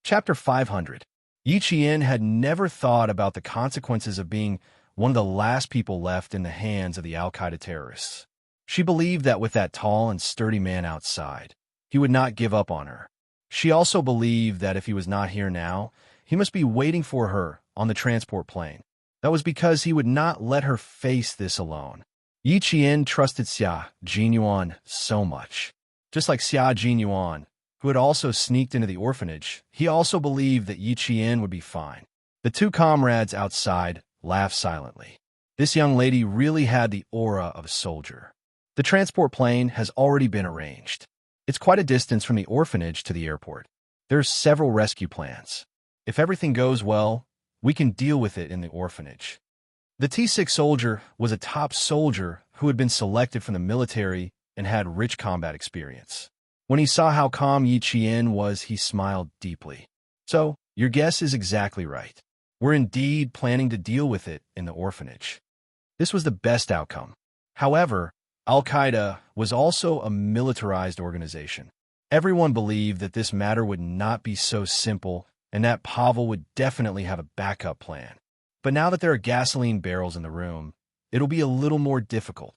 Chapter 500. Yi Qian had never thought about the consequences of being one of the last people left in the hands of the al-Qaeda terrorists. She believed that with that tall and sturdy man outside, he would not give up on her. She also believed that if he was not here now, he must be waiting for her on the transport plane. That was because he would not let her face this alone. Yi Qian trusted Xia Jinyuan so much. Just like Xia Jinyuan, who had also sneaked into the orphanage, he also believed that Yi Qian would be fine. The two comrades outside laughed silently. This young lady really had the aura of a soldier. The transport plane has already been arranged. It's quite a distance from the orphanage to the airport. There's several rescue plans. If everything goes well, we can deal with it in the orphanage. The T6 soldier was a top soldier who had been selected from the military and had rich combat experience. When he saw how calm Yi Qian was, he smiled deeply. So, your guess is exactly right. We're indeed planning to deal with it in the orphanage. This was the best outcome. However, al-Qaeda was also a militarized organization. Everyone believed that this matter would not be so simple and that Pavel would definitely have a backup plan. But now that there are gasoline barrels in the room, it'll be a little more difficult.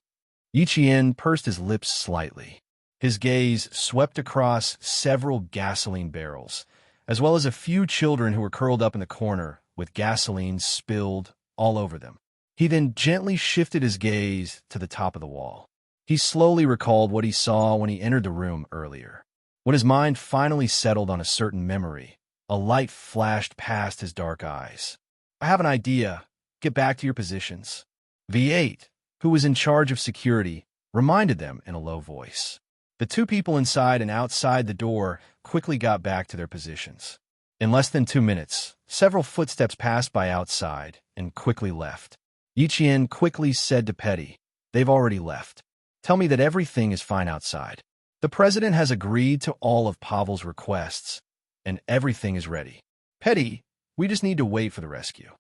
Yi Qian pursed his lips slightly. His gaze swept across several gasoline barrels, as well as a few children who were curled up in the corner with gasoline spilled all over them. He then gently shifted his gaze to the top of the wall. He slowly recalled what he saw when he entered the room earlier. When his mind finally settled on a certain memory, a light flashed past his dark eyes. I have an idea. Get back to your positions. V8, who was in charge of security, reminded them in a low voice. The two people inside and outside the door quickly got back to their positions. In less than 2 minutes, several footsteps passed by outside and quickly left. Yi Qian quickly said to Petty, "They've already left. Tell me that everything is fine outside. The president has agreed to all of Pavel's requests, and everything is ready. Petty, we just need to wait for the rescue."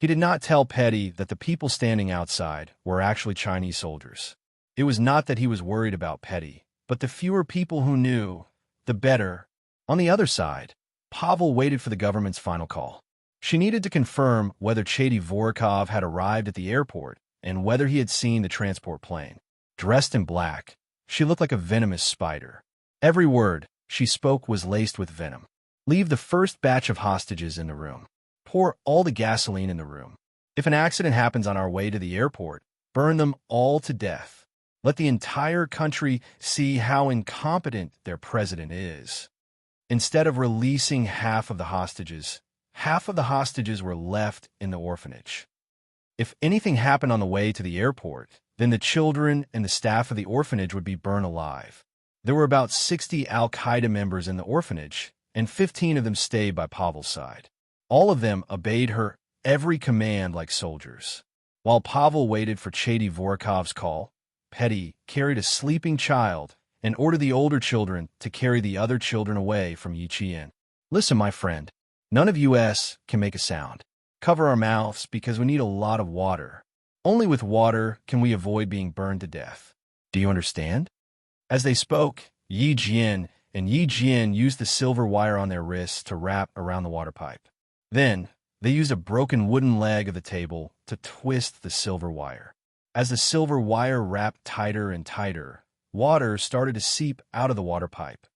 He did not tell Petty that the people standing outside were actually Chinese soldiers. It was not that he was worried about Petty, but the fewer people who knew, the better. On the other side, Pavel waited for the government's final call. She needed to confirm whether Chady Vorokov had arrived at the airport and whether he had seen the transport plane. Dressed in black, she looked like a venomous spider. Every word she spoke was laced with venom. Leave the first batch of hostages in the room. Pour all the gasoline in the room. If an accident happens on our way to the airport, burn them all to death. Let the entire country see how incompetent their president is. Instead of releasing half of the hostages were left in the orphanage. If anything happened on the way to the airport, then the children and the staff of the orphanage would be burned alive. There were about 60 al-Qaeda members in the orphanage, and 15 of them stayed by Pavel's side. All of them obeyed her every command like soldiers. While Pavel waited for Chady Vorokov's call, Petty carried a sleeping child and ordered the older children to carry the other children away from Yi Qian. "Listen, my friend, none of us can make a sound. Cover our mouths because we need a lot of water. Only with water can we avoid being burned to death. Do you understand?" As they spoke, Yi Jian used the silver wire on their wrists to wrap around the water pipe. Then, they used a broken wooden leg of the table to twist the silver wire. As the silver wire wrapped tighter and tighter, water started to seep out of the water pipe.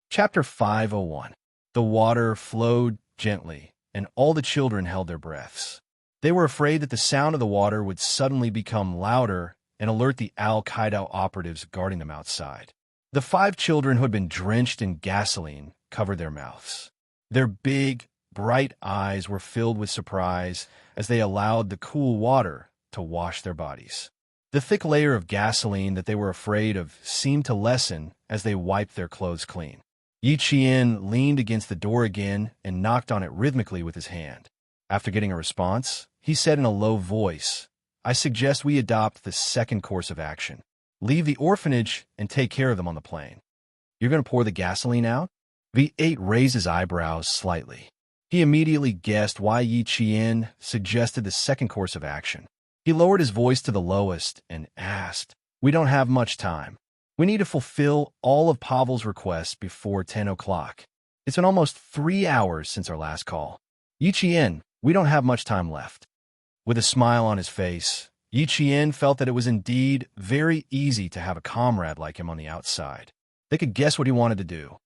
Chapter 501. The water flowed gently, and all the children held their breaths. They were afraid that the sound of the water would suddenly become louder and alert the al-Qaeda operatives guarding them outside. The 5 children who had been drenched in gasoline covered their mouths. Their big, bright eyes were filled with surprise as they allowed the cool water to wash their bodies. The thick layer of gasoline that they were afraid of seemed to lessen as they wiped their clothes clean. Yi Qian leaned against the door again and knocked on it rhythmically with his hand. After getting a response, he said in a low voice, "I suggest we adopt the second course of action. Leave the orphanage and take care of them on the plane." "You're going to pour the gasoline out?" V8 raised his eyebrows slightly. He immediately guessed why Yi Qian suggested the second course of action. He lowered his voice to the lowest and asked, "We don't have much time. We need to fulfill all of Pavel's requests before 10 o'clock. It's been almost 3 hours since our last call. Yiqian, we don't have much time left. With a smile on his face, Yiqian felt that it was indeed very easy to have a comrade like him on the outside. They could guess what he wanted to do.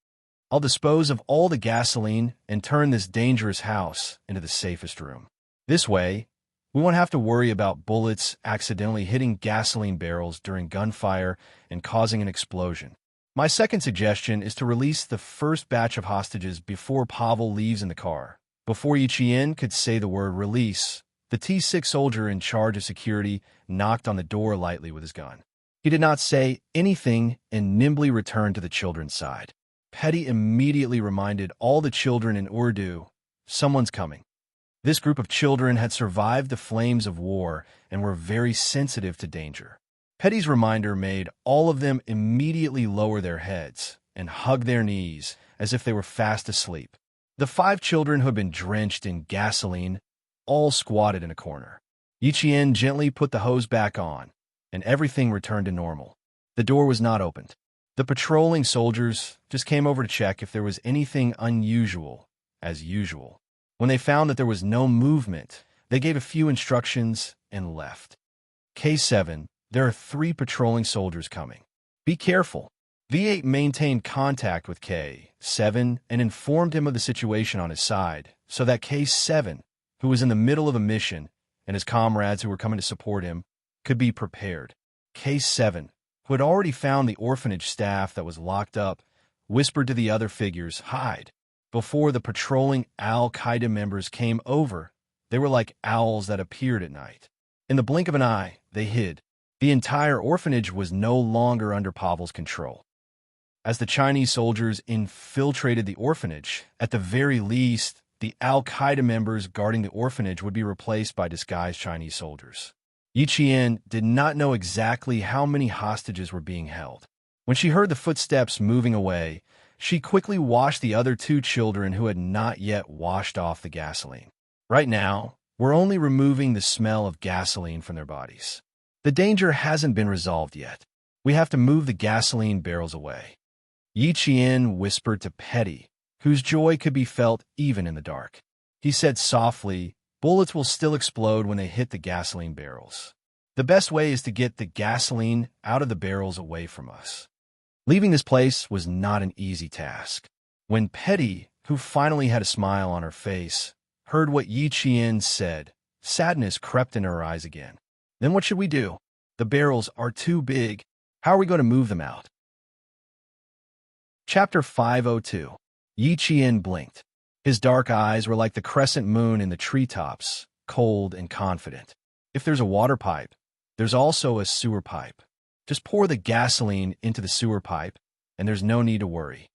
I'll dispose of all the gasoline and turn this dangerous house into the safest room. This way, we won't have to worry about bullets accidentally hitting gasoline barrels during gunfire and causing an explosion. My second suggestion is to release the first batch of hostages before Pavel leaves in the car. Before Yiqian could say the word release, the T6 soldier in charge of security knocked on the door lightly with his gun. He did not say anything and nimbly returned to the children's side. Petty immediately reminded all the children in Urdu, someone's coming. This group of children had survived the flames of war and were very sensitive to danger. Petty's reminder made all of them immediately lower their heads and hug their knees as if they were fast asleep. The 5 children who had been drenched in gasoline all squatted in a corner. Yiqian gently put the hose back on, and everything returned to normal. The door was not opened. The patrolling soldiers just came over to check if there was anything unusual, as usual. When they found that there was no movement, they gave a few instructions and left. K7, there are 3 patrolling soldiers coming. Be careful. V8 maintained contact with K7 and informed him of the situation on his side, so that K7, who was in the middle of a mission, and his comrades who were coming to support him, could be prepared. K7, who had already found the orphanage staff that was locked up, whispered to the other figures, "Hide." Before the patrolling Al-Qaeda members came over, they were like owls that appeared at night. In the blink of an eye, they hid. The entire orphanage was no longer under Pavel's control. As the Chinese soldiers infiltrated the orphanage, at the very least, the Al-Qaeda members guarding the orphanage would be replaced by disguised Chinese soldiers. Yiqian did not know exactly how many hostages were being held. When she heard the footsteps moving away, she quickly washed the other 2 children who had not yet washed off the gasoline. Right now, we're only removing the smell of gasoline from their bodies. The danger hasn't been resolved yet. We have to move the gasoline barrels away. Yiqian whispered to Petty, whose joy could be felt even in the dark. He said softly, "Bullets will still explode when they hit the gasoline barrels. The best way is to get the gasoline out of the barrels away from us." Leaving this place was not an easy task. When Petty, who finally had a smile on her face, heard what Yiqian said, sadness crept in her eyes again. Then what should we do? The barrels are too big. How are we going to move them out? Chapter 502. Yiqian blinked. His dark eyes were like the crescent moon in the treetops, cold and confident. If there's a water pipe, there's also a sewer pipe. Just pour the gasoline into the sewer pipe, and there's no need to worry.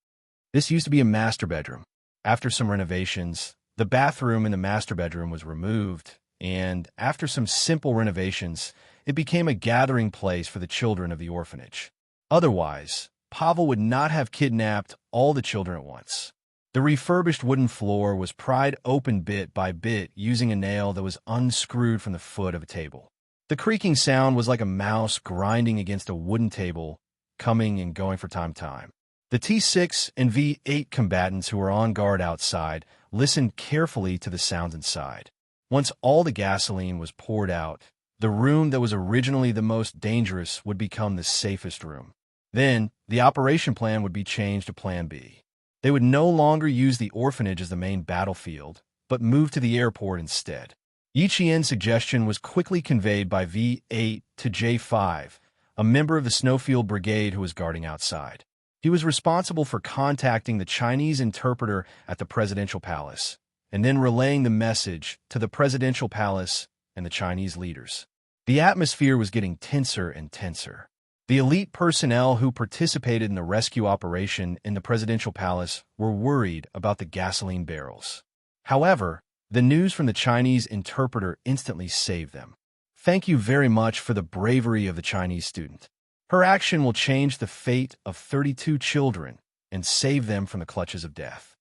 This used to be a master bedroom. After some renovations, the bathroom in the master bedroom was removed, and after some simple renovations, it became a gathering place for the children of the orphanage. Otherwise, Pavel would not have kidnapped all the children at once. The refurbished wooden floor was pried open bit by bit using a nail that was unscrewed from the foot of a table. The creaking sound was like a mouse grinding against a wooden table, coming and going from time to time. The T6 and V8 combatants who were on guard outside listened carefully to the sounds inside. Once all the gasoline was poured out, the room that was originally the most dangerous would become the safest room. Then, the operation plan would be changed to Plan B. They would no longer use the orphanage as the main battlefield, but move to the airport instead. Yiqian's suggestion was quickly conveyed by V8 to J5, a member of the Snowfield Brigade who was guarding outside. He was responsible for contacting the Chinese interpreter at the presidential palace, and then relaying the message to the presidential palace and the Chinese leaders. The atmosphere was getting tenser and tenser. The elite personnel who participated in the rescue operation in the presidential palace were worried about the gasoline barrels. However, the news from the Chinese interpreter instantly saved them. "Thank you very much for the bravery of the Chinese student. Her action will change the fate of 32 children and save them from the clutches of death."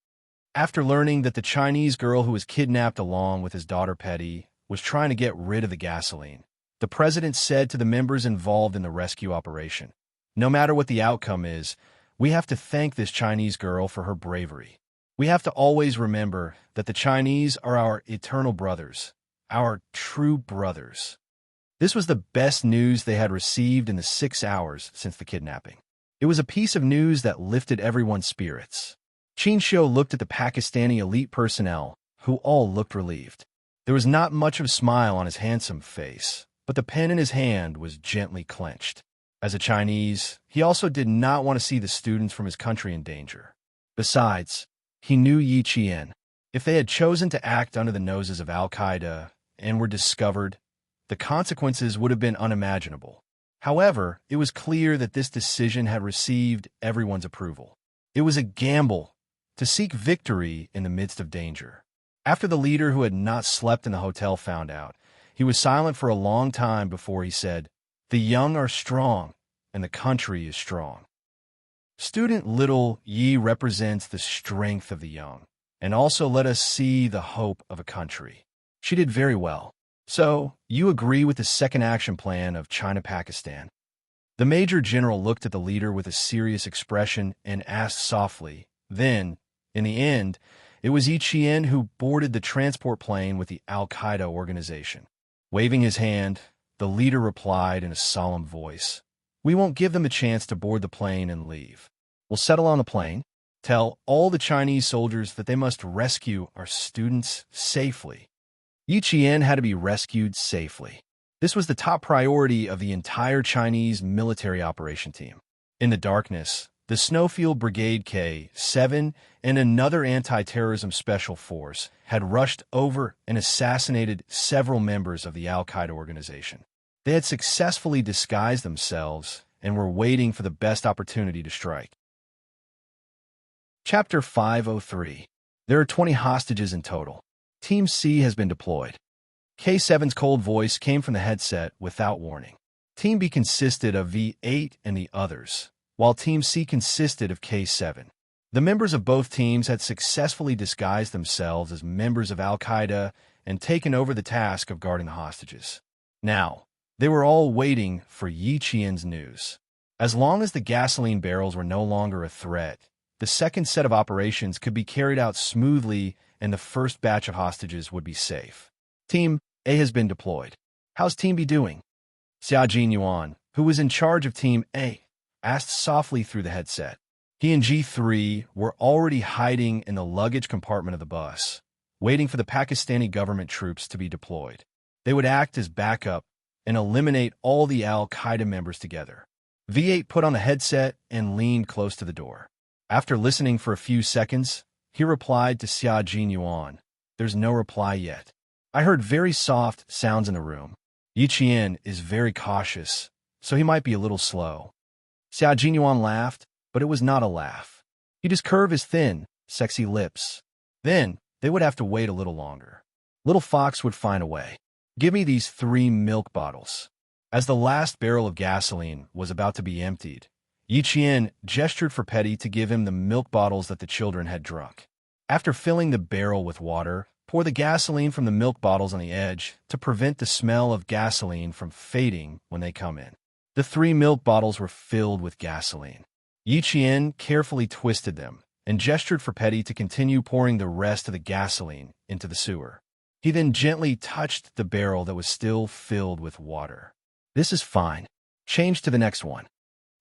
After learning that the Chinese girl who was kidnapped along with his daughter Petty was trying to get rid of the gasoline, the president said to the members involved in the rescue operation, "No matter what the outcome is, we have to thank this Chinese girl for her bravery. We have to always remember that the Chinese are our eternal brothers, our true brothers. This was the best news they had received in the 6 hours since the kidnapping. It was a piece of news that lifted everyone's spirits. Qin Xiu looked at the Pakistani elite personnel, who all looked relieved. There was not much of a smile on his handsome face, but the pen in his hand was gently clenched. As a Chinese, he also did not want to see the students from his country in danger. Besides, he knew Yi Qian. If they had chosen to act under the noses of Al-Qaeda and were discovered, the consequences would have been unimaginable. However, it was clear that this decision had received everyone's approval. It was a gamble to seek victory in the midst of danger. After the leader who had not slept in the hotel found out, he was silent for a long time before he said, "The young are strong, and the country is strong." Student little Yi represents the strength of the young, and also let us see the hope of a country. She did very well. So, you agree with the second action plan of China-Pakistan? The Major General looked at the leader with a serious expression and asked softly. Then, in the end, it was Yi Qian who boarded the transport plane with the Al-Qaeda organization. Waving his hand, the leader replied in a solemn voice, "We won't give them a chance to board the plane and leave. We'll settle on the plane, tell all the Chinese soldiers that they must rescue our students safely." Yi Qian had to be rescued safely. This was the top priority of the entire Chinese military operation team. In the darkness, the Snowfield Brigade K-7 and another anti-terrorism special force had rushed over and assassinated several members of the Al-Qaeda organization. They had successfully disguised themselves and were waiting for the best opportunity to strike. Chapter 503. There are 20 hostages in total. Team C has been deployed. K-7's cold voice came from the headset without warning. Team B consisted of V-8 and the others, while Team C consisted of K-7. The members of both teams had successfully disguised themselves as members of Al-Qaeda and taken over the task of guarding the hostages. Now, they were all waiting for Yi Qian's news. As long as the gasoline barrels were no longer a threat, the second set of operations could be carried out smoothly and the first batch of hostages would be safe. Team A has been deployed. How's Team B doing? Xia Jinyuan, who was in charge of Team A, asked softly through the headset. He and G3 were already hiding in the luggage compartment of the bus, waiting for the Pakistani government troops to be deployed. They would act as backup and eliminate all the Al-Qaeda members together. V8 put on the headset and leaned close to the door. After listening for a few seconds, he replied to Xia Jinyuan, "There's no reply yet. I heard very soft sounds in the room. Yi Qian is very cautious, so he might be a little slow." Xia Jinyuan laughed, but it was not a laugh. He just curved his thin, sexy lips. Then, they would have to wait a little longer. Little Fox would find a way. "Give me these 3 milk bottles." As the last barrel of gasoline was about to be emptied, Yi Qian gestured for Petty to give him the milk bottles that the children had drunk. After filling the barrel with water, pour the gasoline from the milk bottles on the edge to prevent the smell of gasoline from fading when they come in. The 3 milk bottles were filled with gasoline. Yi Qian carefully twisted them and gestured for Petty to continue pouring the rest of the gasoline into the sewer. He then gently touched the barrel that was still filled with water. "This is fine. Change to the next one."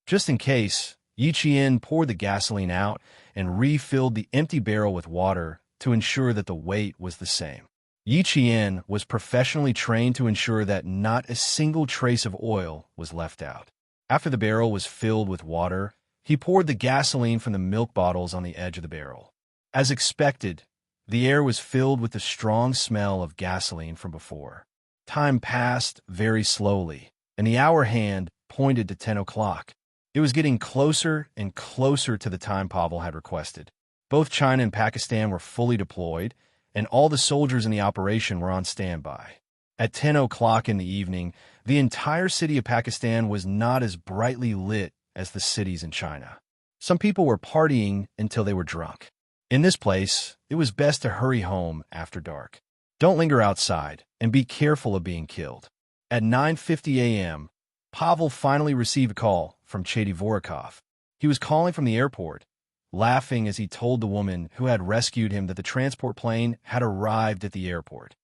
Just in case, Yi Qian poured the gasoline out and refilled the empty barrel with water to ensure that the weight was the same. Yi Qian was professionally trained to ensure that not a single trace of oil was left out. After the barrel was filled with water, he poured the gasoline from the milk bottles on the edge of the barrel. As expected, the air was filled with the strong smell of gasoline from before. Time passed very slowly, and the hour hand pointed to 10 o'clock. It was getting closer and closer to the time Pavel had requested. Both China and Pakistan were fully deployed, and all the soldiers in the operation were on standby. At 10 o'clock in the evening, the entire city of Pakistan was not as brightly lit as the cities in China. Some people were partying until they were drunk. In this place, it was best to hurry home after dark. Don't linger outside, and be careful of being killed. At 9:50 a.m., Pavel finally received a call from Chady Vorokov. He was calling from the airport, laughing as he told the woman who had rescued him that the transport plane had arrived at the airport.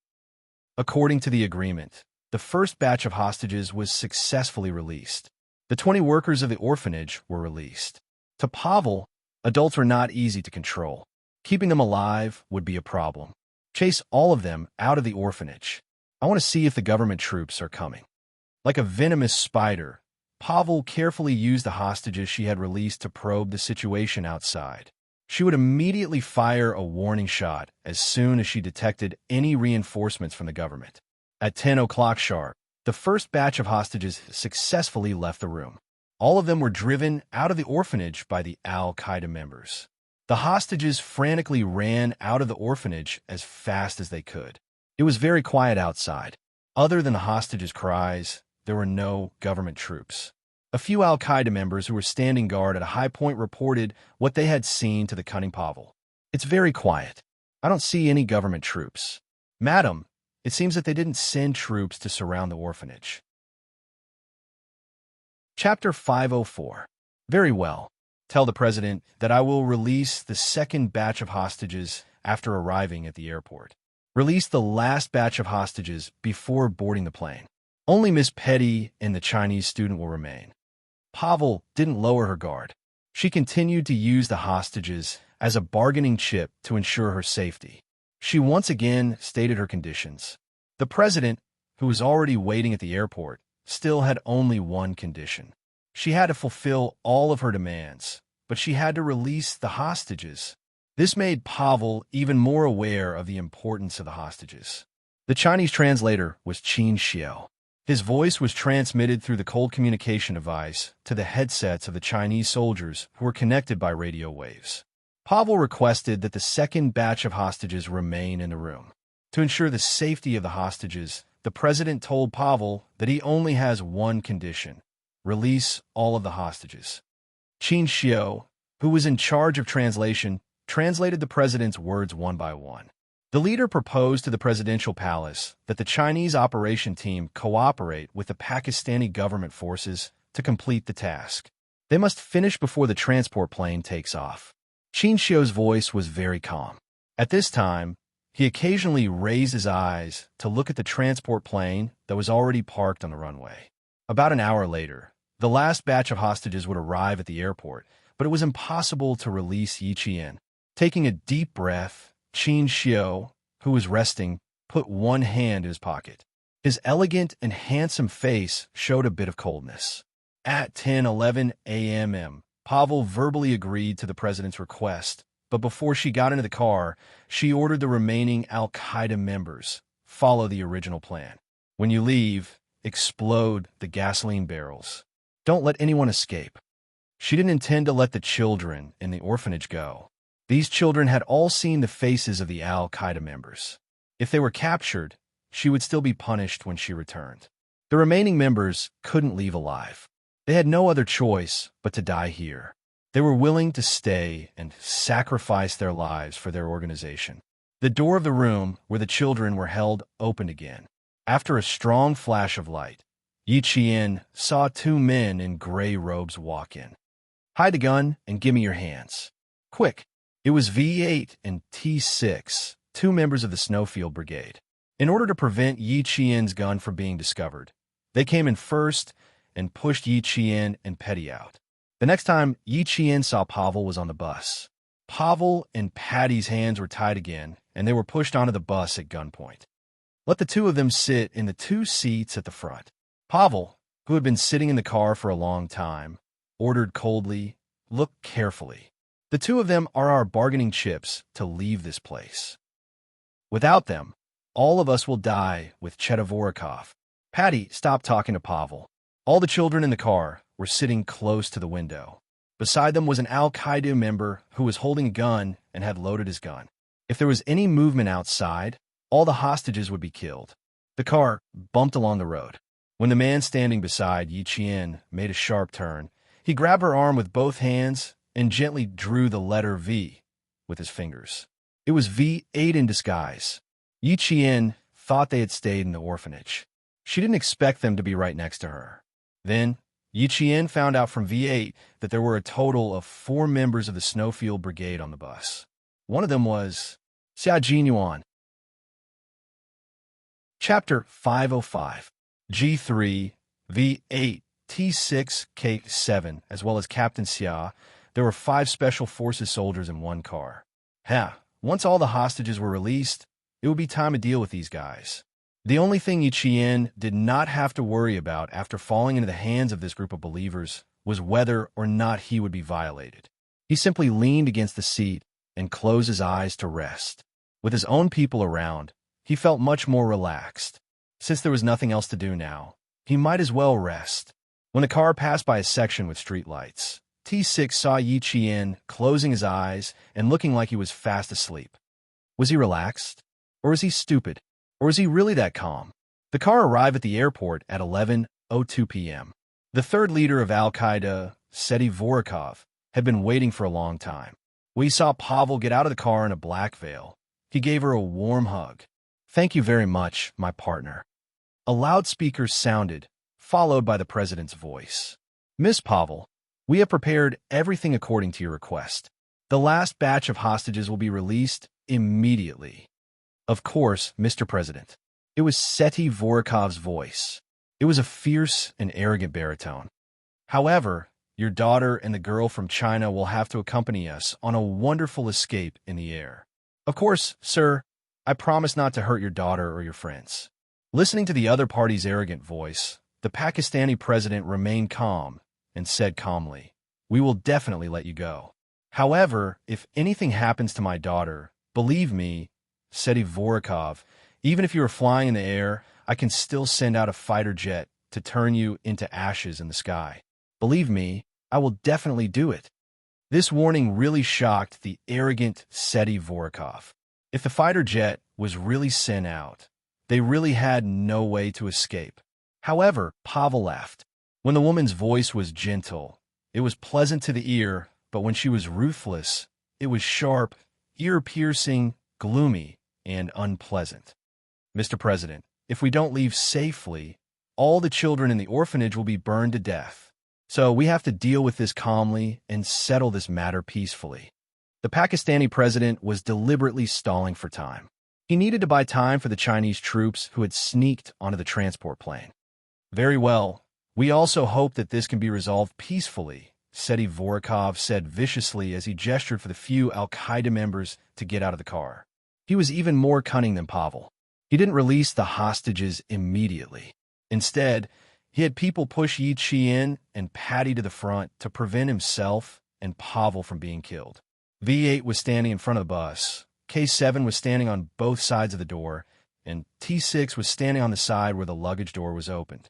According to the agreement, the first batch of hostages was successfully released. The 20 workers of the orphanage were released. To Pavel, adults were not easy to control. Keeping them alive would be a problem. Chase all of them out of the orphanage. I want to see if the government troops are coming. Like a venomous spider, Pavel carefully used the hostages she had released to probe the situation outside. She would immediately fire a warning shot as soon as she detected any reinforcements from the government. At 10 o'clock sharp, the first batch of hostages successfully left the room. All of them were driven out of the orphanage by the Al-Qaeda members. The hostages frantically ran out of the orphanage as fast as they could. It was very quiet outside. Other than the hostages' cries, there were no government troops. A few Al-Qaeda members who were standing guard at a high point reported what they had seen to the cunning Pavel. It's very quiet. I don't see any government troops. Madam, it seems that they didn't send troops to surround the orphanage. Chapter 504. Very well. Tell the president that I will release the second batch of hostages after arriving at the airport. Release the last batch of hostages before boarding the plane. Only Miss Petty and the Chinese student will remain. Pavel didn't lower her guard. She continued to use the hostages as a bargaining chip to ensure her safety. She once again stated her conditions. The president, who was already waiting at the airport, still had only one condition. She had to fulfill all of her demands, but she had to release the hostages. This made Pavel even more aware of the importance of the hostages. The Chinese translator was Qin Xiao. His voice was transmitted through the cold communication device to the headsets of the Chinese soldiers who were connected by radio waves. Pavel requested that the second batch of hostages remain in the room. To ensure the safety of the hostages, the president told Pavel that he only has one condition: release all of the hostages. Qin Xiao, who was in charge of translation, translated the president's words one by one. The leader proposed to the presidential palace that the Chinese operation team cooperate with the Pakistani government forces to complete the task. They must finish before the transport plane takes off. Qin Xiao's voice was very calm. At this time, he occasionally raised his eyes to look at the transport plane that was already parked on the runway. About an hour later, the last batch of hostages would arrive at the airport, but it was impossible to release Yi Qian. Taking a deep breath, Qin Xiao, who was resting, put one hand in his pocket. His elegant and handsome face showed a bit of coldness. At 10:11 a.m., Pavel verbally agreed to the president's request, but before she got into the car, she ordered the remaining Al-Qaeda members follow the original plan. When you leave, explode the gasoline barrels. Don't let anyone escape. She didn't intend to let the children in the orphanage go. These children had all seen the faces of the Al-Qaeda members. If they were captured, she would still be punished when she returned. The remaining members couldn't leave alive. They had no other choice but to die here. They were willing to stay and sacrifice their lives for their organization. The door of the room where the children were held opened again. After a strong flash of light, Yi Qian saw two men in gray robes walk in. Hide the gun and give me your hands. Quick. It was V8 and T6, two members of the Snowfield Brigade. In order to prevent Yi Qian's gun from being discovered, they came in first and pushed Yi Qian and Petty out. The next time Yi Qian saw Pavel was on the bus. Pavel and Patty's hands were tied again, and they were pushed onto the bus at gunpoint. Let the two of them sit in the two seats at the front. Pavel, who had been sitting in the car for a long time, ordered coldly, "Look carefully. The two of them are our bargaining chips to leave this place. Without them, all of us will die with Chedovorikov." Patty stopped talking to Pavel. All the children in the car were sitting close to the window. Beside them was an Al-Qaeda member who was holding a gun and had loaded his gun. If there was any movement outside, all the hostages would be killed. The car bumped along the road. When the man standing beside Yi Qian made a sharp turn, he grabbed her arm with both hands and gently drew the letter V with his fingers. It was V8 in disguise. Yi Qian thought they had stayed in the orphanage. She didn't expect them to be right next to her. Then, Yi Qian found out from V8 that there were a total of 4 members of the Snowfield Brigade on the bus. One of them was Xia Jinyuan. Chapter 505. G3, V8, T6, K7, as well as Captain Xia. There were 5 Special Forces soldiers in one car. Once all the hostages were released, it would be time to deal with these guys. The only thing Yi Qian did not have to worry about after falling into the hands of this group of believers was whether or not he would be violated. He simply leaned against the seat and closed his eyes to rest. With his own people around, he felt much more relaxed. Since there was nothing else to do now, he might as well rest. When the car passed by a section with streetlights, T6 saw Yi Qian closing his eyes and looking like he was fast asleep. Was he relaxed? Or was he stupid? Or is he really that calm? The car arrived at the airport at 11:02 p.m. The third leader of Al-Qaeda, Seti Vorakov, had been waiting for a long time. When he saw Pavel get out of the car in a black veil, he gave her a warm hug. "Thank you very much, my partner." A loudspeaker sounded, followed by the president's voice. "Miss Pavel, we have prepared everything according to your request. The last batch of hostages will be released immediately." "Of course, Mr. President." It was Seti Vorakov's voice. It was a fierce and arrogant baritone. "However, your daughter and the girl from China will have to accompany us on a wonderful escape in the air." "Of course, sir. I promise not to hurt your daughter or your friends." Listening to the other party's arrogant voice, the Pakistani president remained calm and said calmly, "We will definitely let you go. However, if anything happens to my daughter, believe me, Seti Vorakov, even if you are flying in the air, I can still send out a fighter jet to turn you into ashes in the sky. Believe me, I will definitely do it." This warning really shocked the arrogant Seti Vorakov. If the fighter jet was really sent out, they really had no way to escape. However, Pavel laughed. When the woman's voice was gentle, it was pleasant to the ear, but when she was ruthless, it was sharp, ear-piercing, gloomy, and unpleasant. "Mr. President, if we don't leave safely, all the children in the orphanage will be burned to death. So we have to deal with this calmly and settle this matter peacefully." The Pakistani president was deliberately stalling for time. He needed to buy time for the Chinese troops who had sneaked onto the transport plane. "Very well. We also hope that this can be resolved peacefully," Seti Vorakov said viciously as he gestured for the few Al-Qaeda members to get out of the car. He was even more cunning than Pavel. He didn't release the hostages immediately. Instead, he had people push Yi Qian and Patty to the front to prevent himself and Pavel from being killed. V8 was standing in front of the bus, K7 was standing on both sides of the door, and T6 was standing on the side where the luggage door was opened.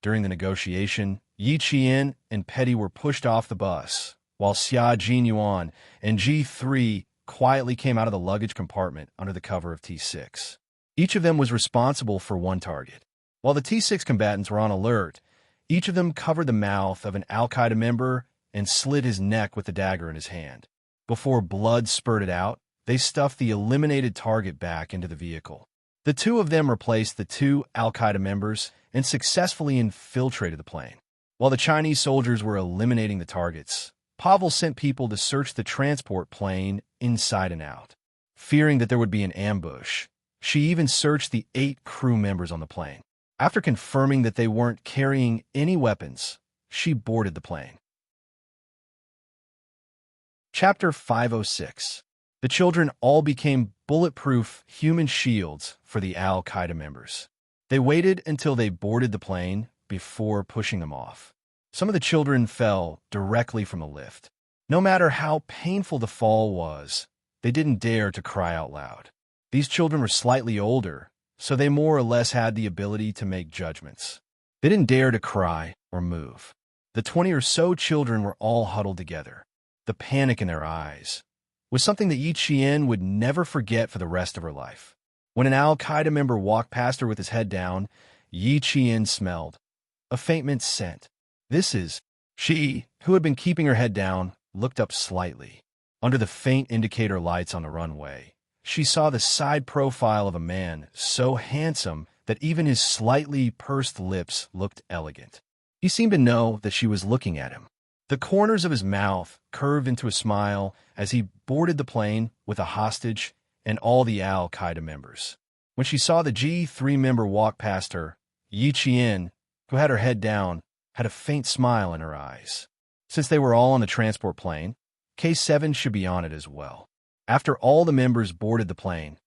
During the negotiation, Yi Qian and Petty were pushed off the bus, while Xia Jinyuan and G3 quietly came out of the luggage compartment under the cover of T6. Each of them was responsible for one target. While the T6 combatants were on alert, each of them covered the mouth of an Al-Qaeda member and slit his neck with the dagger in his hand. Before blood spurted out, they stuffed the eliminated target back into the vehicle. The two of them replaced the 2 Al-Qaeda members and successfully infiltrated the plane. While the Chinese soldiers were eliminating the targets, Pavel sent people to search the transport plane inside and out. Fearing that there would be an ambush, she even searched the 8 crew members on the plane. After confirming that they weren't carrying any weapons, she boarded the plane. Chapter 506. The children all became bulletproof human shields for the Al-Qaeda members. They waited until they boarded the plane before pushing them off. Some of the children fell directly from the lift. No matter how painful the fall was, they didn't dare to cry out loud. These children were slightly older, so they more or less had the ability to make judgments. They didn't dare to cry or move. The 20 or so children were all huddled together. The panic in their eyes was something that Yi Qian would never forget for the rest of her life. When an Al-Qaeda member walked past her with his head down, Yi Qian smelled a faint mint scent. She, who had been keeping her head down, looked up slightly. Under the faint indicator lights on the runway, she saw the side profile of a man so handsome that even his slightly pursed lips looked elegant. He seemed to know that she was looking at him. The corners of his mouth curved into a smile as he boarded the plane with a hostage and all the Al-Qaeda members. When she saw the G3 member walk past her, Yi Qian, who had her head down, had a faint smile in her eyes. Since they were all on the transport plane, K7 should be on it as well. After all the members boarded the plane,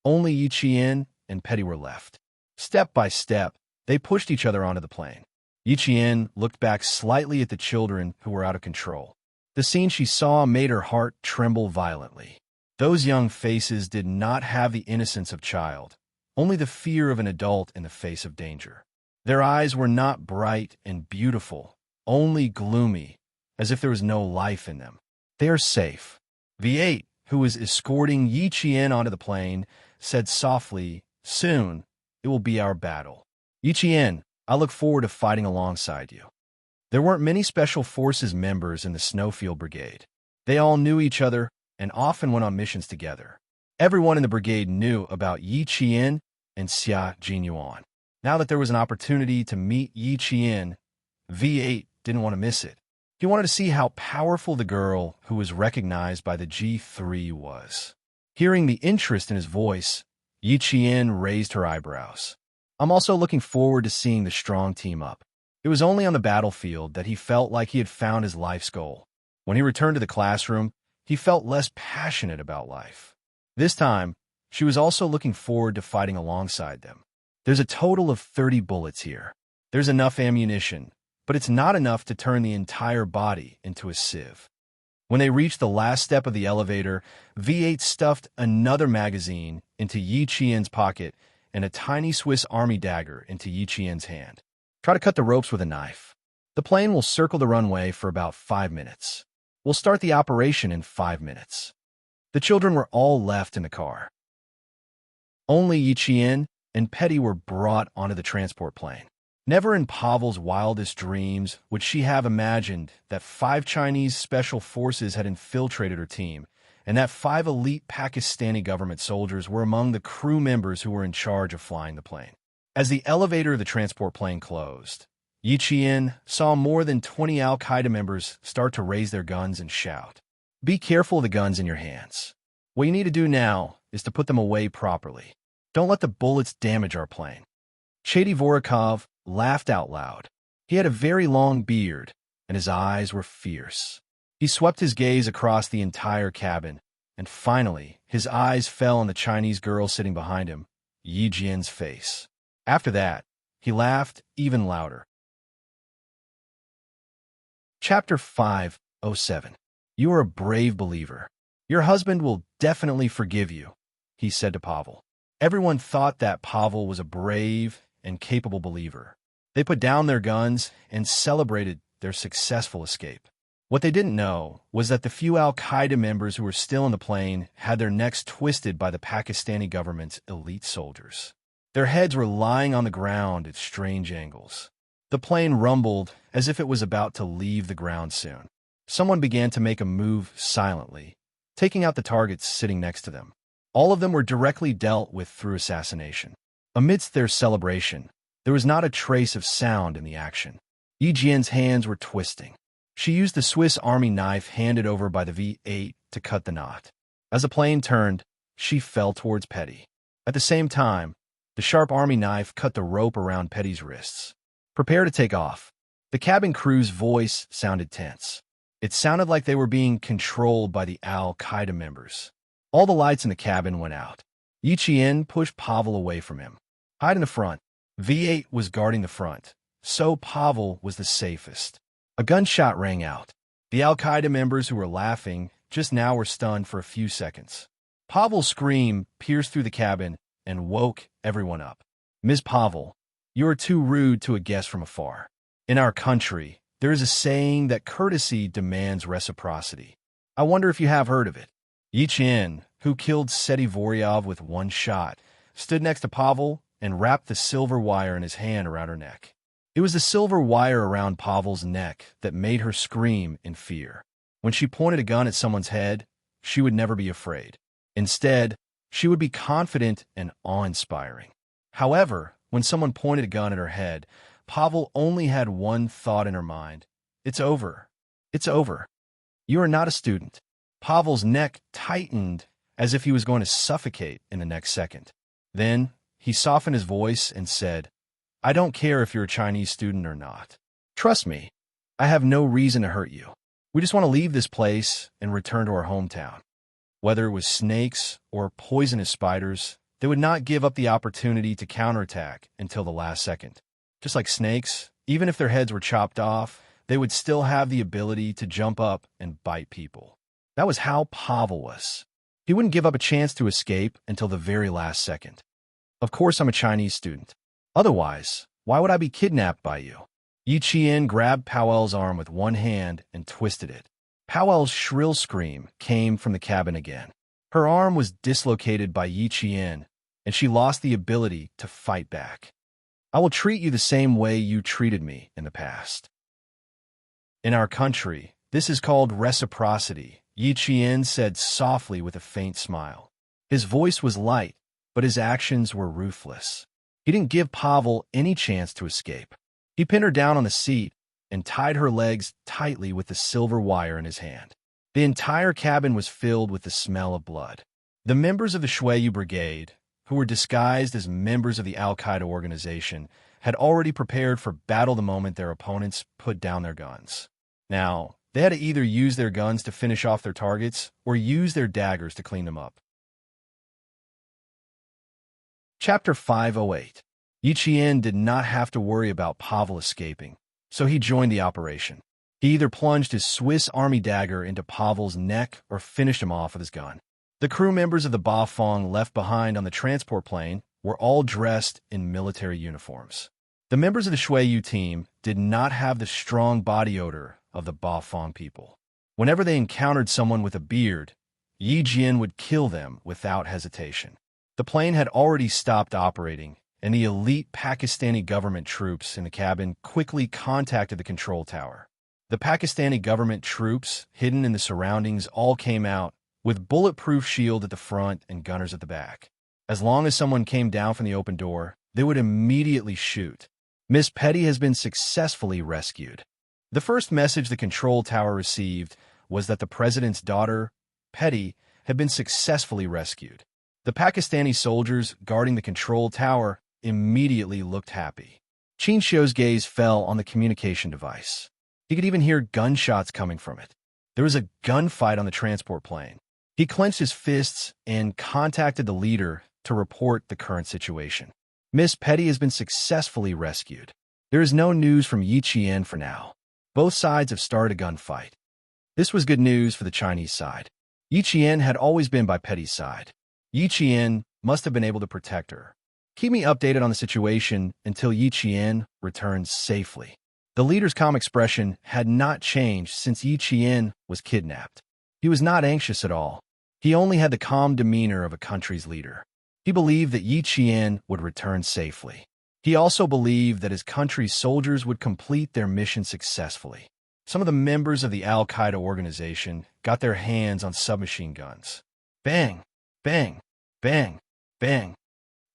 only Yi Qian and Petty were left. Step by step, they pushed each other onto the plane. Yi Qian looked back slightly at the children who were out of control. The scene she saw made her heart tremble violently. Those young faces did not have the innocence of child, only the fear of an adult in the face of danger. Their eyes were not bright and beautiful, only gloomy, as if there was no life in them. They are safe. V8, who was escorting Yi Qian onto the plane, said softly, "Soon, it will be our battle. Yi Qian, I look forward to fighting alongside you." There weren't many Special Forces members in the Snowfield Brigade. They all knew each other and often went on missions together. Everyone in the brigade knew about Yi Qian and Xia Jinyuan. Now that there was an opportunity to meet Yi Qian, V8 didn't want to miss it. He wanted to see how powerful the girl who was recognized by the G3 was. Hearing the interest in his voice, Yi Qian raised her eyebrows. "I'm also looking forward to seeing the strong team up." It was only on the battlefield that he felt like he had found his life's goal. When he returned to the classroom, he felt less passionate about life. This time, she was also looking forward to fighting alongside them. There's a total of 30 bullets here. There's enough ammunition, but it's not enough to turn the entire body into a sieve. When they reached the last step of the elevator, V8 stuffed another magazine into Yi Qian's pocket and a tiny Swiss Army dagger into Yi Qian's hand. "Try to cut the ropes with a knife. The plane will circle the runway for about 5 minutes. We'll start the operation in 5 minutes." The children were all left in the car. Only Yi Qian and Petty were brought onto the transport plane. Never in Pavel's wildest dreams would she have imagined that 5 Chinese special forces had infiltrated her team, and that 5 elite Pakistani government soldiers were among the crew members who were in charge of flying the plane. As the elevator of the transport plane closed, Yi Qian saw more than 20 Al-Qaeda members start to raise their guns and shout, "Be careful of the guns in your hands. What you need to do now is to put them away properly. Don't let the bullets damage our plane." Chady Vorikov laughed out loud. He had a very long beard, and his eyes were fierce. He swept his gaze across the entire cabin, and finally, his eyes fell on the Chinese girl sitting behind him, Yi Jian's face. After that, he laughed even louder. Chapter 507. "You are a brave believer. Your husband will definitely forgive you," he said to Pavel. Everyone thought that Pavel was a brave and capable believer. They put down their guns and celebrated their successful escape. What they didn't know was that the few Al-Qaeda members who were still in the plane had their necks twisted by the Pakistani government's elite soldiers. Their heads were lying on the ground at strange angles. The plane rumbled as if it was about to leave the ground soon. Someone began to make a move silently, taking out the targets sitting next to them. All of them were directly dealt with through assassination. Amidst their celebration, there was not a trace of sound in the action. Yi Jian's hands were twisting. She used the Swiss Army knife handed over by the V8 to cut the knot. As the plane turned, she fell towards Petty. At the same time, the sharp army knife cut the rope around Petty's wrists. "Prepare to take off." The cabin crew's voice sounded tense. It sounded like they were being controlled by the Al-Qaeda members. All the lights in the cabin went out. Yi Qian pushed Pavel away from him. "Hide in the front." V8 was guarding the front, so Pavel was the safest. A gunshot rang out. The Al-Qaeda members who were laughing just now were stunned for a few seconds. Pavel's scream pierced through the cabin and woke everyone up. "Ms. Pavel, you are too rude to a guest from afar. In our country, there is a saying that courtesy demands reciprocity. I wonder if you have heard of it." Yi Qian, who killed Seti Voryov with one shot, stood next to Pavel and wrapped the silver wire in his hand around her neck. It was the silver wire around Pavel's neck that made her scream in fear. When she pointed a gun at someone's head, she would never be afraid. Instead, she would be confident and awe-inspiring. However, when someone pointed a gun at her head, Pavel only had one thought in her mind. It's over. It's over. You are not a student. Pavel's neck tightened as if he was going to suffocate in the next second. Then he softened his voice and said, I don't care if you're a Chinese student or not. Trust me, I have no reason to hurt you. We just want to leave this place and return to our hometown. Whether it was snakes or poisonous spiders, they would not give up the opportunity to counterattack until the last second. Just like snakes, even if their heads were chopped off, they would still have the ability to jump up and bite people. That was how Pavel was. He wouldn't give up a chance to escape until the very last second. Of course I'm a Chinese student. Otherwise, why would I be kidnapped by you? Yi Qian grabbed Powell's arm with one hand and twisted it. Powell's shrill scream came from the cabin again. Her arm was dislocated by Yi Qian, and she lost the ability to fight back. I will treat you the same way you treated me in the past. In our country, this is called reciprocity, Yi Qian said softly with a faint smile. His voice was light, but his actions were ruthless. He didn't give Pavel any chance to escape. He pinned her down on the seat and tied her legs tightly with the silver wire in his hand. The entire cabin was filled with the smell of blood. The members of the Shuiyu Brigade, who were disguised as members of the Al-Qaeda organization, had already prepared for battle the moment their opponents put down their guns. Now, they had to either use their guns to finish off their targets or use their daggers to clean them up. Chapter 508. Yi Qian did not have to worry about Pavel escaping, so he joined the operation. He either plunged his Swiss Army dagger into Pavel's neck or finished him off with his gun. The crew members of the Bafong left behind on the transport plane were all dressed in military uniforms. The members of the Shuiyu team did not have the strong body odor of the Bafong people. Whenever they encountered someone with a beard, Yi Jian would kill them without hesitation. The plane had already stopped operating, and the elite Pakistani government troops in the cabin quickly contacted the control tower. The Pakistani government troops, hidden in the surroundings, all came out, with bulletproof shield at the front and gunners at the back. As long as someone came down from the open door, they would immediately shoot. Miss Petty has been successfully rescued. The first message the control tower received was that the president's daughter, Petty, had been successfully rescued. The Pakistani soldiers guarding the control tower immediately looked happy. Qin Xiu's gaze fell on the communication device. He could even hear gunshots coming from it. There was a gunfight on the transport plane. He clenched his fists and contacted the leader to report the current situation. Miss Petty has been successfully rescued. There is no news from Yi Qian for now. Both sides have started a gunfight. This was good news for the Chinese side. Yi Qian had always been by Petty's side. Yi Qian must have been able to protect her. Keep me updated on the situation until Yi Qian returns safely. The leader's calm expression had not changed since Yi Qian was kidnapped. He was not anxious at all. He only had the calm demeanor of a country's leader. He believed that Yi Qian would return safely. He also believed that his country's soldiers would complete their mission successfully. Some of the members of the Al-Qaeda organization got their hands on submachine guns. Bang, bang, bang, bang.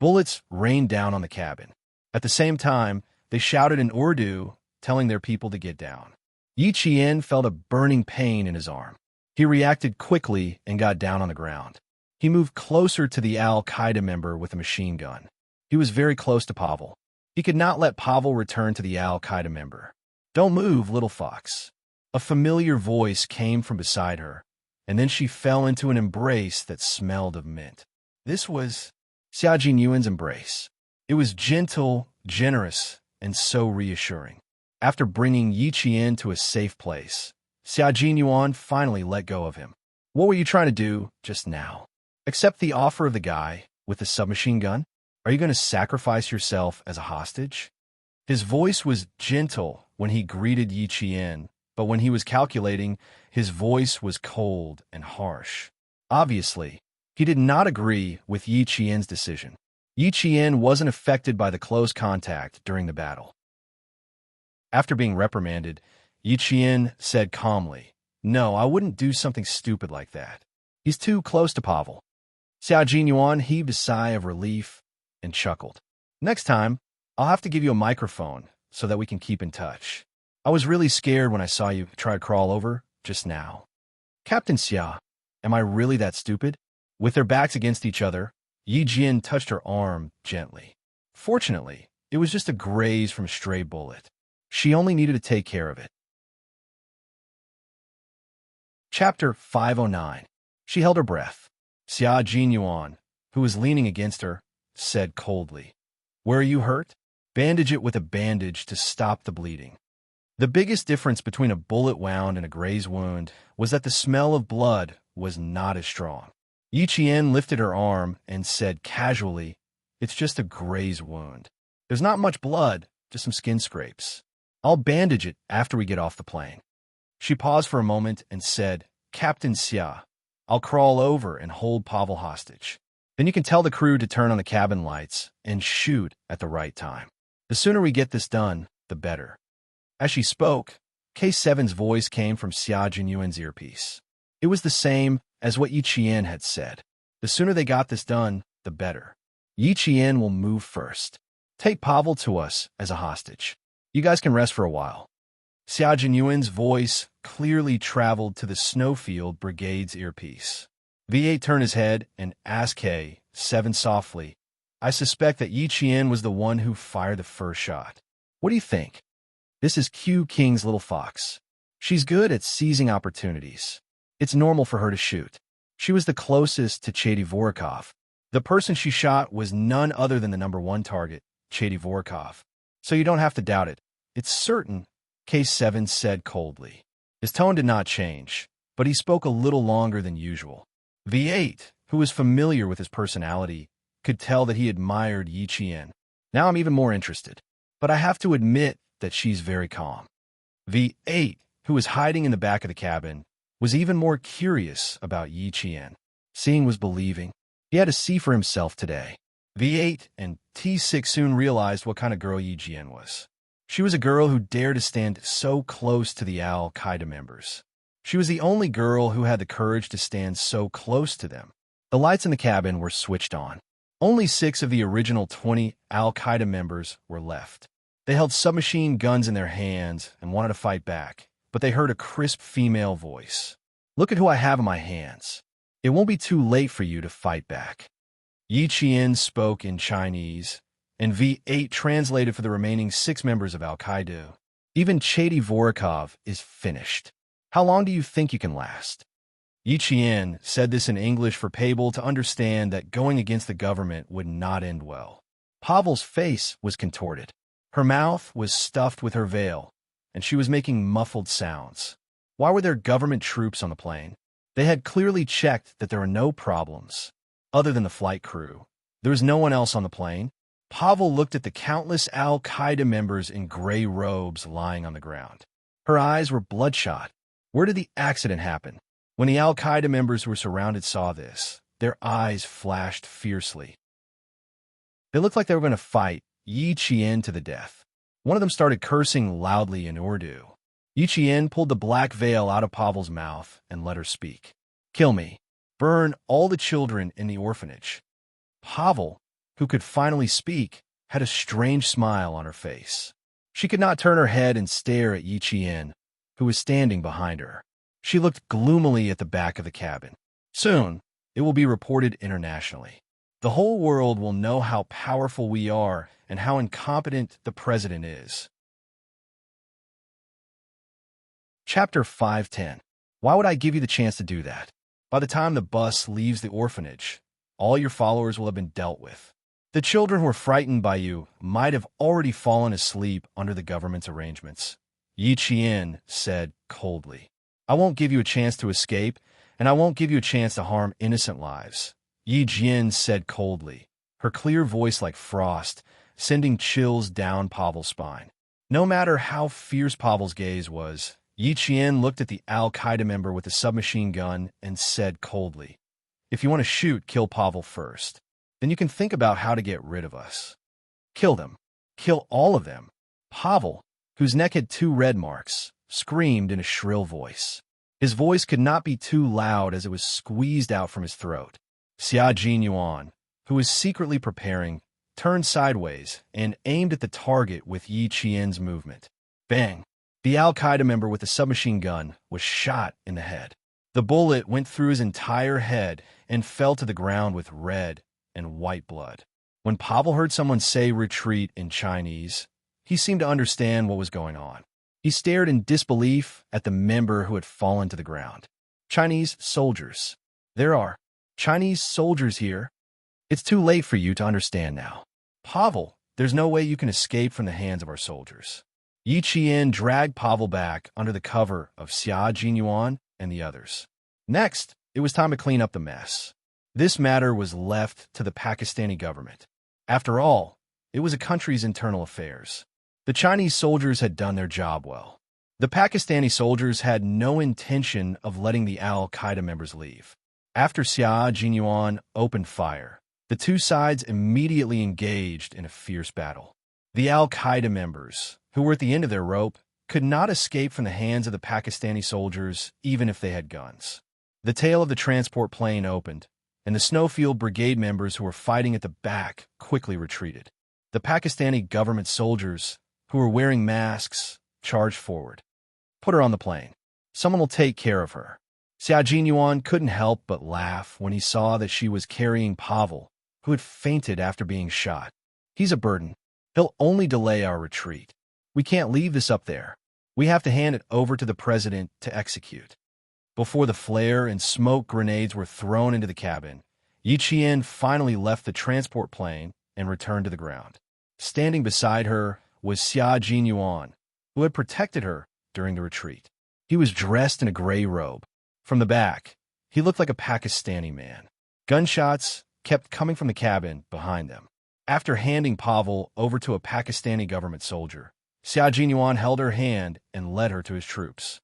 Bullets rained down on the cabin. At the same time, they shouted in Urdu, telling their people to get down. Yi Qian felt a burning pain in his arm. He reacted quickly and got down on the ground. He moved closer to the Al-Qaeda member with a machine gun. He was very close to Pavel. He could not let Pavel return to the Al-Qaeda member. Don't move, little fox. A familiar voice came from beside her, and then she fell into an embrace that smelled of mint. This was Xia Jinyuan's embrace. It was gentle, generous, and so reassuring. After bringing Yi Qian to a safe place, Xia Jinyuan finally let go of him. What were you trying to do just now? Accept the offer of the guy with the submachine gun? Are you going to sacrifice yourself as a hostage? His voice was gentle when he greeted Yi Qian, but when he was calculating, his voice was cold and harsh. Obviously, he did not agree with Yi Qian's decision. Yi Qian wasn't affected by the close contact during the battle. After being reprimanded, Yi Qian said calmly, "No, I wouldn't do something stupid like that. He's too close to Pavel." Xia Jinyuan heaved a sigh of relief and chuckled. "Next time, I'll have to give you a microphone so that we can keep in touch. I was really scared when I saw you try to crawl over just now. Captain Xia, am I really that stupid? With their backs against each other, Yi Jian touched her arm gently. Fortunately, it was just a graze from a stray bullet. She only needed to take care of it. Chapter 509. She held her breath. Xia Jinyuan, who was leaning against her, said coldly, "Where are you hurt? Bandage it with a bandage to stop the bleeding." The biggest difference between a bullet wound and a graze wound was that the smell of blood was not as strong. Yi Qian lifted her arm and said casually, "It's just a graze wound. There's not much blood, just some skin scrapes. I'll bandage it after we get off the plane." She paused for a moment and said, "Captain Xia, I'll crawl over and hold Pavel hostage. Then you can tell the crew to turn on the cabin lights and shoot at the right time. The sooner we get this done, the better." As she spoke, K7's voice came from Xia Jinyuan's earpiece. It was the same as what Yi Qian had said. The sooner they got this done, the better. Yi Qian will move first. Take Pavel to us as a hostage. You guys can rest for a while. Xia Jinyuan's voice clearly traveled to the Snowfield Brigade's earpiece. V8 turned his head and asked K7 softly, "I suspect that Yi Qian was the one who fired the first shot. What do you think?" This is Q King's little fox. She's good at seizing opportunities. It's normal for her to shoot. She was the closest to Chedivorkov. The person she shot was none other than the #1 target, Chedivorkov. So you don't have to doubt it. It's certain, K7 said coldly. His tone did not change, but he spoke a little longer than usual. V8, who was familiar with his personality, could tell that he admired Yi Qian. Now I'm even more interested, but I have to admit that she's very calm. V8, who was hiding in the back of the cabin, was even more curious about Yi Qian. Seeing was believing. He had to see for himself today. V8 and T6 soon realized what kind of girl Yi Qian was. She was a girl who dared to stand so close to the Al-Qaeda members. She was the only girl who had the courage to stand so close to them. The lights in the cabin were switched on. Only 6 of the original 20 Al-Qaeda members were left. They held submachine guns in their hands and wanted to fight back, but they heard a crisp female voice. "Look at who I have in my hands. It won't be too late for you to fight back." Yi Qian spoke in Chinese, and V8 translated for the remaining 6 members of Al-Qaeda. "Even Chedivorkov is finished. How long do you think you can last?" Yi Qian said this in English for Pavel to understand that going against the government would not end well. Pavel's face was contorted. Her mouth was stuffed with her veil, and she was making muffled sounds. Why were there government troops on the plane? They had clearly checked that there were no problems. Other than the flight crew, there was no one else on the plane. Pavel looked at the countless Al-Qaeda members in gray robes lying on the ground. Her eyes were bloodshot. Where did the accident happen? When the Al-Qaeda members who were surrounded saw this, their eyes flashed fiercely. They looked like they were going to fight Yi Qian to the death. One of them started cursing loudly in Urdu. Yi Qian pulled the black veil out of Pavel's mouth and let her speak. "Kill me. Burn all the children in the orphanage." Pavel, who could finally speak, had a strange smile on her face. She could not turn her head and stare at Yi Qian, who was standing behind her. She looked gloomily at the back of the cabin. "Soon, it will be reported internationally. The whole world will know how powerful we are and how incompetent the president is." Chapter 510. Why would I give you the chance to do that? By the time the bus leaves the orphanage, all your followers will have been dealt with. The children who were frightened by you might have already fallen asleep under the government's arrangements. Yi Qian said coldly, "I won't give you a chance to escape, and I won't give you a chance to harm innocent lives." Yi Jian said coldly, her clear voice like frost, sending chills down Pavel's spine. No matter how fierce Pavel's gaze was, Yi Qian looked at the Al-Qaeda member with the submachine gun and said coldly, "If you want to shoot, kill Pavel first. Then you can think about how to get rid of us. Kill them. Kill all of them." Pavel, whose neck had 2 red marks, screamed in a shrill voice. His voice could not be too loud as it was squeezed out from his throat. Xia Jinyuan, who was secretly preparing, turned sideways, and aimed at the target with Yi Qian's movement. Bang! The Al-Qaeda member with the submachine gun was shot in the head. The bullet went through his entire head and fell to the ground with red and white blood. When Pavel heard someone say retreat in Chinese, he seemed to understand what was going on. He stared in disbelief at the member who had fallen to the ground. Chinese soldiers. There are Chinese soldiers here. It's too late for you to understand now. Pavel, there's no way you can escape from the hands of our soldiers. Yi Qian dragged Pavel back under the cover of Xia Jinyuan and the others. Next, it was time to clean up the mess. This matter was left to the Pakistani government. After all, it was a country's internal affairs. The Chinese soldiers had done their job well. The Pakistani soldiers had no intention of letting the Al-Qaeda members leave. After Xia Jinyuan opened fire, the two sides immediately engaged in a fierce battle. The Al-Qaeda members, who were at the end of their rope, could not escape from the hands of the Pakistani soldiers even if they had guns. The tail of the transport plane opened, and the Snowfield Brigade members who were fighting at the back quickly retreated. The Pakistani government soldiers, who were wearing masks, charged forward. Put her on the plane. Someone will take care of her. Xia Jinyuan couldn't help but laugh when he saw that she was carrying Pavel, who had fainted after being shot. He's a burden. He'll only delay our retreat. We can't leave this up there. We have to hand it over to the president to execute. Before the flare and smoke grenades were thrown into the cabin, Yi Qian finally left the transport plane and returned to the ground. Standing beside her was Xia Jinyuan, who had protected her during the retreat. He was dressed in a gray robe. From the back, he looked like a Pakistani man. Gunshots kept coming from the cabin behind them. After handing Pavel over to a Pakistani government soldier, Xia Jinyuan held her hand and led her to his troops.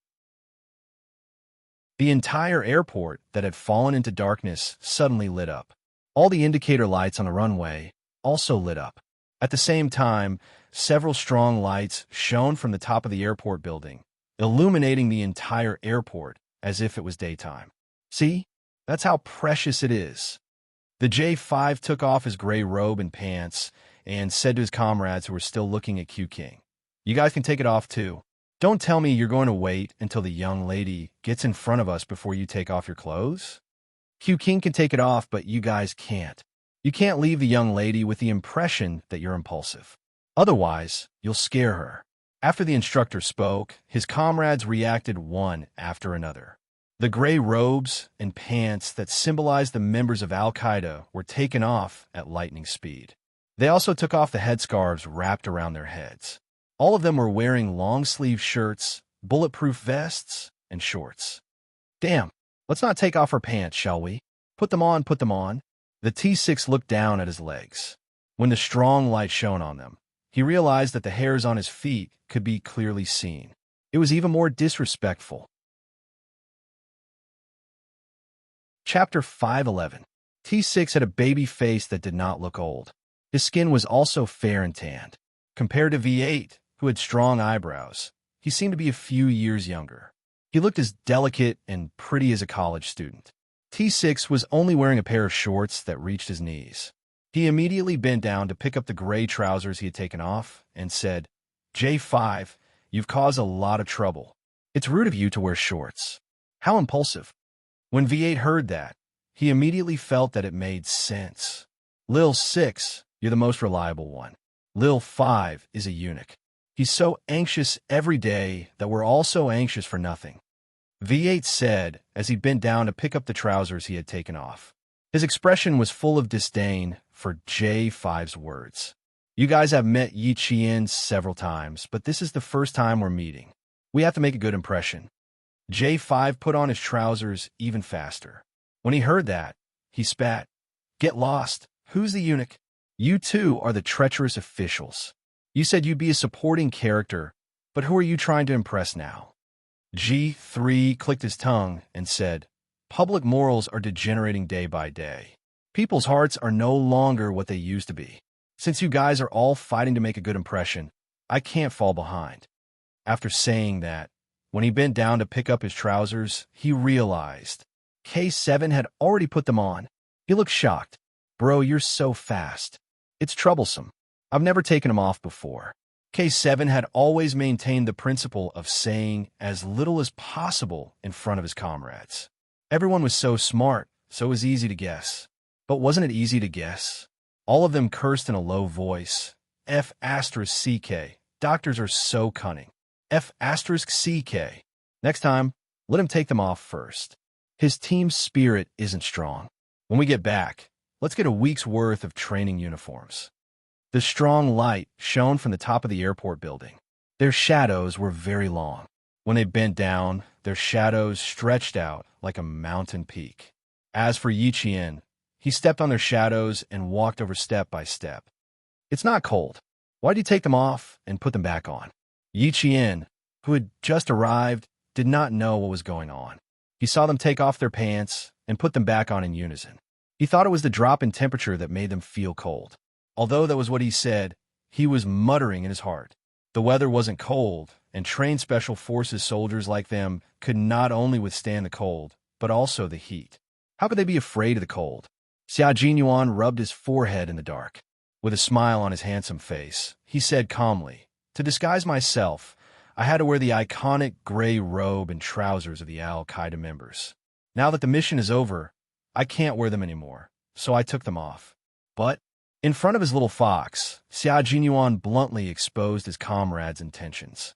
The entire airport that had fallen into darkness suddenly lit up. All the indicator lights on the runway also lit up. At the same time, several strong lights shone from the top of the airport building, illuminating the entire airport as if it was daytime. See? That's how precious it is. The J5 took off his gray robe and pants and said to his comrades who were still looking at Q King, "You guys can take it off too. Don't tell me you're going to wait until the young lady gets in front of us before you take off your clothes. Q King can take it off, but you guys can't. You can't leave the young lady with the impression that you're impulsive. Otherwise, you'll scare her." After the instructor spoke, his comrades reacted one after another. The gray robes and pants that symbolized the members of Al-Qaeda were taken off at lightning speed. They also took off the headscarves wrapped around their heads. All of them were wearing long-sleeve shirts, bulletproof vests, and shorts. "Damn, let's not take off our pants, shall we? Put them on, put them on." The T6 looked down at his legs. When the strong light shone on them, he realized that the hairs on his feet could be clearly seen. It was even more disrespectful. Chapter 511. T6 had a baby face that did not look old. His skin was also fair and tanned. Compared to V8, who had strong eyebrows, he seemed to be a few years younger. He looked as delicate and pretty as a college student. T6 was only wearing a pair of shorts that reached his knees. He immediately bent down to pick up the gray trousers he had taken off and said, "J5, you've caused a lot of trouble. It's rude of you to wear shorts. How impulsive." When V8 heard that, he immediately felt that it made sense. Lil 6, you're the most reliable one. Lil 5 is a eunuch. He's so anxious every day that we're all so anxious for nothing. V8 said as he bent down to pick up the trousers he had taken off. His expression was full of disdain for J5's words. "You guys have met Yi Qian several times, but this is the first time we're meeting. We have to make a good impression." J5 put on his trousers even faster. When he heard that, he spat. "Get lost. Who's the eunuch? You two are the treacherous officials. You said you'd be a supporting character, but who are you trying to impress now?" G3 clicked his tongue and said, "Public morals are degenerating day by day. People's hearts are no longer what they used to be. Since you guys are all fighting to make a good impression, I can't fall behind." After saying that, when he bent down to pick up his trousers, he realized K7 had already put them on. He looked shocked. "Bro, you're so fast. It's troublesome. I've never taken him off before. K7 had always maintained the principle of saying as little as possible in front of his comrades. Everyone was so smart, so it was easy to guess. But wasn't it easy to guess? All of them cursed in a low voice. F***CK. Doctors are so cunning. F***CK. Next time, let him take them off first. His team spirit isn't strong. When we get back, let's get a week's worth of training uniforms. The strong light shone from the top of the airport building. Their shadows were very long. When they bent down, their shadows stretched out like a mountain peak. As for Yiqian, he stepped on their shadows and walked over step by step. It's not cold. Why do you take them off and put them back on? Yiqian, who had just arrived, did not know what was going on. He saw them take off their pants and put them back on in unison. He thought it was the drop in temperature that made them feel cold. Although that was what he said, he was muttering in his heart. The weather wasn't cold, and trained special forces soldiers like them could not only withstand the cold, but also the heat. How could they be afraid of the cold? Xia Jinyuan rubbed his forehead in the dark. With a smile on his handsome face, he said calmly, "To disguise myself, I had to wear the iconic gray robe and trousers of the Al-Qaeda members. Now that the mission is over, I can't wear them anymore, so I took them off." But in front of his little fox, Xia Jinyuan bluntly exposed his comrades' intentions.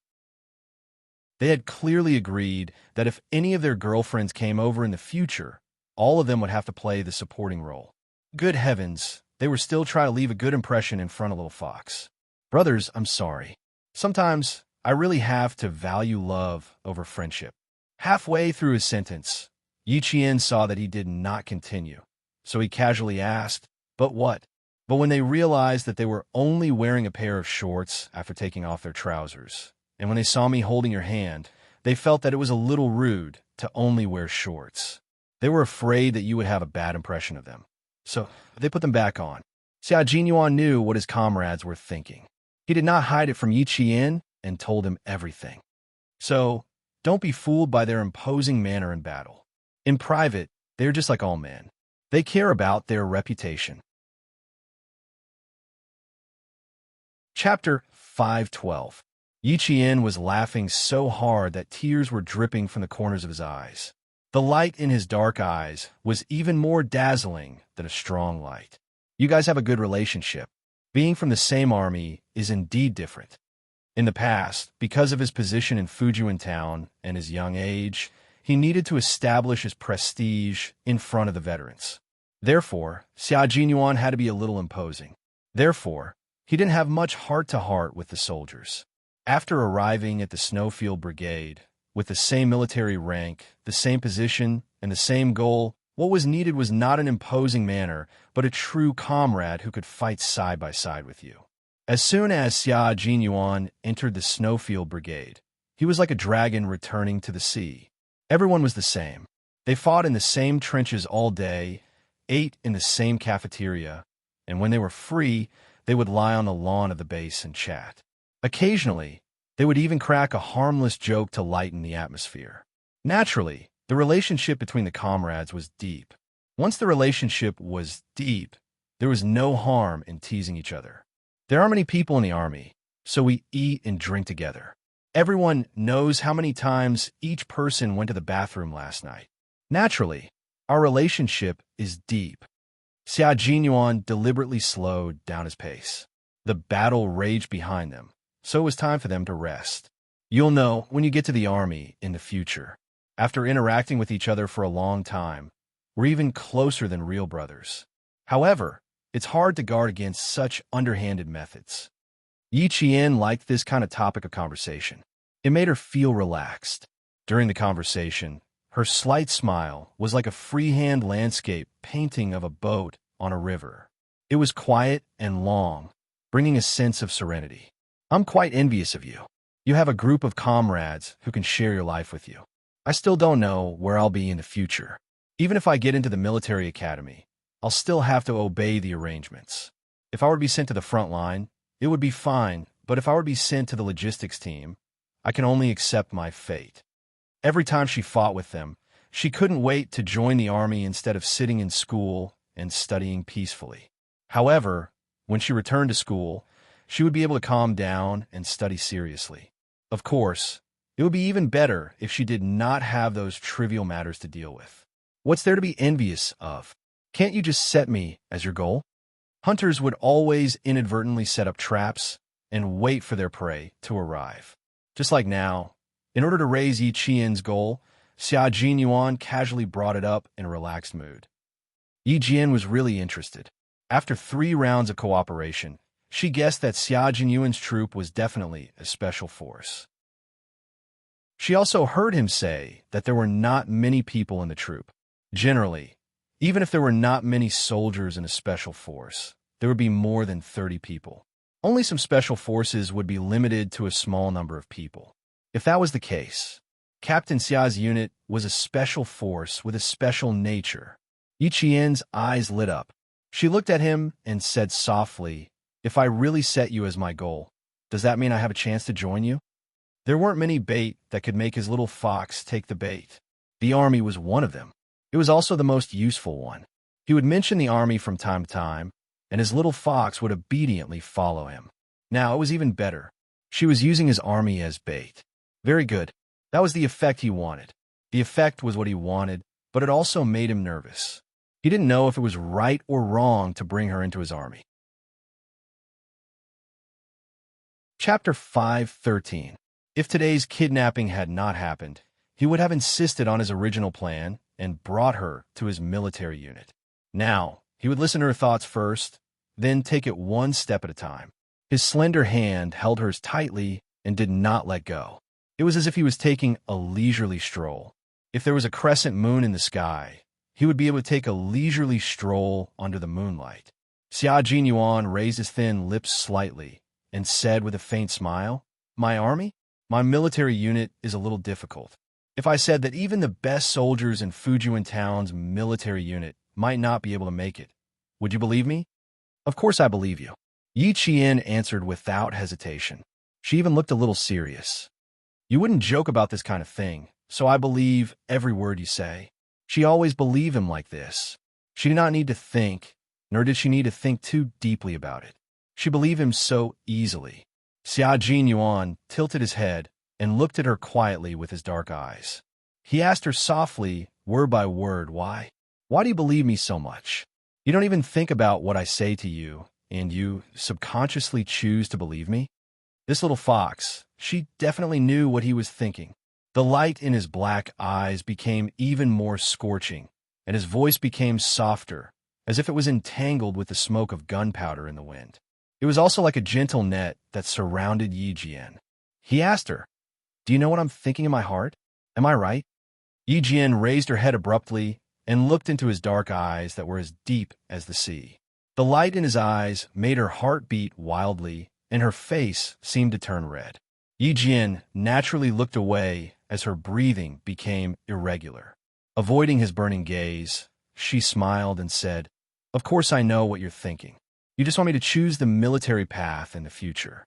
They had clearly agreed that if any of their girlfriends came over in the future, all of them would have to play the supporting role. Good heavens, they were still trying to leave a good impression in front of little fox. "Brothers, I'm sorry. Sometimes I really have to value love over friendship." Halfway through his sentence, Yiqian saw that he did not continue, so he casually asked, "But what?" But when they realized that they were only wearing a pair of shorts after taking off their trousers, and when they saw me holding your hand, they felt that it was a little rude to only wear shorts. They were afraid that you would have a bad impression of them. So they put them back on. Xia Jinyuan knew what his comrades were thinking. He did not hide it from Yiqian and told him everything. So don't be fooled by their imposing manner in battle. In private, they are just like all men. They care about their reputation. Chapter 512. Yiqian was laughing so hard that tears were dripping from the corners of his eyes. The light in his dark eyes was even more dazzling than a strong light. You guys have a good relationship. Being from the same army is indeed different. In the past, because of his position in Fujian town and his young age, he needed to establish his prestige in front of the veterans. Therefore, Xia Jinyuan had to be a little imposing. Therefore, he didn't have much heart-to-heart with the soldiers. After arriving at the Snowfield Brigade, with the same military rank, the same position, and the same goal, what was needed was not an imposing manner, but a true comrade who could fight side by side with you. As soon as Xia Jinyuan entered the Snowfield Brigade, he was like a dragon returning to the sea. Everyone was the same. They fought in the same trenches all day, ate in the same cafeteria, and when they were free, they would lie on the lawn of the base and chat. Occasionally, they would even crack a harmless joke to lighten the atmosphere. Naturally, the relationship between the comrades was deep. Once the relationship was deep, there was no harm in teasing each other. There aren't many people in the army, so we eat and drink together. Everyone knows how many times each person went to the bathroom last night. Naturally, our relationship is deep. Xia Jinyuan deliberately slowed down his pace. The battle raged behind them, so it was time for them to rest. You'll know when you get to the army in the future. After interacting with each other for a long time, we're even closer than real brothers. However, it's hard to guard against such underhanded methods. Yiqian liked this kind of topic of conversation. It made her feel relaxed. During the conversation, her slight smile was like a freehand landscape painting of a boat on a river. It was quiet and long, bringing a sense of serenity. I'm quite envious of you. You have a group of comrades who can share your life with you. I still don't know where I'll be in the future. Even if I get into the military academy, I'll still have to obey the arrangements. If I were to be sent to the front line, it would be fine, but if I were to be sent to the logistics team, I can only accept my fate. Every time she fought with them, she couldn't wait to join the army instead of sitting in school and studying peacefully. However, When she returned to school, she would be able to calm down and study seriously. Of course, it would be even better if she did not have those trivial matters to deal with. What's there to be envious of? Can't you just set me as your goal? Hunters would always inadvertently set up traps and wait for their prey to arrive. Just like now, in order to raise Yi Qian's goal, Xia Jinyuan casually brought it up in a relaxed mood. Yi Jian was really interested. After 3 rounds of cooperation, she guessed that Xia Jinyuan's troop was definitely a special force. She also heard him say that there were not many people in the troop. Generally, even if there were not many soldiers in a special force, there would be more than 30 people. Only some special forces would be limited to a small number of people. If that was the case, Captain Xia's unit was a special force with a special nature. Yi Qian's eyes lit up. She looked at him and said softly, "If I really set you as my goal, does that mean I have a chance to join you?" There weren't many bait that could make his little fox take the bait. The army was one of them. It was also the most useful one. He would mention the army from time to time, and his little fox would obediently follow him. Now it was even better. She was using his army as bait. Very good. That was the effect he wanted. The effect was what he wanted, but it also made him nervous. He didn't know if it was right or wrong to bring her into his army. Chapter 5:13. If today's kidnapping had not happened, he would have insisted on his original plan and brought her to his military unit. Now, he would listen to her thoughts first, then take it one step at a time. His slender hand held hers tightly and did not let go. It was as if he was taking a leisurely stroll. If there was a crescent moon in the sky, he would be able to take a leisurely stroll under the moonlight. Xia Jinyuan raised his thin lips slightly and said with a faint smile, "My army? My military unit is a little difficult. If I said that even the best soldiers in Fujian Town's military unit might not be able to make it, would you believe me?" "Of course I believe you." Yi Qian answered without hesitation. She even looked a little serious. "You wouldn't joke about this kind of thing, so I believe every word you say." She always believed him like this. She did not need to think, nor did she need to think too deeply about it. She believed him so easily. Xia Jinyuan tilted his head and looked at her quietly with his dark eyes. He asked her softly, word by word, why? Why do you believe me so much? You don't even think about what I say to you, and you subconsciously choose to believe me? This little fox, she definitely knew what he was thinking. The light in his black eyes became even more scorching, and his voice became softer, as if it was entangled with the smoke of gunpowder in the wind. It was also like a gentle net that surrounded Yi Jian. He asked her, "Do you know what I'm thinking in my heart? Am I right?" Yi Jian raised her head abruptly and looked into his dark eyes that were as deep as the sea. The light in his eyes made her heart beat wildly, and her face seemed to turn red. Yi Jian naturally looked away as her breathing became irregular. Avoiding his burning gaze, she smiled and said, "Of course I know what you're thinking. You just want me to choose the military path in the future.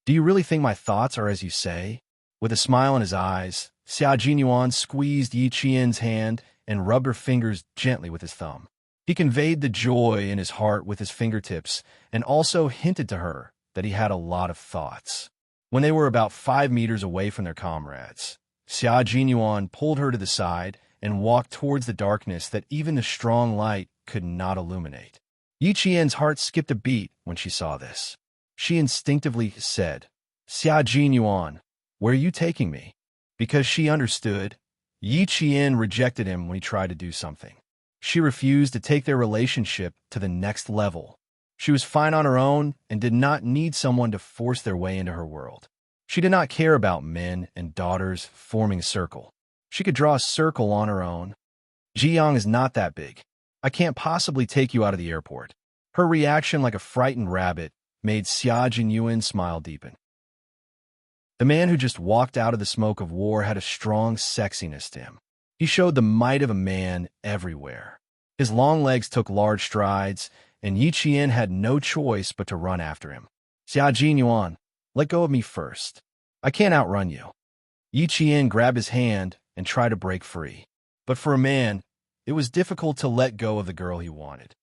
Do you really think my thoughts are as you say?" With a smile in his eyes, Xia Jinyuan squeezed Yi Qian's hand and rubbed her fingers gently with his thumb. He conveyed the joy in his heart with his fingertips and also hinted to her that he had a lot of thoughts. When they were about 5 meters away from their comrades, Xia Jinyuan pulled her to the side and walked towards the darkness that even the strong light could not illuminate. Yi Qian's heart skipped a beat when she saw this. She instinctively said, "Xia Jinyuan, where are you taking me?" Because she understood, Yi Qian rejected him when he tried to do something. She refused to take their relationship to the next level. She was fine on her own and did not need someone to force their way into her world. She did not care about men and daughters forming a circle. She could draw a circle on her own. "Jiang is not that big. I can't possibly take you out of the airport." Her reaction, like a frightened rabbit, made Xia Jinyuan's smile deepen. The man who just walked out of the smoke of war had a strong sexiness to him. He showed the might of a man everywhere. His long legs took large strides, and Yi Qian had no choice but to run after him. "Xia Jinyuan, let go of me first. I can't outrun you." Yi Qian grabbed his hand and tried to break free. But for a man, it was difficult to let go of the girl he wanted.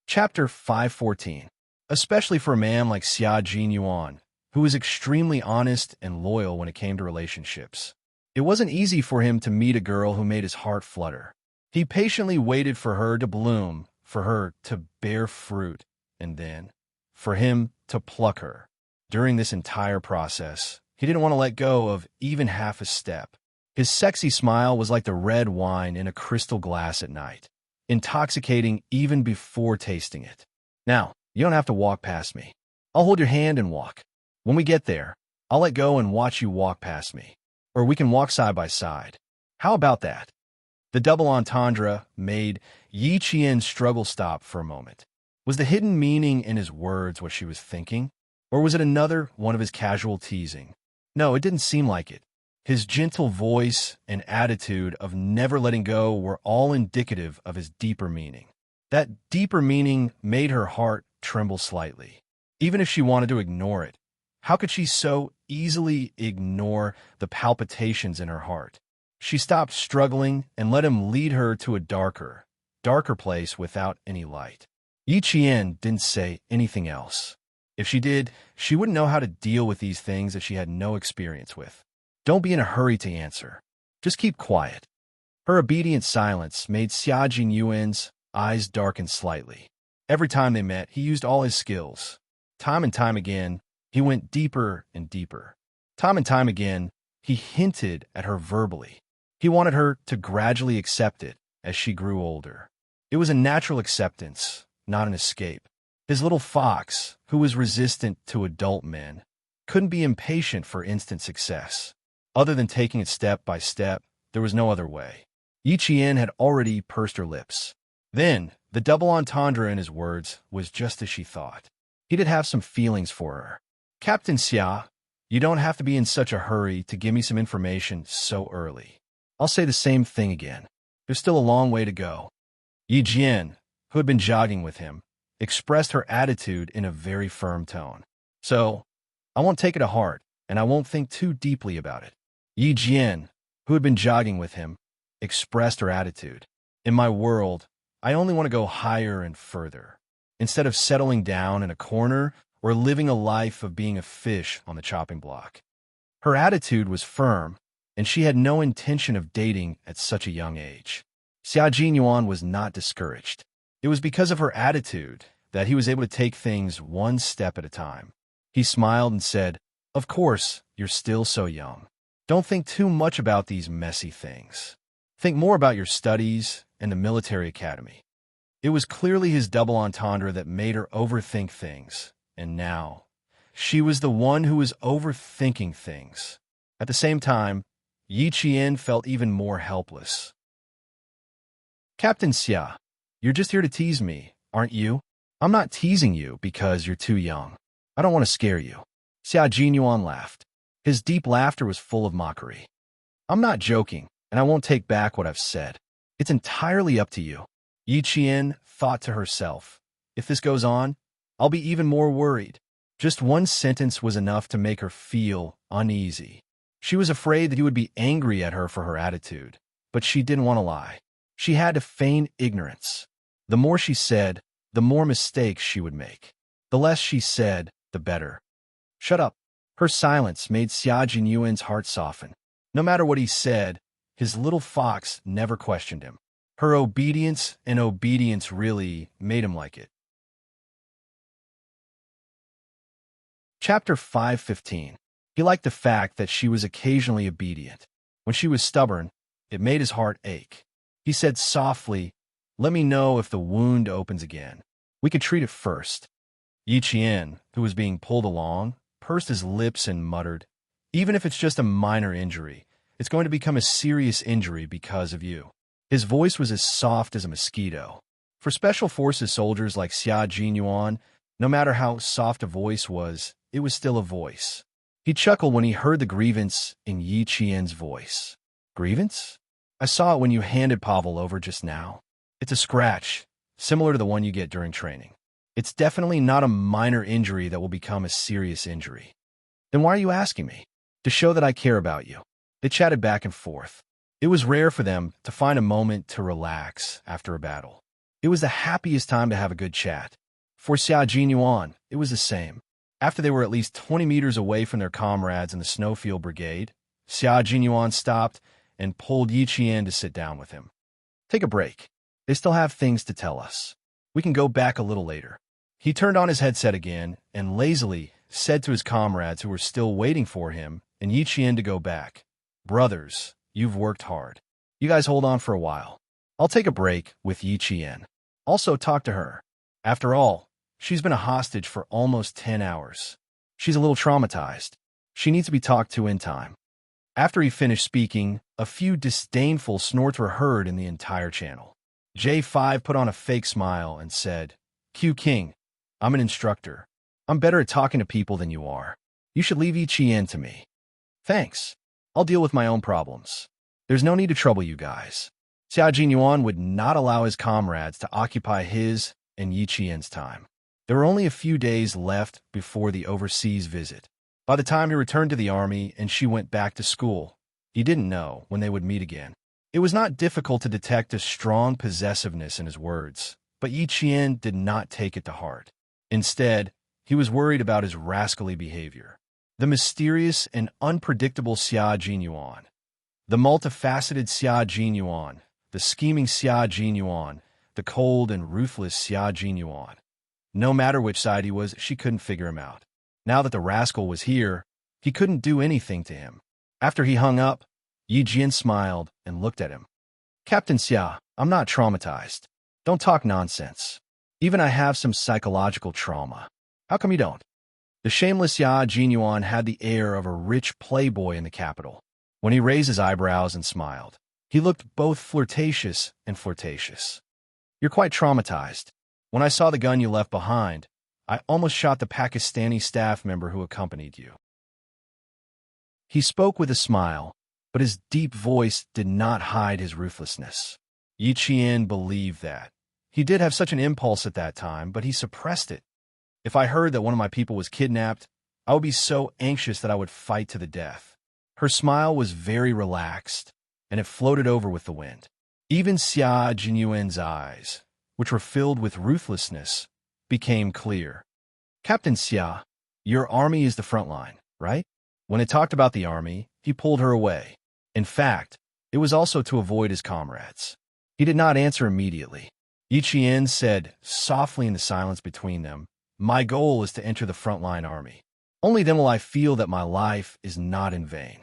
Chapter 514. Especially for a man like Xia Jinyuan, who was extremely honest and loyal when it came to relationships. It wasn't easy for him to meet a girl who made his heart flutter. He patiently waited for her to bloom, for her to bear fruit, and then for him to pluck her. During this entire process, he didn't want to let go of even half a step. His sexy smile was like the red wine in a crystal glass at night, intoxicating even before tasting it. Now, you don't have to walk past me. I'll hold your hand and walk. When we get there, I'll let go and watch you walk past me. Or we can walk side by side. How about that? The double entendre made Yi Qian struggle stop for a moment. Was the hidden meaning in his words what she was thinking? Or was it another one of his casual teasing? No, it didn't seem like it. His gentle voice and attitude of never letting go were all indicative of his deeper meaning. That deeper meaning made her heart tremble slightly. Even if she wanted to ignore it, how could she so easily ignore the palpitations in her heart? She stopped struggling and let him lead her to a darker place without any light. Yi Qian didn't say anything else. If she did, she wouldn't know how to deal with these things that she had no experience with. Don't be in a hurry to answer. Just keep quiet. Her obedient silence made Xia Jinyuan's eyes darken slightly. Every time they met, he used all his skills. Time and time again, he went deeper and deeper. Time and time again, he hinted at her verbally. He wanted her to gradually accept it as she grew older. It was a natural acceptance, not an escape. His little fox, who was resistant to adult men, couldn't be impatient for instant success. Other than taking it step by step, there was no other way. Yi Qian had already pursed her lips. Then, the double entendre in his words was just as she thought. He did have some feelings for her. Captain Xia, you don't have to be in such a hurry to give me some information so early. I'll say the same thing again. There's still a long way to go. Yi Jian, who had been jogging with him, expressed her attitude in a very firm tone. So, I won't take it to heart, and I won't think too deeply about it. Yi Jian, who had been jogging with him, expressed her attitude. In my world, I only want to go higher and further, instead of settling down in a corner or living a life of being a fish on the chopping block. Her attitude was firm, and she had no intention of dating at such a young age. Xia Jinyuan was not discouraged. It was because of her attitude that he was able to take things one step at a time. He smiled and said, "Of course, you're still so young. Don't think too much about these messy things. Think more about your studies and the military academy." It was clearly his double entendre that made her overthink things, and now she was the one who was overthinking things. At the same time, Yi Qian felt even more helpless. Captain Xia, you're just here to tease me, aren't you? I'm not teasing you because you're too young. I don't want to scare you. Xia Jinyuan laughed. His deep laughter was full of mockery. I'm not joking, and I won't take back what I've said. It's entirely up to you. Yi Qian thought to herself, if this goes on, I'll be even more worried. Just one sentence was enough to make her feel uneasy. She was afraid that he would be angry at her for her attitude, but she didn't want to lie. She had to feign ignorance. The more she said, the more mistakes she would make. The less she said, the better. Shut up. Her silence made Xia Jinyuan's heart soften. No matter what he said, his little fox never questioned him. Her obedience really made him like it. Chapter 515. He liked the fact that she was occasionally obedient. When she was stubborn, it made his heart ache. He said softly, "Let me know if the wound opens again. We could treat it first." Yi Qian, who was being pulled along, pursed his lips and muttered, "Even if it's just a minor injury, it's going to become a serious injury because of you." His voice was as soft as a mosquito. For Special Forces soldiers like Xia Jinyuan, no matter how soft a voice was, it was still a voice. He chuckled when he heard the grievance in Yi Qian's voice. "Grievance? I saw it when you handed Pavel over just now. It's a scratch, similar to the one you get during training. It's definitely not a minor injury that will become a serious injury." "Then why are you asking me?" "To show that I care about you." They chatted back and forth. It was rare for them to find a moment to relax after a battle. It was the happiest time to have a good chat. For Xia Jinyuan, it was the same. After they were at least 20 meters away from their comrades in the Snowfield Brigade, Xia Jinyuan stopped and pulled Yi Qian to sit down with him. Take a break. They still have things to tell us. We can go back a little later. He turned on his headset again and lazily said to his comrades who were still waiting for him and Yi Qian to go back, "Brothers, you've worked hard. You guys hold on for a while. I'll take a break with Yi Qian. Also talk to her. After all, she's been a hostage for almost 10 hours. She's a little traumatized. She needs to be talked to in time." After he finished speaking, a few disdainful snorts were heard in the entire channel. J5 put on a fake smile and said, "Q King, I'm an instructor. I'm better at talking to people than you are. You should leave Yi Qian to me." "Thanks. I'll deal with my own problems. There's no need to trouble you guys." Xia Jinyuan would not allow his comrades to occupy his and Yi Qian's time. There were only a few days left before the overseas visit. By the time he returned to the army and she went back to school, he didn't know when they would meet again. It was not difficult to detect a strong possessiveness in his words, but Yi Qian did not take it to heart. Instead, he was worried about his rascally behavior. The mysterious and unpredictable Xia Jinyuan, the multifaceted Xia Jinyuan, the scheming Xia Jinyuan, the cold and ruthless Xia Jinyuan. No matter which side he was, she couldn't figure him out. Now that the rascal was here, he couldn't do anything to him. After he hung up, Yi Jian smiled and looked at him. "Captain Xia, I'm not traumatized. Don't talk nonsense. Even I have some psychological trauma. How come you don't?" The shameless Xia Jinyuan had the air of a rich playboy in the capital. When he raised his eyebrows and smiled, he looked both flirtatious and flirtatious. "You're quite traumatized. When I saw the gun you left behind, I almost shot the Pakistani staff member who accompanied you." He spoke with a smile, but his deep voice did not hide his ruthlessness. Yi Qian believed that. He did have such an impulse at that time, but he suppressed it. "If I heard that one of my people was kidnapped, I would be so anxious that I would fight to the death." Her smile was very relaxed, and it floated over with the wind. Even Xia Jinyuan's eyes, which were filled with ruthlessness, became clear. "Captain Xia, your army is the front line, right?" When it talked about the army, he pulled her away. In fact, it was also to avoid his comrades. He did not answer immediately. Yi Qian said softly in the silence between them, "My goal is to enter the frontline army. Only then will I feel that my life is not in vain."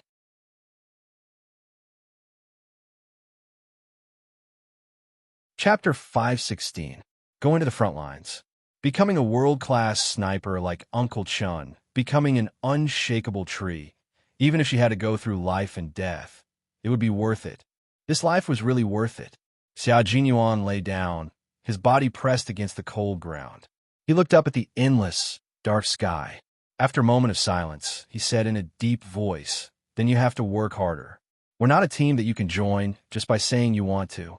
Chapter 516. Going to the front lines. Becoming a world-class sniper like Uncle Chun, becoming an unshakable tree, even if she had to go through life and death, it would be worth it. This life was really worth it. Xia Jinyuan lay down, his body pressed against the cold ground. He looked up at the endless, dark sky. After a moment of silence, he said in a deep voice, "Then you have to work harder. We're not a team that you can join just by saying you want to."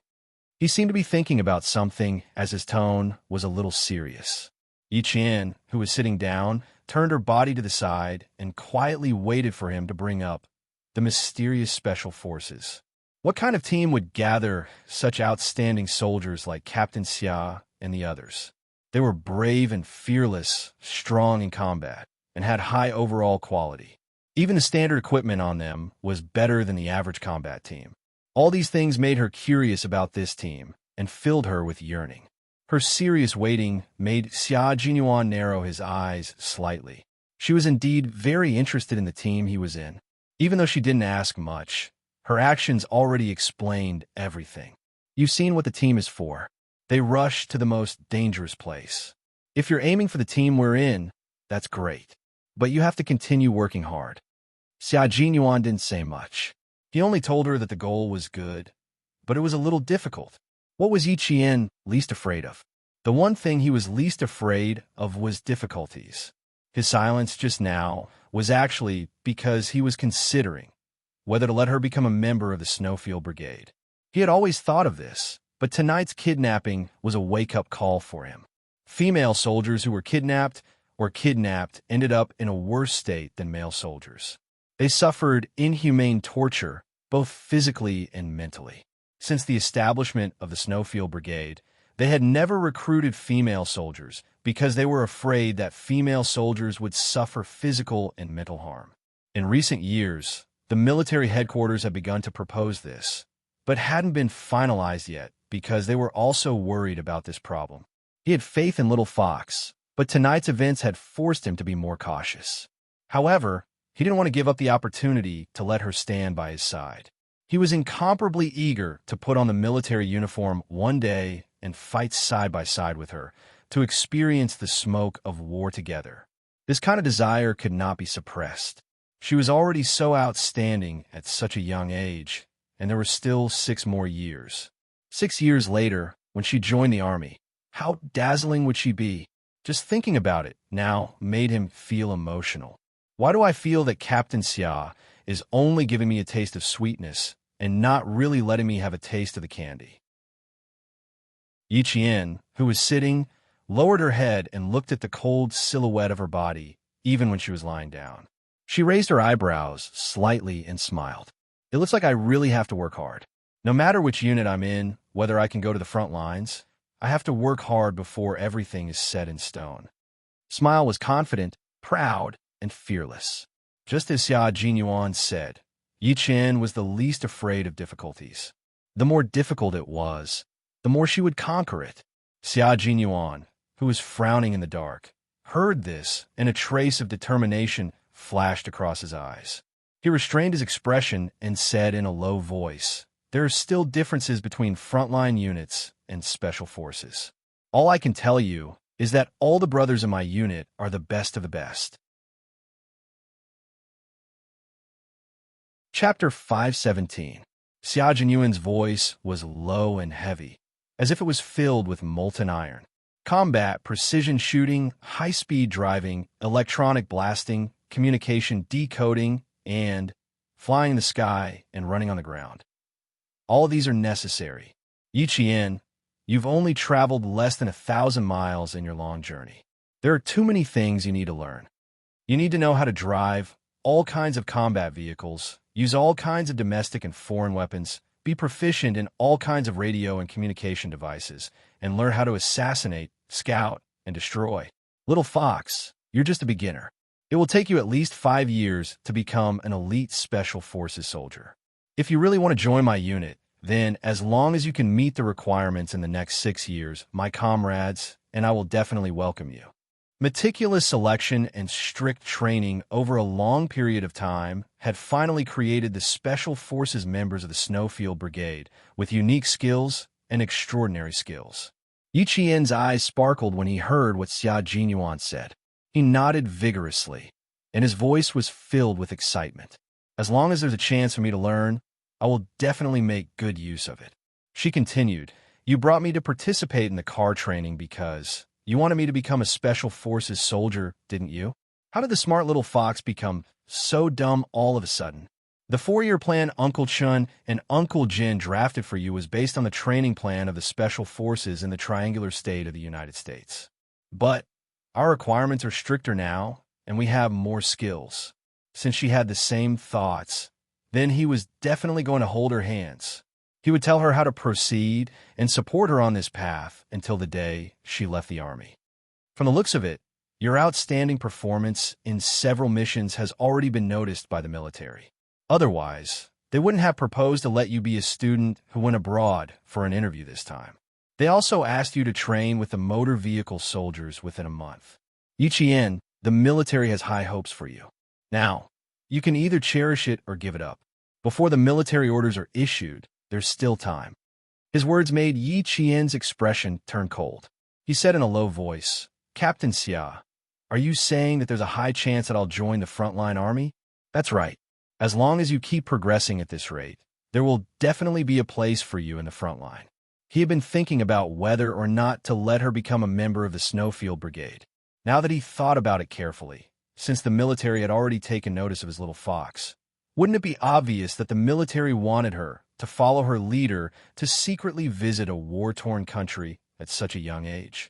He seemed to be thinking about something as his tone was a little serious. Yi Qian, who was sitting down, turned her body to the side and quietly waited for him to bring up the mysterious special forces. What kind of team would gather such outstanding soldiers like Captain Xia and the others? They were brave and fearless, strong in combat, and had high overall quality. Even the standard equipment on them was better than the average combat team. All these things made her curious about this team and filled her with yearning. Her serious waiting made Xia Jinyuan narrow his eyes slightly. She was indeed very interested in the team he was in. Even though she didn't ask much, her actions already explained everything. You've seen what the team is for. They rush to the most dangerous place. If you're aiming for the team we're in, that's great. But you have to continue working hard. Xia Jinyuan didn't say much. He only told her that the goal was good, but it was a little difficult. What was Yi Qian least afraid of? The one thing he was least afraid of was difficulties. His silence just now was actually because he was considering whether to let her become a member of the Snowfield Brigade. He had always thought of this, but tonight's kidnapping was a wake-up call for him. Female soldiers who were kidnapped ended up in a worse state than male soldiers. They suffered inhumane torture, both physically and mentally. Since the establishment of the Snowfield Brigade, They had never recruited female soldiers because they were afraid that female soldiers would suffer physical and mental harm. In recent years, the military headquarters had begun to propose this, but hadn't been finalized yet because they were also worried about this problem. He had faith in Little Fox, but tonight's events had forced him to be more cautious. However, he didn't want to give up the opportunity to let her stand by his side. He was incomparably eager to put on the military uniform one day and fight side by side with her, to experience the smoke of war together. This kind of desire could not be suppressed. She was already so outstanding at such a young age, and there were still 6 more years. 6 years later, when she joined the army, how dazzling would she be? Just thinking about it now made him feel emotional. Why do I feel that Captain Xia is only giving me a taste of sweetness and not really letting me have a taste of the candy? Yi Qian, who was sitting, lowered her head and looked at the cold silhouette of her body, even when she was lying down. She raised her eyebrows slightly and smiled. It looks like I really have to work hard. No matter which unit I'm in, whether I can go to the front lines, I have to work hard before everything is set in stone. Smile was confident, proud, and fearless. Just as Xia Jinyuan said, Yi Qian was the least afraid of difficulties. The more difficult it was, the more she would conquer it. Xia Jinyuan, who was frowning in the dark, heard this, and a trace of determination flashed across his eyes. He restrained his expression and said in a low voice, "There are still differences between frontline units and special forces. All I can tell you is that all the brothers in my unit are the best of the best." Chapter 517. Xia Jinyuan's voice was low and heavy, as if it was filled with molten iron. Combat, precision shooting, high-speed driving, electronic blasting, communication decoding, and flying in the sky and running on the ground. All of these are necessary. Yi Qian, you've only traveled less than 1,000 miles in your long journey. There are too many things you need to learn. You need to know how to drive all kinds of combat vehicles, use all kinds of domestic and foreign weapons, be proficient in all kinds of radio and communication devices, and learn how to assassinate, scout, and destroy. Little Fox, you're just a beginner. It will take you at least 5 years to become an elite Special Forces soldier. If you really want to join my unit, then as long as you can meet the requirements in the next 6 years, my comrades and I will definitely welcome you. Meticulous selection and strict training over a long period of time had finally created the Special Forces members of the Snowfield Brigade with unique skills and extraordinary skills. Yi Qian's eyes sparkled when he heard what Xia Jinyuan said. He nodded vigorously, and his voice was filled with excitement. As long as there's a chance for me to learn, I will definitely make good use of it. She continued, "You brought me to participate in the car training because you wanted me to become a Special Forces soldier, didn't you? How did the smart little fox become so dumb all of a sudden? The 4-year plan Uncle Chun and Uncle Jin drafted for you was based on the training plan of the Special Forces in the triangular state of the United States. But our requirements are stricter now, and we have more skills." Since she had the same thoughts, then he was definitely going to hold her hands. He would tell her how to proceed and support her on this path until the day she left the army. From the looks of it, your outstanding performance in several missions has already been noticed by the military. Otherwise, they wouldn't have proposed to let you be a student who went abroad for an interview this time. They also asked you to train with the motor vehicle soldiers within a month. Yi Qian, the military has high hopes for you. Now, you can either cherish it or give it up. Before the military orders are issued, there's still time. His words made Yi Qian's expression turn cold. He said in a low voice, "Captain Xia, are you saying that there's a high chance that I'll join the frontline army?" "That's right. As long as you keep progressing at this rate, there will definitely be a place for you in the front line." He had been thinking about whether or not to let her become a member of the Snowfield Brigade. Now that he thought about it carefully, since the military had already taken notice of his little fox, wouldn't it be obvious that the military wanted her to follow her leader to secretly visit a war-torn country at such a young age?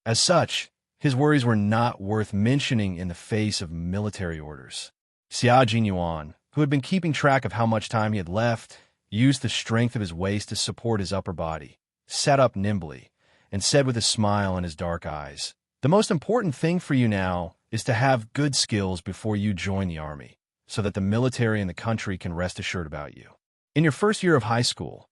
As such, his worries were not worth mentioning in the face of military orders. Xia Jinyuan, who had been keeping track of how much time he had left, used the strength of his waist to support his upper body, sat up nimbly, and said with a smile in his dark eyes, "The most important thing for you now is to have good skills before you join the army, so that the military and the country can rest assured about you. In your first year of high school,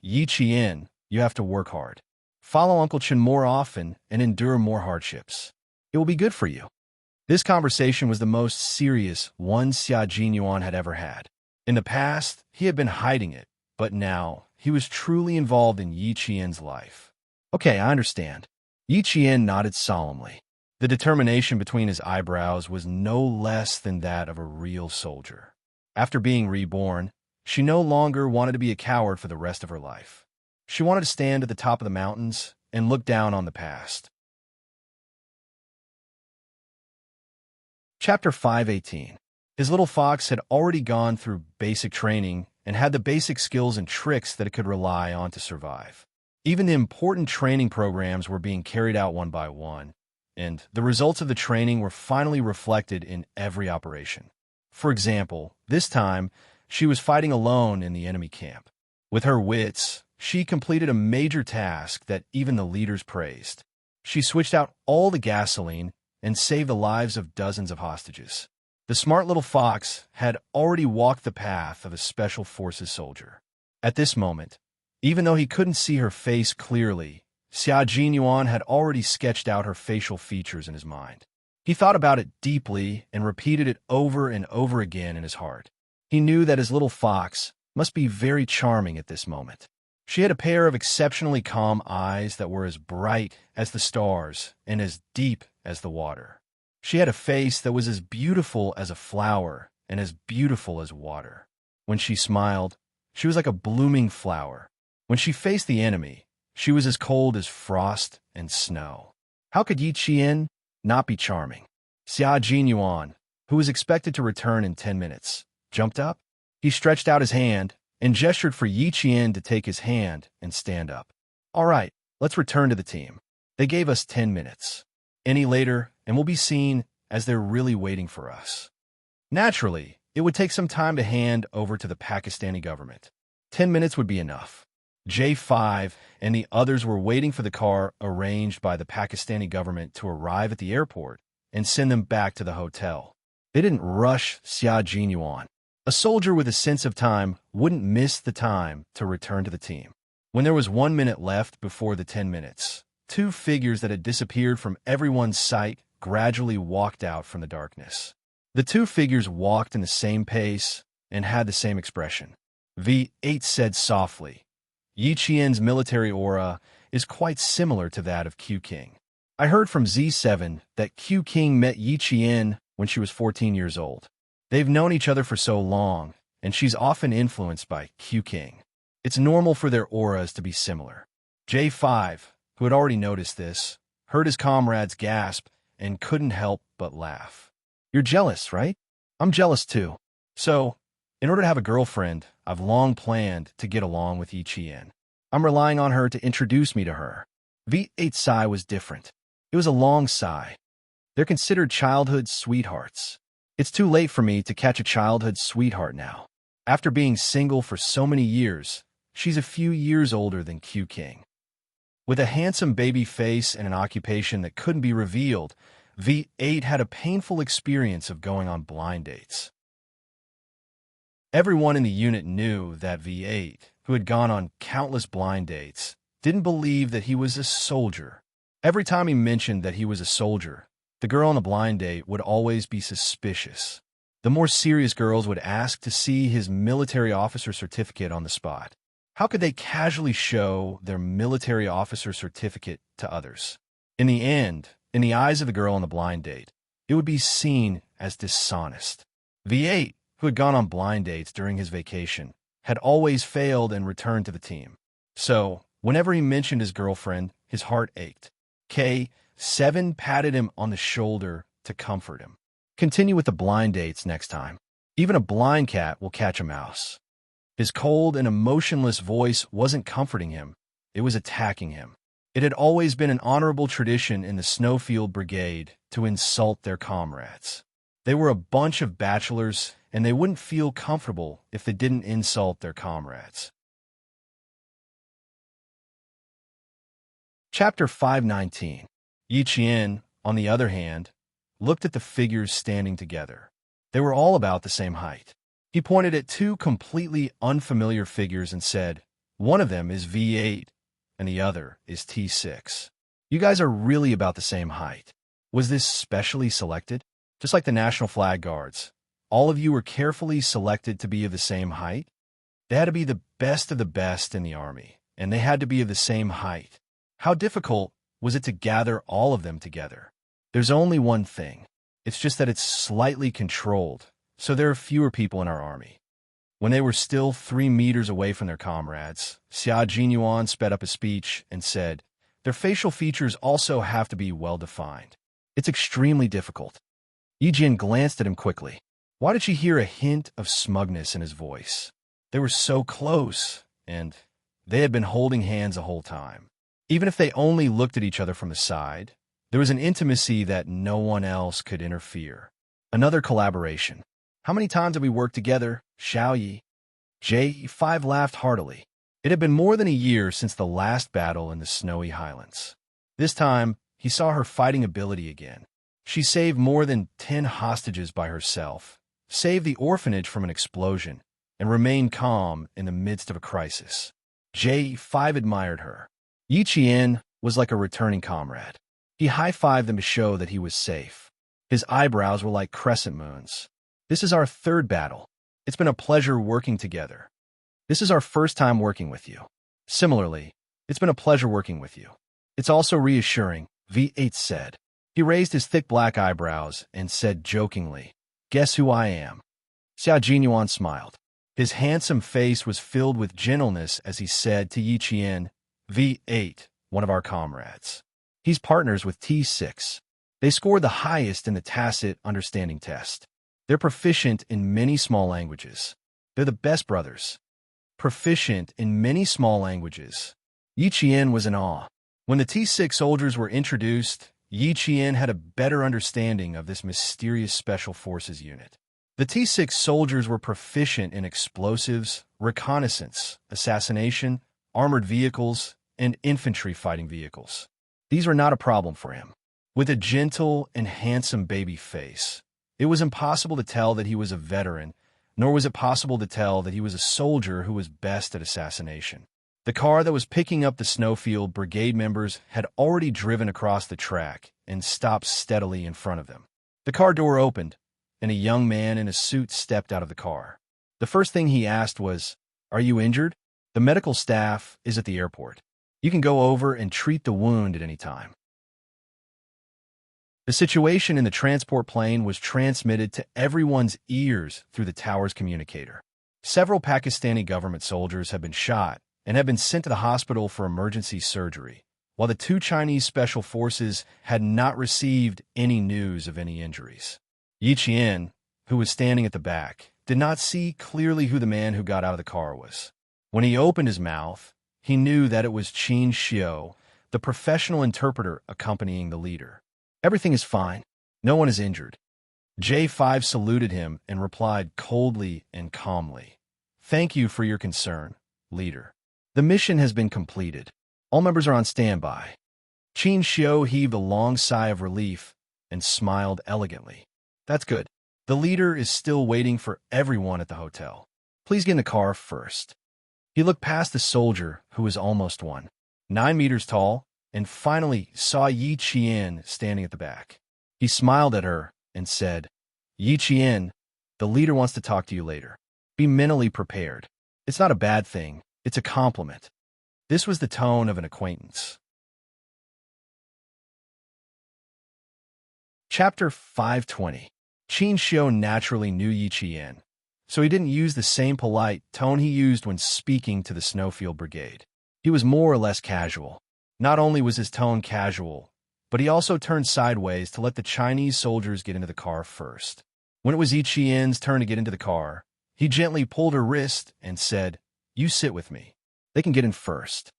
Yi Chien, you have to work hard. Follow Uncle Chen more often and endure more hardships. It will be good for you." This conversation was the most serious one Xia Jinyuan had ever had. In the past, he had been hiding it, but now he was truly involved in Yi Qian's life. "Okay, I understand." Yi Qian nodded solemnly. The determination between his eyebrows was no less than that of a real soldier. After being reborn, she no longer wanted to be a coward for the rest of her life. She wanted to stand at the top of the mountains and look down on the past. Chapter 518. His little fox had already gone through basic training and had the basic skills and tricks that it could rely on to survive. Even the important training programs were being carried out one by one, and the results of the training were finally reflected in every operation. For example, this time, she was fighting alone in the enemy camp. With her wits, she completed a major task that even the leaders praised. She switched out all the gasoline and saved the lives of dozens of hostages. The smart little fox had already walked the path of a special forces soldier. At this moment, even though he couldn't see her face clearly, Xia Jinyuan had already sketched out her facial features in his mind. He thought about it deeply and repeated it over and over again in his heart. He knew that his little fox must be very charming at this moment. She had a pair of exceptionally calm eyes that were as bright as the stars and as deep as the water. She had a face that was as beautiful as a flower and as beautiful as water. When she smiled, she was like a blooming flower. When she faced the enemy, she was as cold as frost and snow. How could Yi Qian not be charming? Xia Jinyuan, who was expected to return in 10 minutes, jumped up. He stretched out his hand and gestured for Yi Qian to take his hand and stand up. "All right, let's return to the team. They gave us 10 minutes. Any later, and we'll be seen as they're really waiting for us." Naturally, it would take some time to hand over to the Pakistani government. 10 minutes would be enough. J5 and the others were waiting for the car arranged by the Pakistani government to arrive at the airport and send them back to the hotel. They didn't rush Xia Jinyuan. A soldier with a sense of time wouldn't miss the time to return to the team. When there was 1 minute left before the 10 minutes, two figures that had disappeared from everyone's sight gradually walked out from the darkness. The two figures walked in the same pace and had the same expression. V8 said softly, "Yi Qian's military aura is quite similar to that of Q King. I heard from Z7 that Q King met Yi Qian when she was 14 years old. They've known each other for so long, and she's often influenced by Q King. It's normal for their auras to be similar." J5, who had already noticed this, heard his comrades gasp and couldn't help but laugh. "You're jealous, right? I'm jealous too. So, in order to have a girlfriend, I've long planned to get along with Yi Qian. I'm relying on her to introduce me to her." V8's sigh was different. It was a long sigh. They're considered childhood sweethearts. It's too late for me to catch a childhood sweetheart now. After being single for so many years, she's a few years older than Q King. With a handsome baby face and an occupation that couldn't be revealed, V8 had a painful experience of going on blind dates. Everyone in the unit knew that V8, who had gone on countless blind dates, didn't believe that he was a soldier. Every time he mentioned that he was a soldier, the girl on the blind date would always be suspicious. The more serious girls would ask to see his military officer certificate on the spot. How could they casually show their military officer certificate to others? In the end, in the eyes of the girl on the blind date, it would be seen as dishonest. V8, who had gone on blind dates during his vacation, had always failed and returned to the team. So, whenever he mentioned his girlfriend, his heart ached. K7 patted him on the shoulder to comfort him. "Continue with the blind dates next time. Even a blind cat will catch a mouse." His cold and emotionless voice wasn't comforting him, it was attacking him. It had always been an honorable tradition in the Snowfield Brigade to insult their comrades. They were a bunch of bachelors, and they wouldn't feel comfortable if they didn't insult their comrades. Chapter 519. Yi Qian, on the other hand, looked at the figures standing together. They were all about the same height. He pointed at two completely unfamiliar figures and said, "One of them is V8, and the other is T6. You guys are really about the same height. Was this specially selected? Just like the National Flag Guards, all of you were carefully selected to be of the same height? They had to be the best of the best in the army, and they had to be of the same height. How difficult was it to gather all of them together? There's only one thing. It's just that it's slightly controlled, so there are fewer people in our army." When they were still 3 meters away from their comrades, Xia Jinyuan sped up a speech and said, "Their facial features also have to be well-defined. It's extremely difficult." Yi Jian glanced at him quickly. Why did she hear a hint of smugness in his voice? They were so close, and they had been holding hands the whole time. Even if they only looked at each other from the side, there was an intimacy that no one else could interfere. Another collaboration. "How many times have we worked together, Xiao Yi?" J5 laughed heartily. It had been more than a year since the last battle in the snowy highlands. This time, he saw her fighting ability again. She saved more than 10 hostages by herself, saved the orphanage from an explosion, and remained calm in the midst of a crisis. J5 admired her. Yi Qian was like a returning comrade. He high-fived them to show that he was safe. His eyebrows were like crescent moons. "This is our 3rd battle. It's been a pleasure working together. This is our first time working with you. Similarly, it's been a pleasure working with you. It's also reassuring," V8 said. He raised his thick black eyebrows and said jokingly, "Guess who I am?" Xia Jinyuan smiled. His handsome face was filled with gentleness as he said to Yi Qian, "V8, one of our comrades. He's partners with T6. They scored the highest in the tacit understanding test. They're proficient in many small languages. They're the best brothers." Proficient in many small languages. Yi Qian was in awe. When the T6 soldiers were introduced, Yi Qian had a better understanding of this mysterious special forces unit. The T6 soldiers were proficient in explosives, reconnaissance, assassination, armored vehicles, and infantry fighting vehicles. These were not a problem for him. With a gentle and handsome baby face, it was impossible to tell that he was a veteran, nor was it possible to tell that he was a soldier who was best at assassination. The car that was picking up the snowfield brigade members had already driven across the track and stopped steadily in front of them. The car door opened, and a young man in a suit stepped out of the car. The first thing he asked was, "Are you injured? The medical staff is at the airport. You can go over and treat the wound at any time." The situation in the transport plane was transmitted to everyone's ears through the tower's communicator. Several Pakistani government soldiers had been shot and had been sent to the hospital for emergency surgery, while the 2 Chinese special forces had not received any news of any injuries. Yi Qian, who was standing at the back, did not see clearly who the man who got out of the car was. When he opened his mouth, he knew that it was Qin Xiu, the professional interpreter accompanying the leader. "Everything is fine. No one is injured." J5 saluted him and replied coldly and calmly, "Thank you for your concern, leader. The mission has been completed. All members are on standby." Qin Xiu heaved a long sigh of relief and smiled elegantly. "That's good. The leader is still waiting for everyone at the hotel. Please get in the car first." He looked past the soldier, who was almost 9 meters tall, and finally saw Yi Qian standing at the back. He smiled at her and said, "Yi Qian, the leader wants to talk to you later. Be mentally prepared. It's not a bad thing. It's a compliment." This was the tone of an acquaintance. Chapter 520. Qin Xiu naturally knew Yi Qian, so he didn't use the same polite tone he used when speaking to the Snowfield Brigade. He was more or less casual. Not only was his tone casual, but he also turned sideways to let the Chinese soldiers get into the car first. When it was Yi Qian's turn to get into the car, he gently pulled her wrist and said, "You sit with me. They can get in first."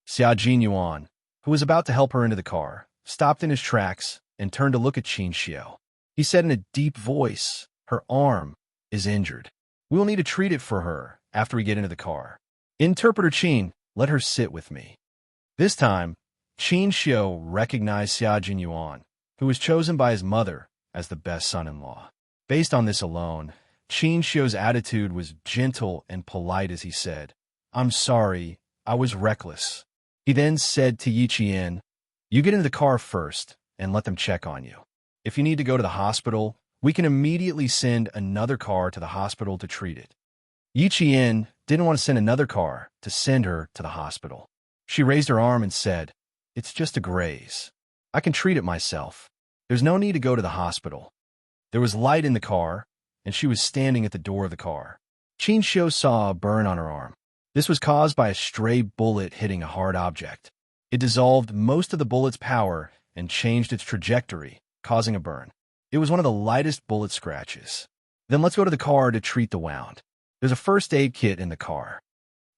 Xia Jinyuan, who was about to help her into the car, stopped in his tracks and turned to look at Qin Xiu. He said in a deep voice, "Her arm is injured. We will need to treat it for her after we get into the car. Interpreter Qin, let her sit with me." This time, Qin Xiu recognized Xia Jinyuan, who was chosen by his mother as the best son-in-law. Based on this alone, Qin Xiu's attitude was gentle and polite as he said, "I'm sorry, I was reckless." He then said to Yi Qian, "You get into the car first and let them check on you. If you need to go to the hospital, we can immediately send another car to the hospital to treat it." Yi Qian didn't want to send another car to send her to the hospital. She raised her arm and said, "It's just a graze. I can treat it myself. There's no need to go to the hospital." There was light in the car, and she was standing at the door of the car. Qin Xiu saw a burn on her arm. This was caused by a stray bullet hitting a hard object. It dissolved most of the bullet's power and changed its trajectory, causing a burn. It was one of the lightest bullet scratches. "Then let's go to the car to treat the wound. There's a first aid kit in the car."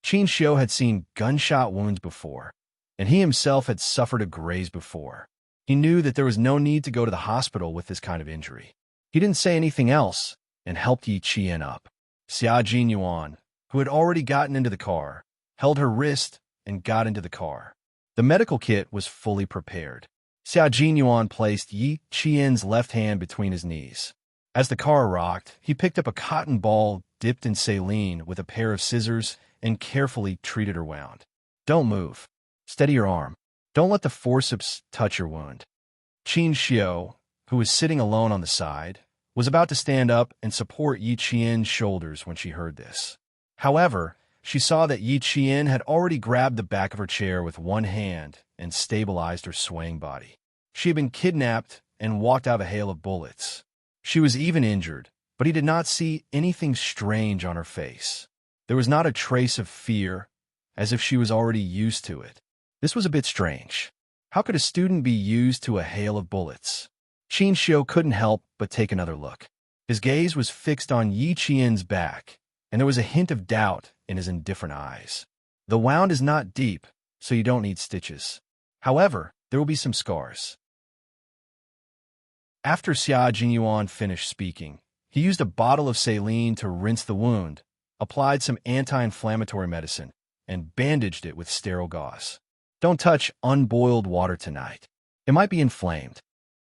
Qin Xiu had seen gunshot wounds before, and he himself had suffered a graze before. He knew that there was no need to go to the hospital with this kind of injury. He didn't say anything else and helped Yi Qian up. Xia Jinyuan, who had already gotten into the car, held her wrist and got into the car. The medical kit was fully prepared. Xia Jinyuan placed Yi Qian's left hand between his knees. As the car rocked, he picked up a cotton ball dipped in saline with a pair of scissors and carefully treated her wound. "Don't move. Steady your arm. Don't let the forceps touch your wound." Qin Xiu, who was sitting alone on the side, was about to stand up and support Yi Qian's shoulders when she heard this. However, she saw that Yi Qian had already grabbed the back of her chair with one hand and stabilized her swaying body. She had been kidnapped and walked out of a hail of bullets. She was even injured, but he did not see anything strange on her face. There was not a trace of fear, as if she was already used to it. This was a bit strange. How could a student be used to a hail of bullets? Qin Xiu couldn't help but take another look. His gaze was fixed on Yi Qian's back, and there was a hint of doubt in his indifferent eyes. "The wound is not deep, so you don't need stitches. However, there will be some scars." After Xia Jinyuan finished speaking, he used a bottle of saline to rinse the wound, applied some anti-inflammatory medicine, and bandaged it with sterile gauze. "Don't touch unboiled water tonight. It might be inflamed."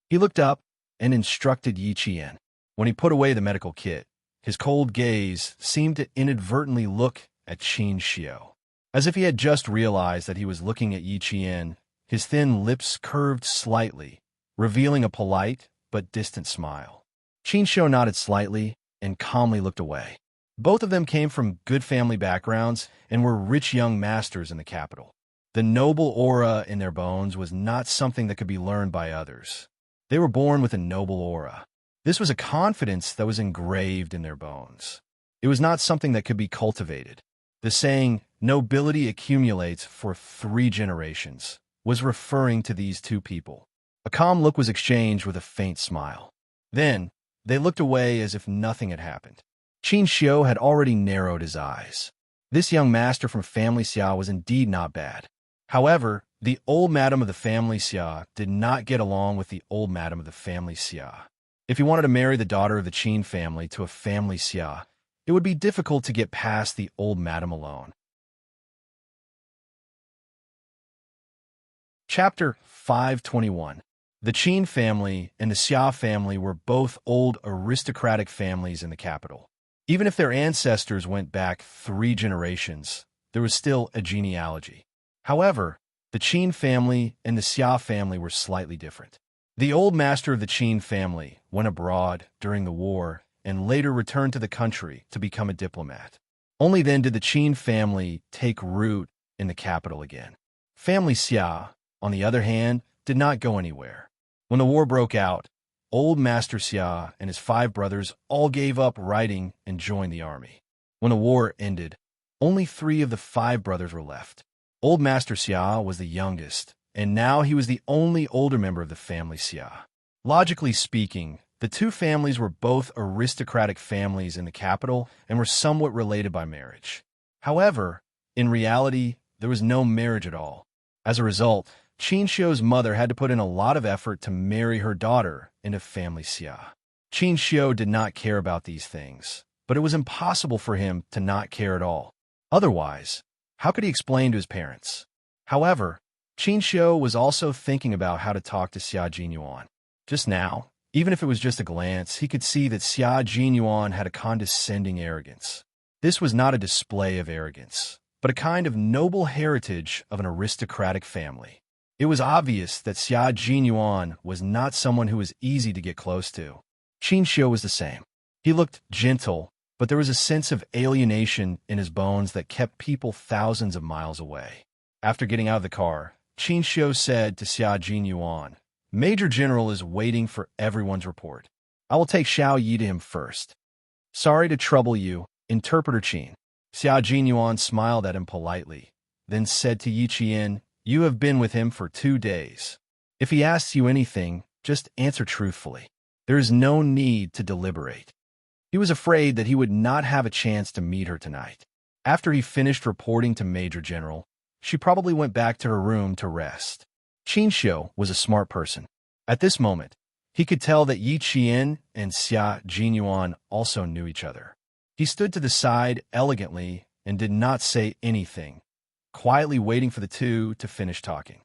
He looked up and instructed Yi Qian. When he put away the medical kit, his cold gaze seemed to inadvertently look at Qin Xiu. As if he had just realized that he was looking at Yi Qian, his thin lips curved slightly, revealing a polite but distant smile. Qin Xiu nodded slightly and calmly looked away. Both of them came from good family backgrounds and were rich young masters in the capital. The noble aura in their bones was not something that could be learned by others. They were born with a noble aura. This was a confidence that was engraved in their bones. It was not something that could be cultivated. The saying, "Nobility accumulates for 3 generations," was referring to these two people. A calm look was exchanged with a faint smile. Then, they looked away as if nothing had happened. Qin Xiu had already narrowed his eyes. This young master from family Xia was indeed not bad. However, the old madam of the family Xia did not get along with the old madam of the family Xia. If he wanted to marry the daughter of the Qin family to a family Xia, it would be difficult to get past the old madam alone. Chapter 521. The Qin family and the Xia family were both old aristocratic families in the capital. Even if their ancestors went back 3 generations, there was still a genealogy. However, the Qin family and the Xia family were slightly different. The old master of the Qin family went abroad during the war and later returned to the country to become a diplomat. Only then did the Qin family take root in the capital again. Family Xia, on the other hand, did not go anywhere. When the war broke out, old Master Xia and his 5 brothers all gave up writing and joined the army. When the war ended, only 3 of the 5 brothers were left. Old Master Xia was the youngest, and now he was the only older member of the family Xia. Logically speaking, the 2 families were both aristocratic families in the capital and were somewhat related by marriage. However, in reality, there was no marriage at all. As a result, Qin Xiu's mother had to put in a lot of effort to marry her daughter into family Xia. Qin Xiu did not care about these things, but it was impossible for him to not care at all. Otherwise, how could he explain to his parents? However, Qin Xiu was also thinking about how to talk to Xia Jinyuan. Just now, even if it was just a glance, he could see that Xia Jinyuan had a condescending arrogance. This was not a display of arrogance, but a kind of noble heritage of an aristocratic family. It was obvious that Xia Jinyuan was not someone who was easy to get close to. Qin Xiu was the same. He looked gentle, but there was a sense of alienation in his bones that kept people thousands of miles away. After getting out of the car, Qin Xiu said to Xia Jinyuan, "Major General is waiting for everyone's report. I will take Xiao Yi to him first." "Sorry to trouble you, Interpreter Qin." Xia Jinyuan smiled at him politely, then said to Yi Qian, "You have been with him for 2 days. If he asks you anything, just answer truthfully. There is no need to deliberate." He was afraid that he would not have a chance to meet her tonight. After he finished reporting to Major General, she probably went back to her room to rest. Qin Xiu was a smart person. At this moment, he could tell that Yi Qian and Xia Jinyuan also knew each other. He stood to the side elegantly and did not say anything, quietly waiting for the two to finish talking.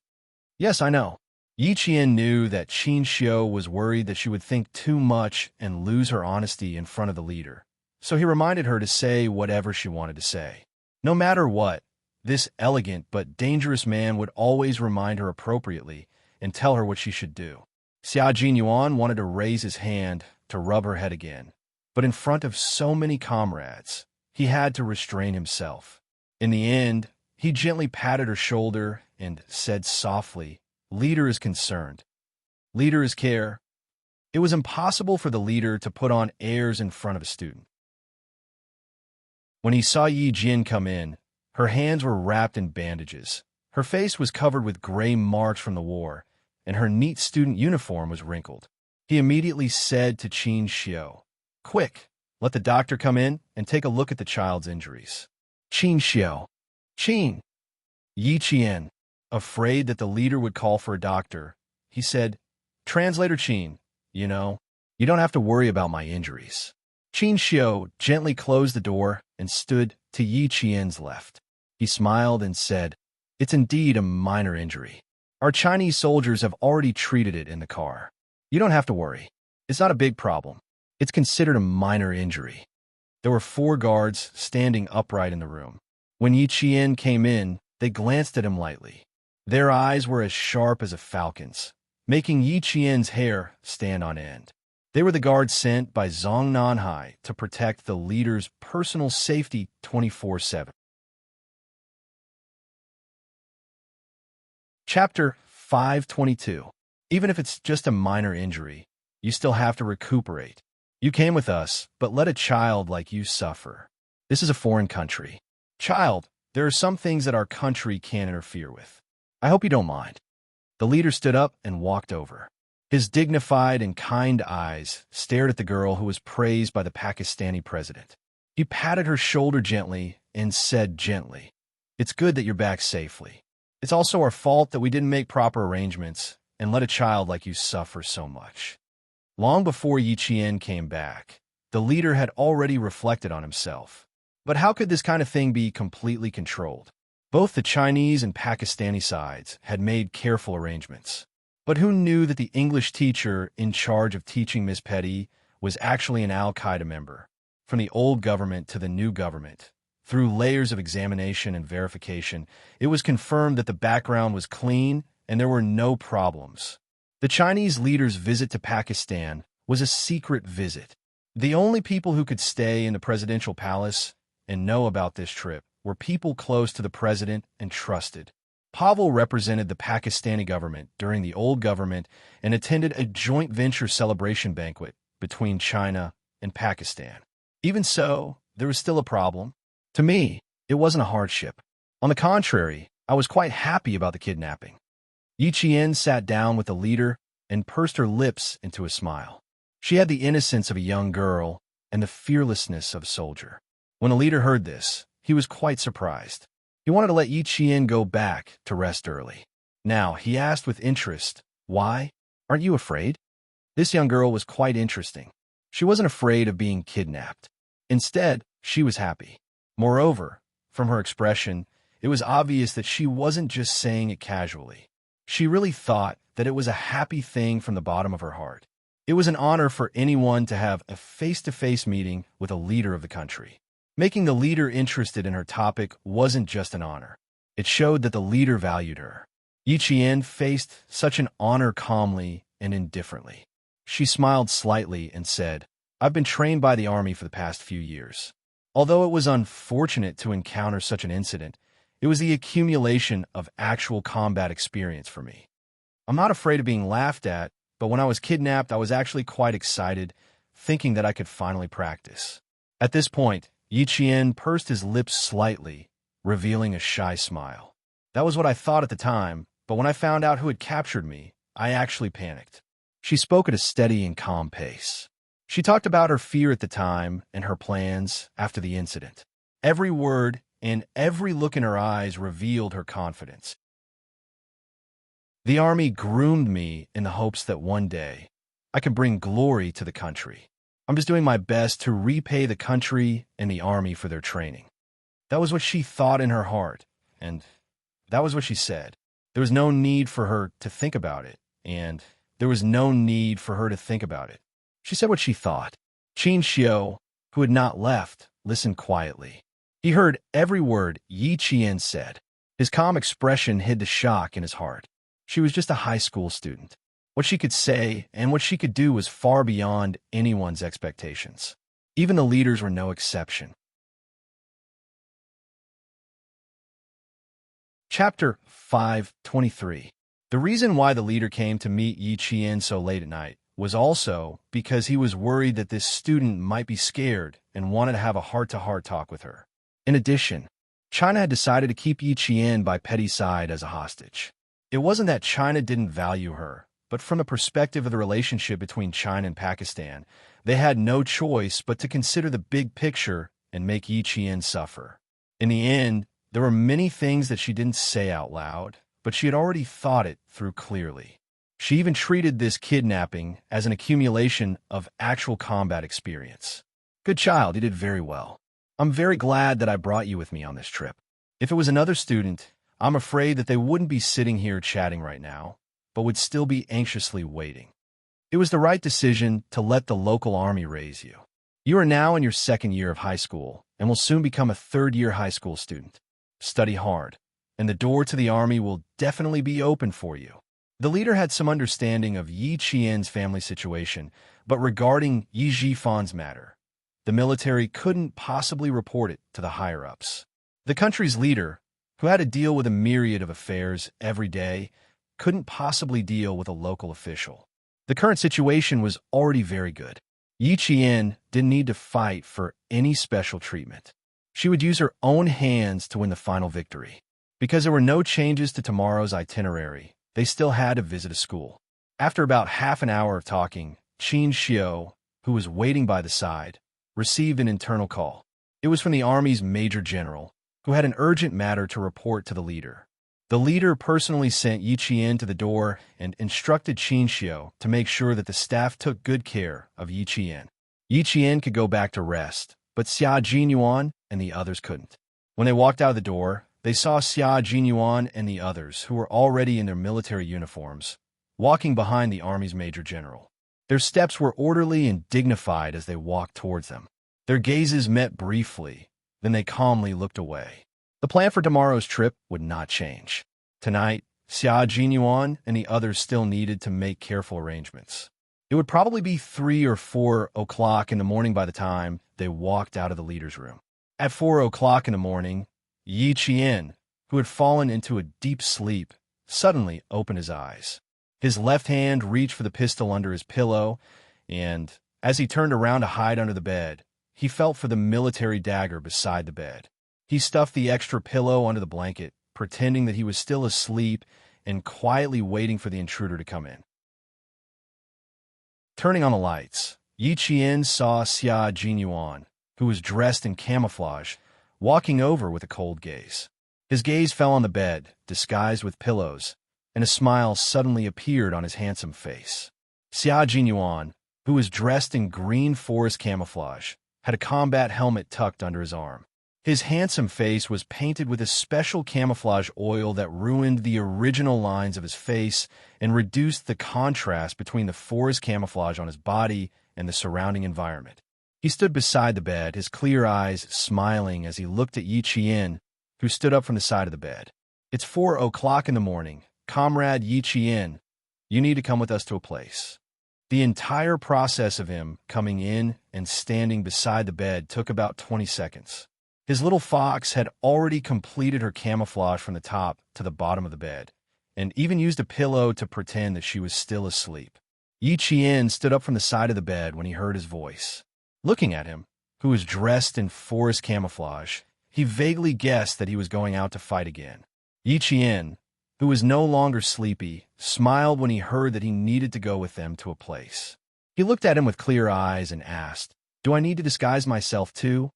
"Yes, I know." Yi Qian knew that Qin Xiu was worried that she would think too much and lose her honesty in front of the leader, so he reminded her to say whatever she wanted to say. No matter what, this elegant but dangerous man would always remind her appropriately and tell her what she should do. Xia Jinyuan wanted to raise his hand to rub her head again, but in front of so many comrades, he had to restrain himself. In the end, he gently patted her shoulder and said softly, "Leader is concerned. Leader is care." It was impossible for the leader to put on airs in front of a student. When he saw Yi Jin come in, her hands were wrapped in bandages. Her face was covered with gray marks from the war, and her neat student uniform was wrinkled. He immediately said to Qin Xiu, "Quick, let the doctor come in and take a look at the child's injuries." Qin Xiu. "Qin." Yi Qian, afraid that the leader would call for a doctor, he said, "Translator Qin, you don't have to worry about my injuries." Qin Xiu gently closed the door and stood to Yi Qian's left. He smiled and said, "It's indeed a minor injury. Our Chinese soldiers have already treated it in the car. You don't have to worry. It's not a big problem. It's considered a minor injury." There were 4 guards standing upright in the room. When Yi Qian came in, they glanced at him lightly. Their eyes were as sharp as a falcon's, making Yi Qian's hair stand on end. They were the guards sent by Zhong Nanhai to protect the leader's personal safety 24/7. Chapter 522. Even if it's just a minor injury, you still have to recuperate. You came with us, but let a child like you suffer. This is a foreign country. Child, there are some things that our country can't interfere with. I hope you don't mind." The leader stood up and walked over. His dignified and kind eyes stared at the girl who was praised by the Pakistani president. He patted her shoulder gently and said gently, "It's good that you're back safely. It's also our fault that we didn't make proper arrangements and let a child like you suffer so much." Long before Yi Qian came back, the leader had already reflected on himself. But how could this kind of thing be completely controlled? Both the Chinese and Pakistani sides had made careful arrangements. But who knew that the English teacher in charge of teaching Miss Petty was actually an Al-Qaeda member? From the old government to the new government, through layers of examination and verification, it was confirmed that the background was clean and there were no problems. The Chinese leader's visit to Pakistan was a secret visit. The only people who could stay in the presidential palace and know about this trip were people close to the president and trusted. Pavel represented the Pakistani government during the old government and attended a joint venture celebration banquet between China and Pakistan. Even so, there was still a problem. To me, it wasn't a hardship. On the contrary, I was quite happy about the kidnapping. Yi Qian sat down with the leader and pursed her lips into a smile. She had the innocence of a young girl and the fearlessness of a soldier. When the leader heard this, he was quite surprised. He wanted to let Yi Qian go back to rest early. Now, he asked with interest, "Why? Aren't you afraid?" This young girl was quite interesting. She wasn't afraid of being kidnapped. Instead, she was happy. Moreover, from her expression, It was obvious that she wasn't just saying it casually. She really thought that it was a happy thing from the bottom of her heart. It was an honor for anyone to have a face-to-face meeting with a leader of the country. Making the leader interested in her topic wasn't just an honor. It showed that the leader valued her. Yi Qian faced such an honor calmly and indifferently. She smiled slightly and said, "I've been trained by the army for the past few years. Although it was unfortunate to encounter such an incident, it was the accumulation of actual combat experience for me. I'm not afraid of being laughed at, but when I was kidnapped, I was actually quite excited, thinking that I could finally practice." At this point, Yi Qian pursed his lips slightly, revealing a shy smile. "That was what I thought at the time, but when I found out who had captured me, I actually panicked." She spoke at a steady and calm pace. She talked about her fear at the time and her plans after the incident. Every word and every look in her eyes revealed her confidence. "The army groomed me in the hopes that one day I could bring glory to the country. I'm just doing my best to repay the country and the army for their training." That was what she thought in her heart, and that was what she said. There was no need for her to think about it, and there was no need for her to think about it. She said what she thought. Qin Xiu, who had not left, listened quietly. He heard every word Yi Qian said. His calm expression hid the shock in his heart. She was just a high school student. What she could say and what she could do was far beyond anyone's expectations. Even the leaders were no exception. Chapter 5:23. The reason why the leader came to meet Yi Qian so late at night was also because he was worried that this student might be scared and wanted to have a heart-to-heart talk with her. In addition, China had decided to keep Yi Qian by Petty's side as a hostage. It wasn't that China didn't value her, but from the perspective of the relationship between China and Pakistan, they had no choice but to consider the big picture and make Yi Qian suffer. In the end, there were many things that she didn't say out loud, but she had already thought it through clearly. She even treated this kidnapping as an accumulation of actual combat experience. "Good child, you did very well. I'm very glad that I brought you with me on this trip. If it was another student, I'm afraid that they wouldn't be sitting here chatting right now, but would still be anxiously waiting. It was the right decision to let the local army raise you. You are now in your second year of high school and will soon become a third-year high school student. Study hard, and the door to the army will definitely be open for you." The leader had some understanding of Yi Qian's family situation, but regarding Yi Jifan's matter, the military couldn't possibly report it to the higher-ups. The country's leader, who had to deal with a myriad of affairs every day, couldn't possibly deal with a local official. The current situation was already very good. Yi Qian didn't need to fight for any special treatment. She would use her own hands to win the final victory. Because there were no changes to tomorrow's itinerary, they still had to visit a school. After about half an hour of talking, Qin Xiu, who was waiting by the side, received an internal call. It was from the army's major general, who had an urgent matter to report to the leader. The leader personally sent Yi Qian to the door and instructed Qin Xiu to make sure that the staff took good care of Yi Qian. Yi Qian could go back to rest, but Xia Jinyuan and the others couldn't. When they walked out of the door, they saw Xia Jinyuan and the others, who were already in their military uniforms, walking behind the army's major general. Their steps were orderly and dignified as they walked towards them. Their gazes met briefly, then they calmly looked away. The plan for tomorrow's trip would not change. Tonight, Xia Jinyuan and the others still needed to make careful arrangements. It would probably be 3 or 4 o'clock in the morning by the time they walked out of the leader's room. At 4 o'clock in the morning, Yi Qian, who had fallen into a deep sleep, suddenly opened his eyes. His left hand reached for the pistol under his pillow, and as he turned around to hide under the bed, he felt for the military dagger beside the bed. He stuffed the extra pillow under the blanket, pretending that he was still asleep and quietly waiting for the intruder to come in. Turning on the lights, Yi Qian saw Xia Jinyuan, who was dressed in camouflage, walking over with a cold gaze. His gaze fell on the bed, disguised with pillows, and a smile suddenly appeared on his handsome face. Xia Jinyuan, who was dressed in green forest camouflage, had a combat helmet tucked under his arm. His handsome face was painted with a special camouflage oil that ruined the original lines of his face and reduced the contrast between the forest camouflage on his body and the surrounding environment. He stood beside the bed, his clear eyes smiling as he looked at Yi Qian, who stood up from the side of the bed. "It's 4 o'clock in the morning. Comrade Yi Qian, you need to come with us to a place." The entire process of him coming in and standing beside the bed took about 20 seconds. His little fox had already completed her camouflage from the top to the bottom of the bed, and even used a pillow to pretend that she was still asleep. Yi Qian stood up from the side of the bed when he heard his voice. Looking at him, who was dressed in forest camouflage, he vaguely guessed that he was going out to fight again. Yi Qian, who was no longer sleepy, smiled when he heard that he needed to go with them to a place. He looked at him with clear eyes and asked, "Do I need to disguise myself too?"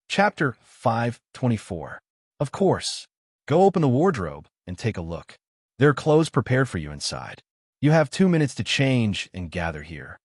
Chapter 5:24. Of course. Go open the wardrobe and take a look. There are clothes prepared for you inside. You have 2 minutes to change and gather here.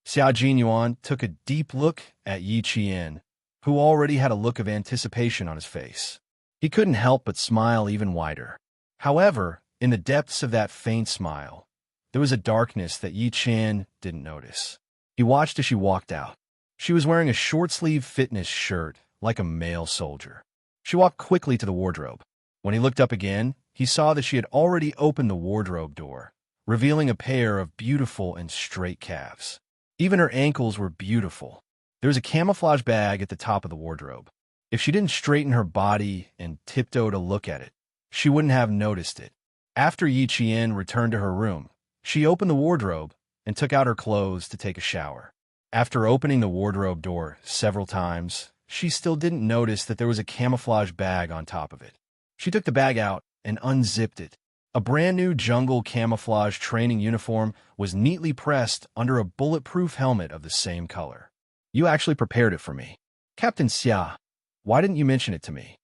Xiao Jinyuan took a deep look at Yi Qian, who already had a look of anticipation on his face. He couldn't help but smile even wider. However, in the depths of that faint smile, there was a darkness that Yi Qian didn't notice. He watched as she walked out. She was wearing a short-sleeved fitness shirt, like a male soldier. She walked quickly to the wardrobe. When he looked up again, he saw that she had already opened the wardrobe door, revealing a pair of beautiful and straight calves. Even her ankles were beautiful. There was a camouflage bag at the top of the wardrobe. If she didn't straighten her body and tiptoe to look at it, she wouldn't have noticed it. After Yi Qian returned to her room, she opened the wardrobe and took out her clothes to take a shower. After opening the wardrobe door several times, she still didn't notice that there was a camouflage bag on top of it. She took the bag out and unzipped it. A brand new jungle camouflage training uniform was neatly pressed under a bulletproof helmet of the same color. "You actually prepared it for me. Captain Xia, why didn't you mention it to me?"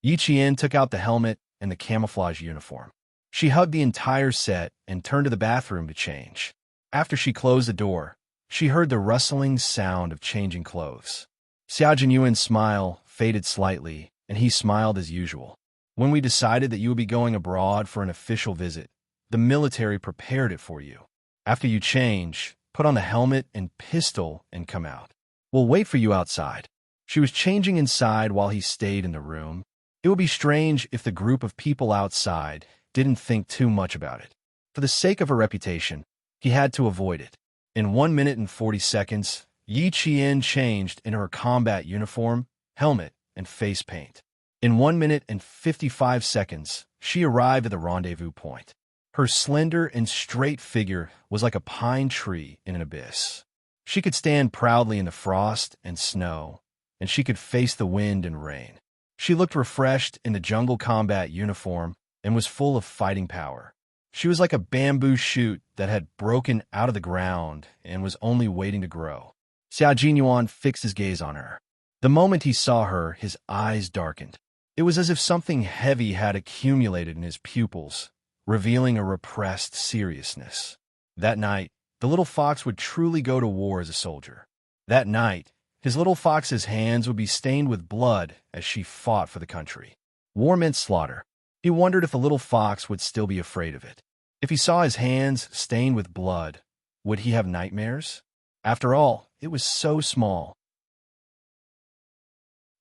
Yi Qian took out the helmet and the camouflage uniform. She hugged the entire set and turned to the bathroom to change. After she closed the door, she heard the rustling sound of changing clothes. Xiao Jinyuan's smile faded slightly, and he smiled as usual. "When we decided that you would be going abroad for an official visit, the military prepared it for you. After you change, put on the helmet and pistol and come out. We'll wait for you outside." She was changing inside while he stayed in the room. It would be strange if the group of people outside didn't think too much about it. For the sake of her reputation, he had to avoid it. In 1 minute and 40 seconds, Yi Qian changed into her combat uniform, helmet, and face paint. In 1 minute and 55 seconds, she arrived at the rendezvous point. Her slender and straight figure was like a pine tree in an abyss. She could stand proudly in the frost and snow, and she could face the wind and rain. She looked refreshed in the jungle combat uniform and was full of fighting power. She was like a bamboo shoot that had broken out of the ground and was only waiting to grow. Xiao Jinyuan fixed his gaze on her. The moment he saw her, his eyes darkened. It was as if something heavy had accumulated in his pupils, revealing a repressed seriousness. That night, the little fox would truly go to war as a soldier. That night, his little fox's hands would be stained with blood as she fought for the country. War meant slaughter. He wondered if the little fox would still be afraid of it. If he saw his hands stained with blood, would he have nightmares? After all, it was so small.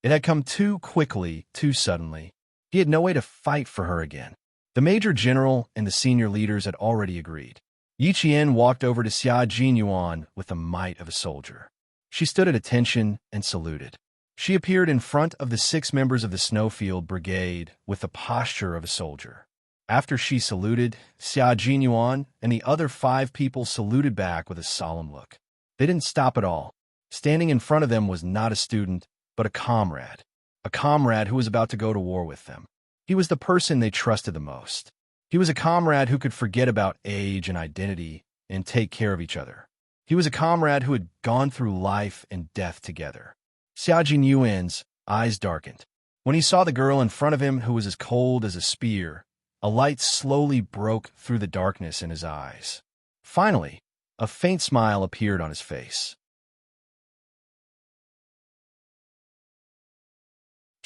It had come too quickly, too suddenly. He had no way to fight for her again. The major general and the senior leaders had already agreed. Yi Qian walked over to Xia Jinyuan with the might of a soldier. She stood at attention and saluted. She appeared in front of the 6 members of the Snowfield Brigade with the posture of a soldier. After she saluted, Xia Jinyuan and the other 5 people saluted back with a solemn look. They didn't stop at all. Standing in front of them was not a student, but a comrade who was about to go to war with them. He was the person they trusted the most. He was a comrade who could forget about age and identity and take care of each other. He was a comrade who had gone through life and death together. Xiao Jinyuan's eyes darkened. When he saw the girl in front of him who was as cold as a spear, a light slowly broke through the darkness in his eyes. Finally, a faint smile appeared on his face.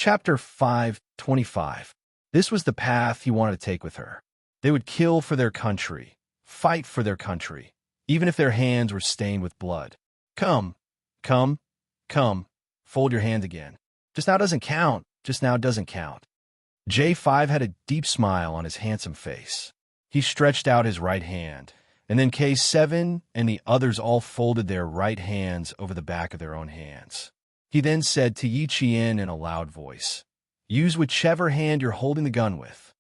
Chapter 5:25. This was the path he wanted to take with her. They would kill for their country, fight for their country, even if their hands were stained with blood. Come, come, come, fold your hand again. Just now doesn't count, just now doesn't count. J5 had a deep smile on his handsome face. He stretched out his right hand, and then K7 and the others all folded their right hands over the back of their own hands. He then said to Yi Qian in a loud voice, "Use whichever hand you're holding the gun with."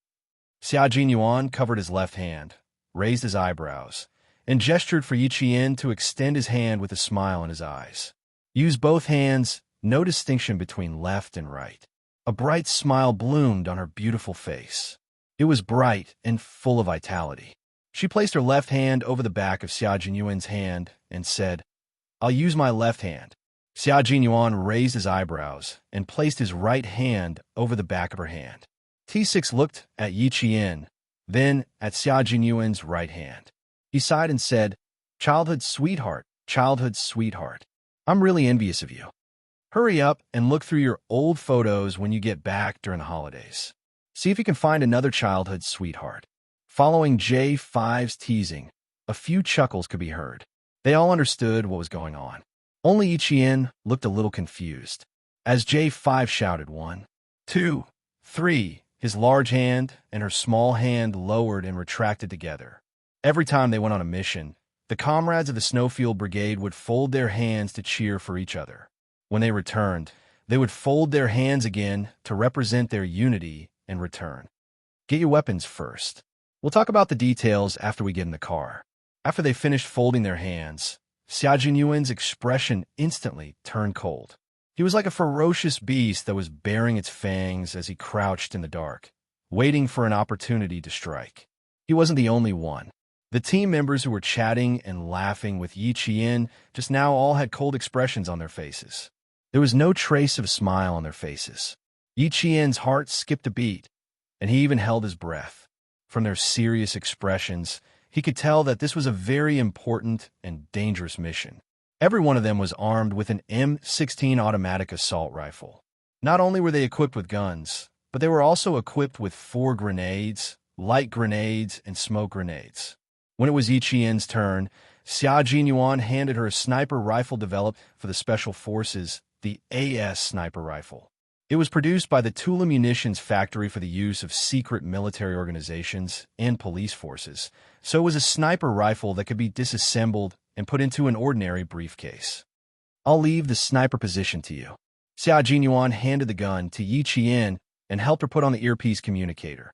Xia Jinyuan covered his left hand, raised his eyebrows, and gestured for Yi Qian to extend his hand with a smile in his eyes. Use both hands, no distinction between left and right. A bright smile bloomed on her beautiful face. It was bright and full of vitality. She placed her left hand over the back of Xia Jinyuan's hand and said, "I'll use my left hand." Xia Jinyuan raised his eyebrows and placed his right hand over the back of her hand. T6 looked at Yi Qian, then at Xia Jinyuan's right hand. He sighed and said, childhood sweetheart, I'm really envious of you. Hurry up and look through your old photos when you get back during the holidays. See if you can find another childhood sweetheart." Following J5's teasing, a few chuckles could be heard. They all understood what was going on. Only Yi Qian looked a little confused. As J5 shouted 1, 2, 3, his large hand and her small hand lowered and retracted together. Every time they went on a mission, the comrades of the Snowfield Brigade would fold their hands to cheer for each other. When they returned, they would fold their hands again to represent their unity and return. Get your weapons first. We'll talk about the details after we get in the car. After they finished folding their hands, Xia Jinyuan's expression instantly turned cold. He was like a ferocious beast that was baring its fangs as he crouched in the dark, waiting for an opportunity to strike. He wasn't the only one. The team members who were chatting and laughing with Yi Qian just now all had cold expressions on their faces. There was no trace of a smile on their faces. Yi Qian's heart skipped a beat, and he even held his breath. From their serious expressions, he could tell that this was a very important and dangerous mission. Every one of them was armed with an M16 automatic assault rifle. Not only were they equipped with guns, but they were also equipped with 4 grenades, light grenades, and smoke grenades. When it was Yi Qian's turn, Xia Jinyuan handed her a sniper rifle developed for the Special Forces, the AS sniper rifle. It was produced by the Tula Munitions Factory for the use of secret military organizations and police forces, so it was a sniper rifle that could be disassembled and put into an ordinary briefcase. "I'll leave the sniper position to you." Xia Jinyuan handed the gun to Yi Qian and helped her put on the earpiece communicator.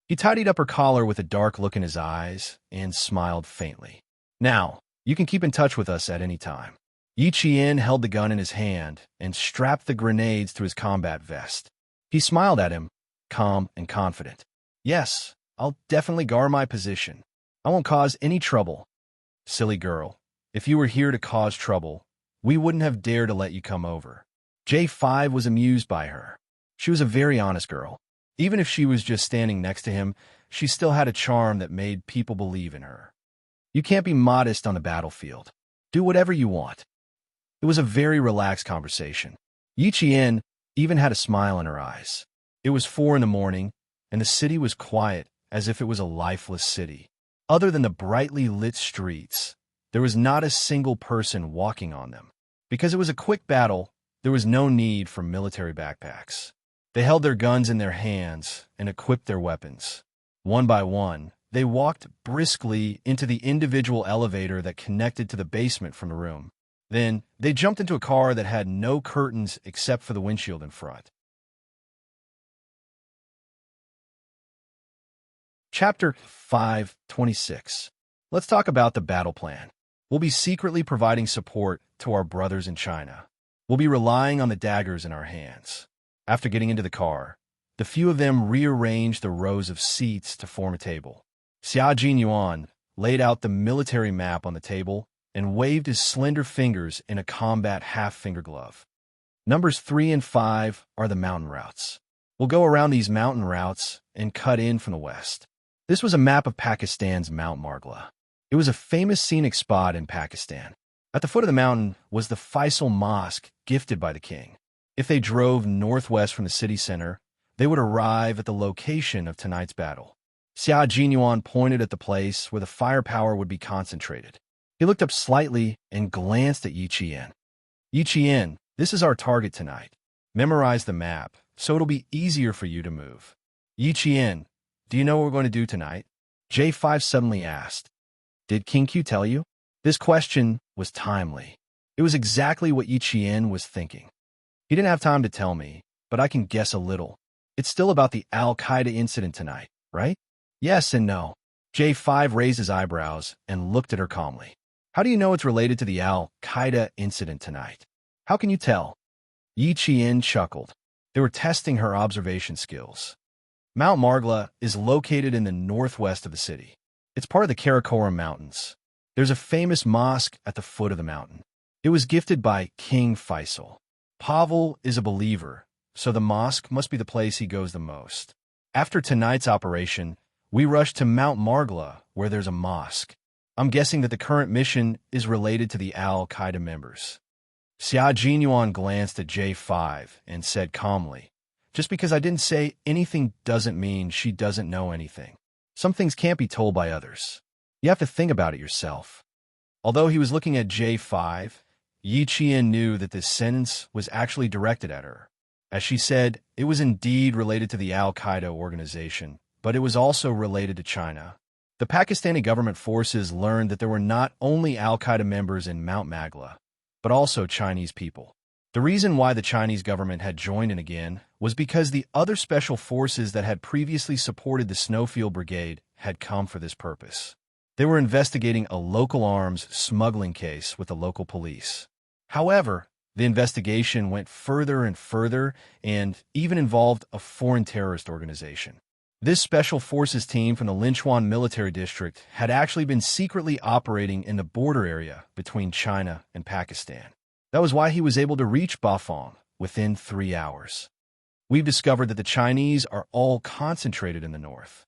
He tidied up her collar with a dark look in his eyes and smiled faintly. "Now, you can keep in touch with us at any time." Yi Qian held the gun in his hand and strapped the grenades to his combat vest. He smiled at him, calm and confident. "Yes, I'll definitely guard my position. I won't cause any trouble." "Silly girl, if you were here to cause trouble, we wouldn't have dared to let you come over." J5 was amused by her. She was a very honest girl. Even if she was just standing next to him, she still had a charm that made people believe in her. You can't be modest on the battlefield. Do whatever you want. It was a very relaxed conversation. Yi Qian even had a smile in her eyes. It was 4 in the morning, and the city was quiet as if it was a lifeless city. Other than the brightly lit streets, there was not a single person walking on them. Because it was a quick battle, there was no need for military backpacks. They held their guns in their hands and equipped their weapons. One by one, they walked briskly into the individual elevator that connected to the basement from the room. Then, they jumped into a car that had no curtains except for the windshield in front. Chapter 5:26. Let's talk about the battle plan. We'll be secretly providing support to our brothers in China. We'll be relying on the daggers in our hands. After getting into the car, the few of them rearranged the rows of seats to form a table. Xia Jinyuan laid out the military map on the table and waved his slender fingers in a combat half-finger glove. Numbers 3 and 5 are the mountain routes. We'll go around these mountain routes and cut in from the west. This was a map of Pakistan's Mount Margla. It was a famous scenic spot in Pakistan. At the foot of the mountain was the Faisal Mosque gifted by the king. If they drove northwest from the city center, they would arrive at the location of tonight's battle. Xia Jinyuan pointed at the place where the firepower would be concentrated. He looked up slightly and glanced at Yi Qian. Yi Qian, this is our target tonight. Memorize the map, so it'll be easier for you to move. Yi Qian, do you know what we're going to do tonight? J5 suddenly asked. Did King Q tell you? This question was timely. It was exactly what Yi Qian was thinking. He didn't have time to tell me, but I can guess a little. It's still about the Al-Qaeda incident tonight, right? Yes and no. J5 raised his eyebrows and looked at her calmly. How do you know it's related to the Al-Qaeda incident tonight? How can you tell? Yi Qian chuckled. They were testing her observation skills. Mount Margla is located in the northwest of the city. It's part of the Karakoram Mountains. There's a famous mosque at the foot of the mountain. It was gifted by King Faisal. Pavel is a believer, so the mosque must be the place he goes the most. After tonight's operation, we rushed to Mount Margla, where there's a mosque. I'm guessing that the current mission is related to the Al-Qaeda members. Xia Jinyuan glanced at J5 and said calmly, just because I didn't say anything doesn't mean she doesn't know anything. Some things can't be told by others. You have to think about it yourself. Although he was looking at J5, Yi Qian knew that this sentence was actually directed at her. As she said, it was indeed related to the Al-Qaeda organization, but it was also related to China. The Pakistani government forces learned that there were not only Al-Qaeda members in Mount Magla, but also Chinese people. The reason why the Chinese government had joined in again was because the other special forces that had previously supported the Snowfield Brigade had come for this purpose. They were investigating a local arms smuggling case with the local police. However, the investigation went further and further and even involved a foreign terrorist organization. This special forces team from the Linchuan military district had actually been secretly operating in the border area between China and Pakistan. That was why he was able to reach Bafang within 3 hours. We've discovered that the Chinese are all concentrated in the north.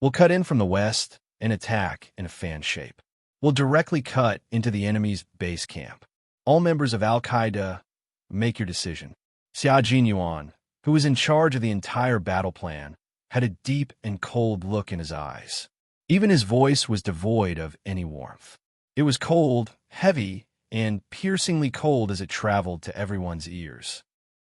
We'll cut in from the west and attack in a fan shape. We'll directly cut into the enemy's base camp. All members of Al-Qaeda, make your decision. Xia Jinyuan, who was in charge of the entire battle plan, had a deep and cold look in his eyes. Even his voice was devoid of any warmth. It was cold, heavy, and piercingly cold as it traveled to everyone's ears.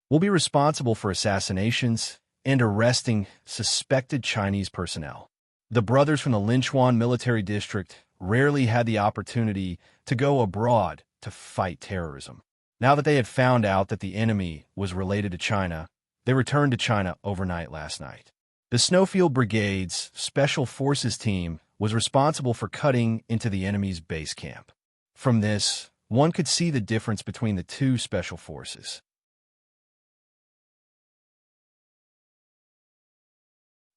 We'll be responsible for assassinations and arresting suspected Chinese personnel. The brothers from the Linchuan military district rarely had the opportunity to go abroad to fight terrorism. Now that they had found out that the enemy was related to China, they returned to China overnight last night. The Snowfield Brigade's Special Forces team was responsible for cutting into the enemy's base camp. From this, one could see the difference between the two special forces.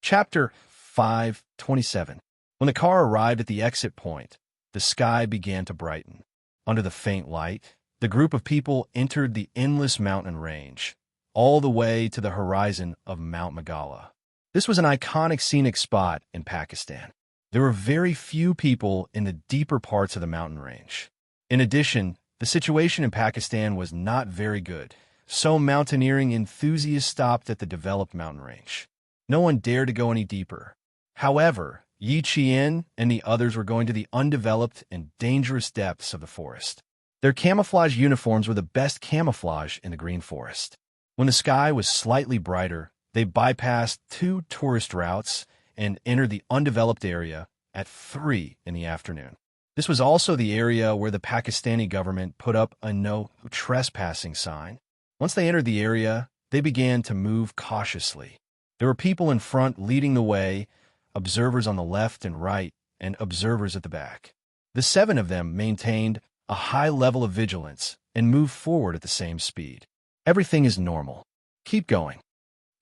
Chapter 5:27. When the car arrived at the exit point, the sky began to brighten. Under the faint light, the group of people entered the endless mountain range, all the way to the horizon of Mount Magala. This was an iconic scenic spot in Pakistan. There were very few people in the deeper parts of the mountain range. In addition, the situation in Pakistan was not very good, so mountaineering enthusiasts stopped at the developed mountain range. No one dared to go any deeper. However, Yi Qian and the others were going to the undeveloped and dangerous depths of the forest. Their camouflage uniforms were the best camouflage in the green forest. When the sky was slightly brighter, they bypassed 2 tourist routes and entered the undeveloped area at 3 in the afternoon. This was also the area where the Pakistani government put up a no trespassing sign. Once they entered the area, they began to move cautiously. There were people in front leading the way, observers on the left and right, and observers at the back. The 7 of them maintained a high level of vigilance and moved forward at the same speed. Everything is normal. Keep going.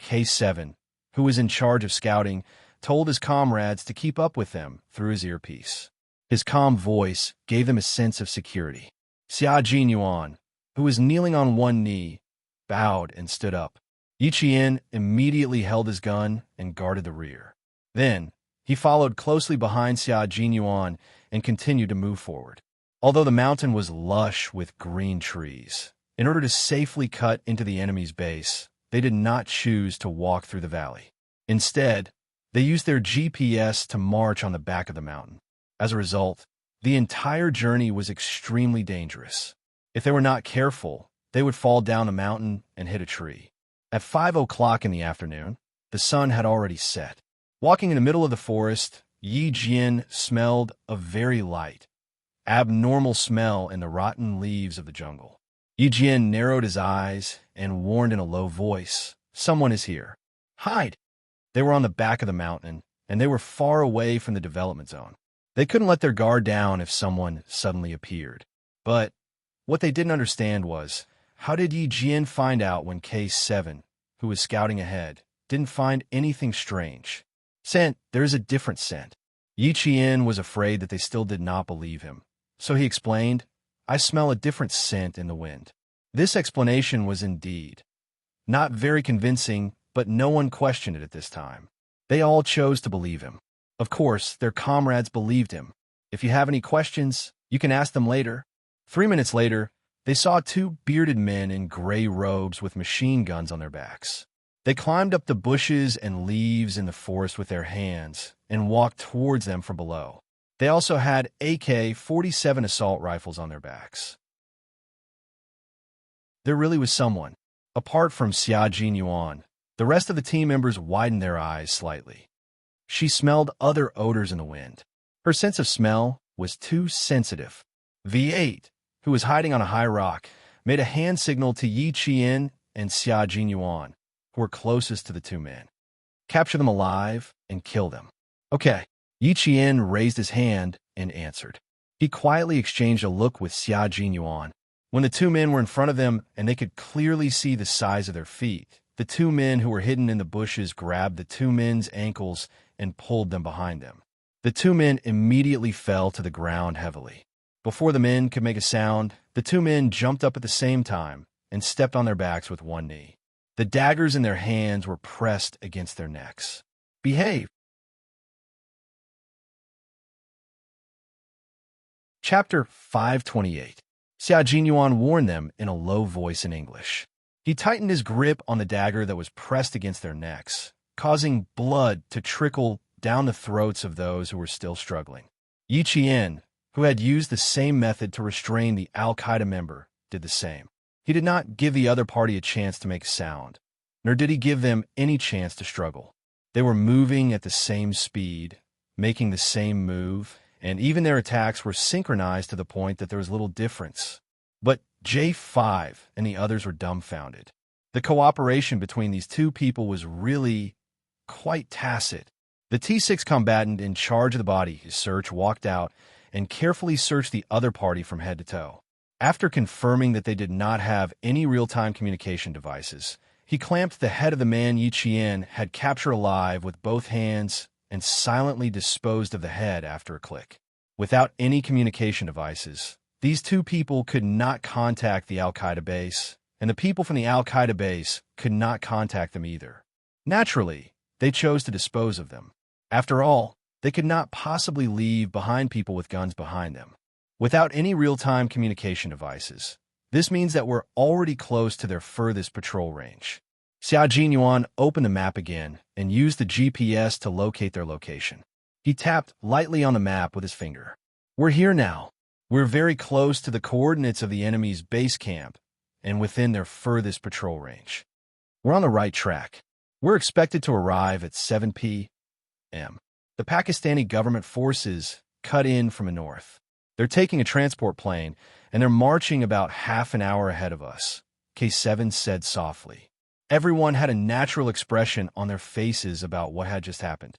K7, who was in charge of scouting, told his comrades to keep up with them through his earpiece. His calm voice gave them a sense of security. Xia Jinyuan, who was kneeling on one knee, bowed and stood up. Yi Qian immediately held his gun and guarded the rear. Then, he followed closely behind Xia Jinyuan and continued to move forward. Although the mountain was lush with green trees, In order to safely cut into the enemy's base, they did not choose to walk through the valley. Instead, they used their GPS to march on the back of the mountain. As a result, the entire journey was extremely dangerous. If they were not careful, they would fall down the mountain and hit a tree. At 5 o'clock in the afternoon, the sun had already set. Walking in the middle of the forest, Yi Jian smelled a very light, abnormal smell in the rotten leaves of the jungle. Yi Jian narrowed his eyes and warned in a low voice, "Someone is here. Hide!" They were on the back of the mountain, and they were far away from the development zone. They couldn't let their guard down if someone suddenly appeared. But what they didn't understand was, how did Yi Jian find out when K7, who was scouting ahead, didn't find anything strange? "Scent, there is a different scent." Yi Jian was afraid that they still did not believe him. So he explained, "I smell a different scent in the wind." This explanation was indeed not very convincing, but no one questioned it at this time. They all chose to believe him. Of course, their comrades believed him. If you have any questions, you can ask them later. 3 minutes later, they saw two bearded men in gray robes with machine guns on their backs. They climbed up the bushes and leaves in the forest with their hands and walked towards them from below. They also had AK-47 assault rifles on their backs. There really was someone. Apart from Xia Jinyuan, the rest of the team members widened their eyes slightly. She smelled other odors in the wind. Her sense of smell was too sensitive. V8, who was hiding on a high rock, made a hand signal to Yi Qian and Xia Jinyuan, who were closest to the two men. "Capture them alive and kill them." "Okay." Yi Qian raised his hand and answered. He quietly exchanged a look with Xia Jinyuan. When the two men were in front of them and they could clearly see the size of their feet, the two men who were hidden in the bushes grabbed the two men's ankles and pulled them behind them. The two men immediately fell to the ground heavily. Before the men could make a sound, the two men jumped up at the same time and stepped on their backs with one knee. The daggers in their hands were pressed against their necks. "Behave!" Chapter 528. Xia Jinyuan warned them in a low voice in English. He tightened his grip on the dagger that was pressed against their necks, causing blood to trickle down the throats of those who were still struggling. Yi Qian, who had used the same method to restrain the Al-Qaeda member, did the same. He did not give the other party a chance to make a sound, nor did he give them any chance to struggle. They were moving at the same speed, making the same move, and even their attacks were synchronized to the point that there was little difference. But J5 and the others were dumbfounded. The cooperation between these two people was really quite tacit. The T6 combatant in charge of the body search walked out and carefully searched the other party from head to toe. After confirming that they did not have any real-time communication devices, he clamped the head of the man Yi Qian had captured alive with both hands and silently disposed of the head after a click. Without any communication devices, these two people could not contact the Al-Qaeda base, and the people from the Al-Qaeda base could not contact them either. Naturally, they chose to dispose of them. After all, they could not possibly leave behind people with guns behind them. Without any real-time communication devices, this means that we're already close to their furthest patrol range. Xia Jinyuan opened the map again and used the GPS to locate their location. He tapped lightly on the map with his finger. "We're here now. We're very close to the coordinates of the enemy's base camp and within their furthest patrol range. We're on the right track. We're expected to arrive at 7 p.m. The Pakistani government forces cut in from the north. They're taking a transport plane, and they're marching about half an hour ahead of us," K7 said softly. Everyone had a natural expression on their faces about what had just happened.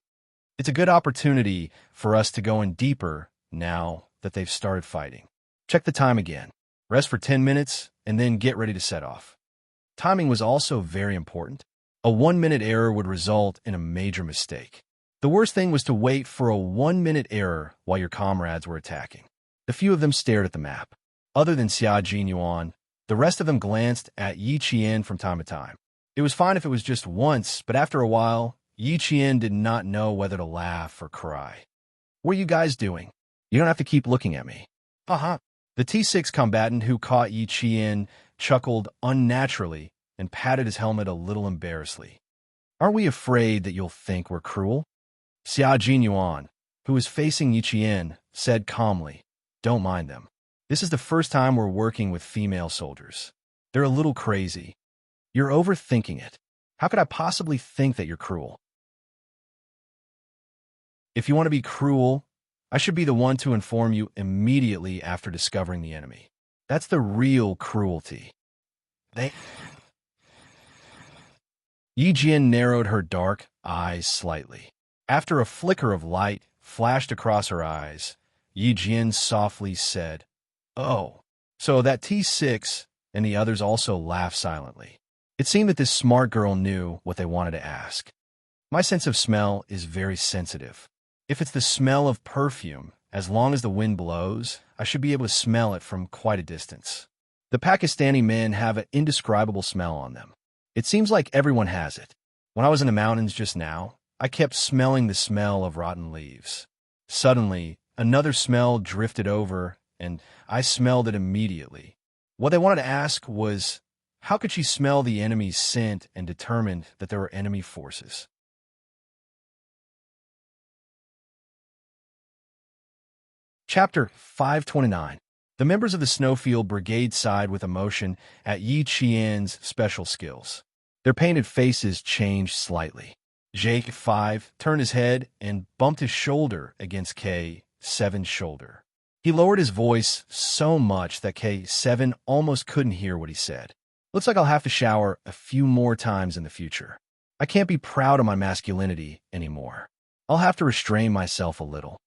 It's a good opportunity for us to go in deeper now that they've started fighting. Check the time again. Rest for 10 minutes, and then get ready to set off. Timing was also very important. A 1-minute error would result in a major mistake. The worst thing was to wait for a 1-minute error while your comrades were attacking. A few of them stared at the map. Other than Xia Jinyuan, the rest of them glanced at Yi Qian from time to time. It was fine if it was just once, but after a while, Yi Qian did not know whether to laugh or cry. "What are you guys doing? You don't have to keep looking at me." "Uh-huh." The T6 combatant who caught Yi Qian chuckled unnaturally and patted his helmet a little embarrassedly. "Aren't we afraid that you'll think we're cruel?" Xia Jinyuan, who was facing Yiqian, said calmly, "Don't mind them. This is the first time we're working with female soldiers. They're a little crazy. You're overthinking it. How could I possibly think that you're cruel? If you want to be cruel, I should be the one to inform you immediately after discovering the enemy. That's the real cruelty." Yi Jian narrowed her dark eyes slightly. After a flicker of light flashed across her eyes, Yi Jian softly said, "Oh, so that T6," and the others also laughed silently. It seemed that this smart girl knew what they wanted to ask. "My sense of smell is very sensitive. If it's the smell of perfume, as long as the wind blows, I should be able to smell it from quite a distance. The Pakistani men have an indescribable smell on them. It seems like everyone has it. When I was in the mountains just now, I kept smelling the smell of rotten leaves. Suddenly, another smell drifted over, and I smelled it immediately. What they wanted to ask was, how could she smell the enemy's scent and determined that there were enemy forces?" Chapter 529. The members of the Snowfield Brigade sighed with emotion at Yi Qian's special skills. Their painted faces changed slightly. J5 turned his head and bumped his shoulder against K7's shoulder. He lowered his voice so much that K7 almost couldn't hear what he said. "Looks like I'll have to shower a few more times in the future. I can't be proud of my masculinity anymore. I'll have to restrain myself a little."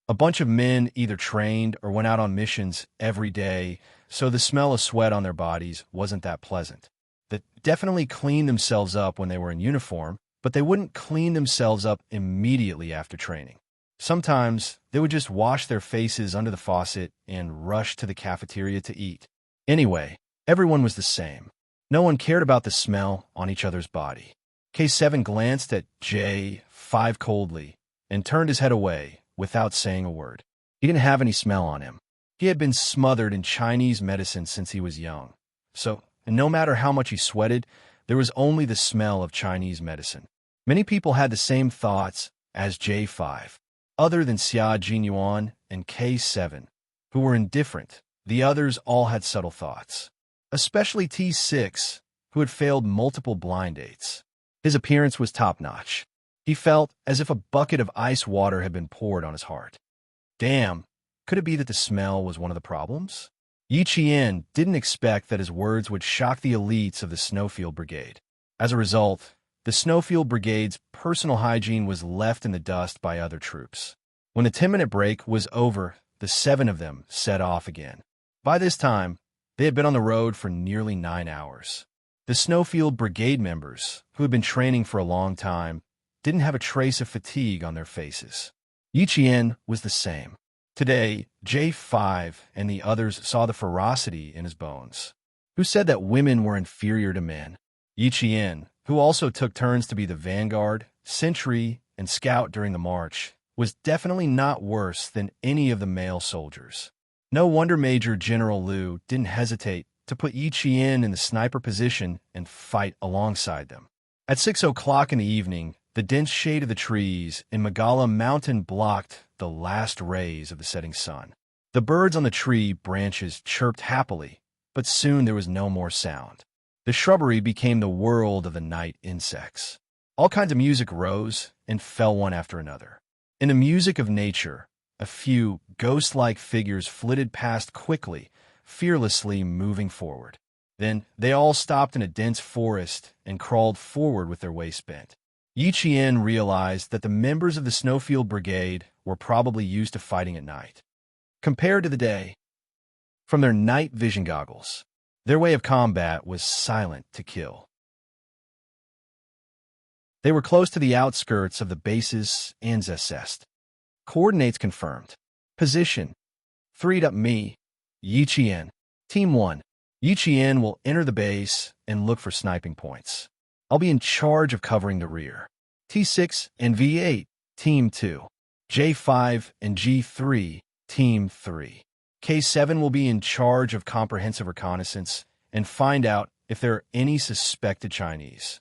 A bunch of men either trained or went out on missions every day, so the smell of sweat on their bodies wasn't that pleasant. They definitely cleaned themselves up when they were in uniform, but they wouldn't clean themselves up immediately after training. Sometimes they would just wash their faces under the faucet and rush to the cafeteria to eat. Anyway, everyone was the same. No one cared about the smell on each other's body. K7 glanced at J5 coldly and turned his head away without saying a word. He didn't have any smell on him. He had been smothered in Chinese medicine since he was young. And no matter how much he sweated, there was only the smell of Chinese medicine. Many people had the same thoughts as J5. Other than Xia Jinyuan and K7, who were indifferent, the others all had subtle thoughts. Especially T6, who had failed multiple blind dates. His appearance was top-notch. He felt as if a bucket of ice water had been poured on his heart. Damn, could it be that the smell was one of the problems? Yi Qian didn't expect that his words would shock the elites of the Snowfield Brigade. As a result, the Snowfield Brigade's personal hygiene was left in the dust by other troops. When the 10-minute break was over, the 7 of them set off again. By this time, they had been on the road for nearly 9 hours. The Snowfield Brigade members, who had been training for a long time, didn't have a trace of fatigue on their faces. Yi Qian was the same. Today, J5 and the others saw the ferocity in his bones. Who said that women were inferior to men? Yi Qian, who also took turns to be the vanguard, sentry, and scout during the march, was definitely not worse than any of the male soldiers. No wonder Major General Liu didn't hesitate to put Yi Qian in the sniper position and fight alongside them. At 6 o'clock in the evening, the dense shade of the trees in Megala Mountain blocked the last rays of the setting sun. The birds on the tree branches chirped happily, but soon there was no more sound. The shrubbery became the world of the night insects. All kinds of music rose and fell one after another. In the music of nature, a few ghost-like figures flitted past quickly, fearlessly moving forward. Then they all stopped in a dense forest and crawled forward with their waist bent. Yi Qian realized that the members of the Snowfield Brigade were probably used to fighting at night. Compared to the day, from their night vision goggles, their way of combat was silent to kill. They were close to the outskirts of the base's Anzest. Coordinates confirmed. Position. 3 me, Yi Qian. Team 1. Yi Qian will enter the base and look for sniping points. I'll be in charge of covering the rear. T6 and V8, Team 2. J5 and G3, Team 3. K7 will be in charge of comprehensive reconnaissance, and find out if there are any suspected Chinese.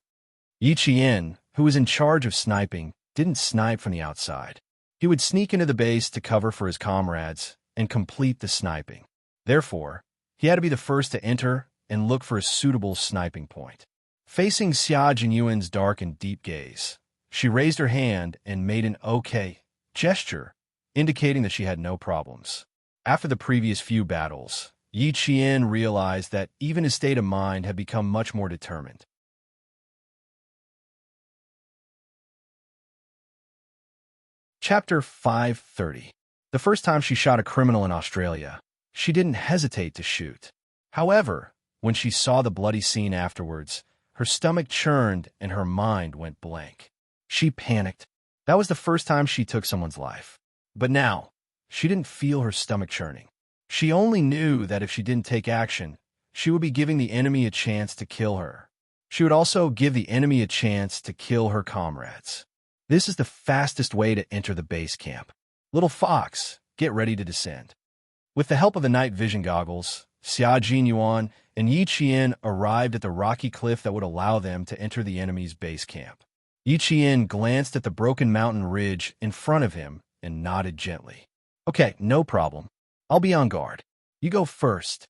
Yi Qian, who was in charge of sniping, didn't snipe from the outside. He would sneak into the base to cover for his comrades and complete the sniping. Therefore, he had to be the first to enter and look for a suitable sniping point. Facing Xia Jinyuan's dark and deep gaze, she raised her hand and made an OK gesture, indicating that she had no problems. After the previous few battles, Yi Qian realized that even his state of mind had become much more determined. Chapter 530. The first time she shot a criminal in Australia, she didn't hesitate to shoot. However, when she saw the bloody scene afterwards, her stomach churned and her mind went blank. She panicked. That was the first time she took someone's life. But now, she didn't feel her stomach churning. She only knew that if she didn't take action, she would be giving the enemy a chance to kill her. She would also give the enemy a chance to kill her comrades. This is the fastest way to enter the base camp. Little Fox, get ready to descend. With the help of the night vision goggles, Xia Jinyuan and Yi Qian arrived at the rocky cliff that would allow them to enter the enemy's base camp. Yi Qian glanced at the broken mountain ridge in front of him and nodded gently. Okay, no problem. I'll be on guard. You go first.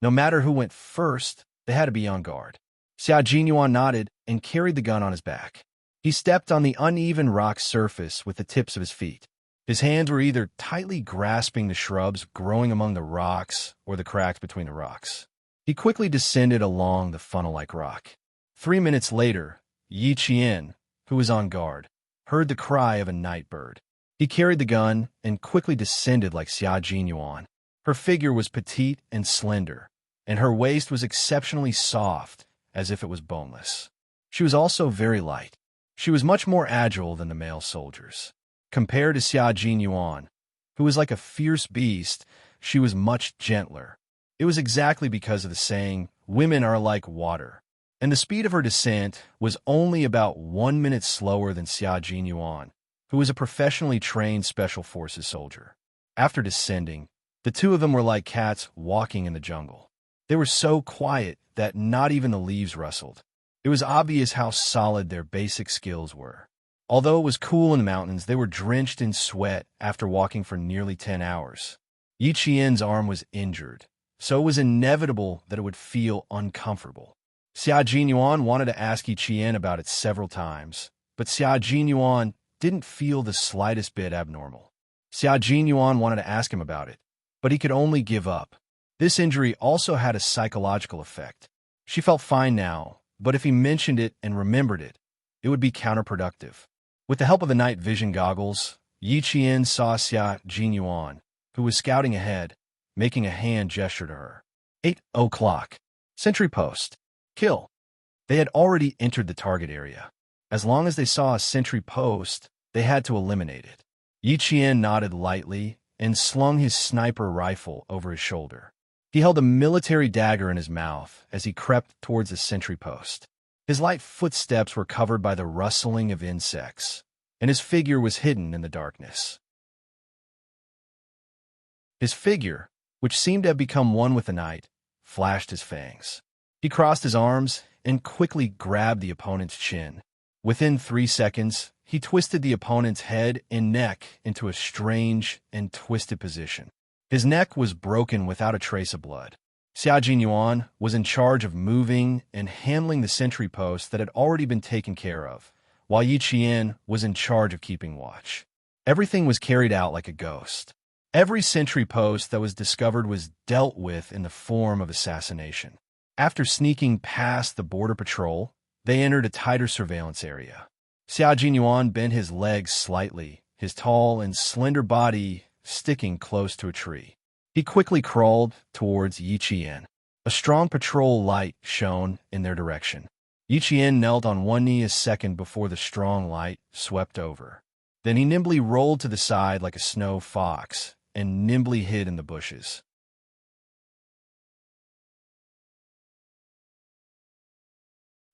No matter who went first, they had to be on guard. Xia Jinyuan nodded and carried the gun on his back. He stepped on the uneven rock surface with the tips of his feet. His hands were either tightly grasping the shrubs growing among the rocks or the cracks between the rocks. He quickly descended along the funnel-like rock. 3 minutes later, Yi Qian, who was on guard, heard the cry of a night bird. He carried the gun and quickly descended like Xia Jinyuan. Her figure was petite and slender, and her waist was exceptionally soft, as if it was boneless. She was also very light. She was much more agile than the male soldiers. Compared to Xia Jinyuan, who was like a fierce beast, she was much gentler. It was exactly because of the saying, women are like water. And the speed of her descent was only about 1 minute slower than Xia Jinyuan, who was a professionally trained Special Forces soldier. After descending, the two of them were like cats walking in the jungle. They were so quiet that not even the leaves rustled. It was obvious how solid their basic skills were. Although it was cool in the mountains, they were drenched in sweat after walking for nearly 10 hours. Yi Qian's arm was injured, so it was inevitable that it would feel uncomfortable. Xia Jinyuan wanted to ask Yi Qian about it several times, but Xia Jinyuan didn't feel the slightest bit abnormal. Xia Jinyuan wanted to ask him about it, but he could only give up. This injury also had a psychological effect. She felt fine now, but if he mentioned it and remembered it, it would be counterproductive. With the help of the night vision goggles, Yi Qian saw Xia Jinyuan, who was scouting ahead, making a hand gesture to her. 8 o'clock. Sentry post. Kill. They had already entered the target area. As long as they saw a sentry post, they had to eliminate it. Yi Qian nodded lightly and slung his sniper rifle over his shoulder. He held a military dagger in his mouth as he crept towards the sentry post. His light footsteps were covered by the rustling of insects, and his figure was hidden in the darkness. His figure, which seemed to have become one with the night, flashed his fangs. He crossed his arms and quickly grabbed the opponent's chin. Within 3 seconds, he twisted the opponent's head and neck into a strange and twisted position. His neck was broken without a trace of blood. Xia Jinyuan was in charge of moving and handling the sentry post that had already been taken care of, while Yi Qian was in charge of keeping watch. Everything was carried out like a ghost. Every sentry post that was discovered was dealt with in the form of assassination. After sneaking past the border patrol, they entered a tighter surveillance area. Xia Jinyuan bent his legs slightly, his tall and slender body sticking close to a tree. He quickly crawled towards Yi Qian. A strong patrol light shone in their direction. Yi Qian knelt on one knee a second before the strong light swept over. Then he nimbly rolled to the side like a snow fox and nimbly hid in the bushes.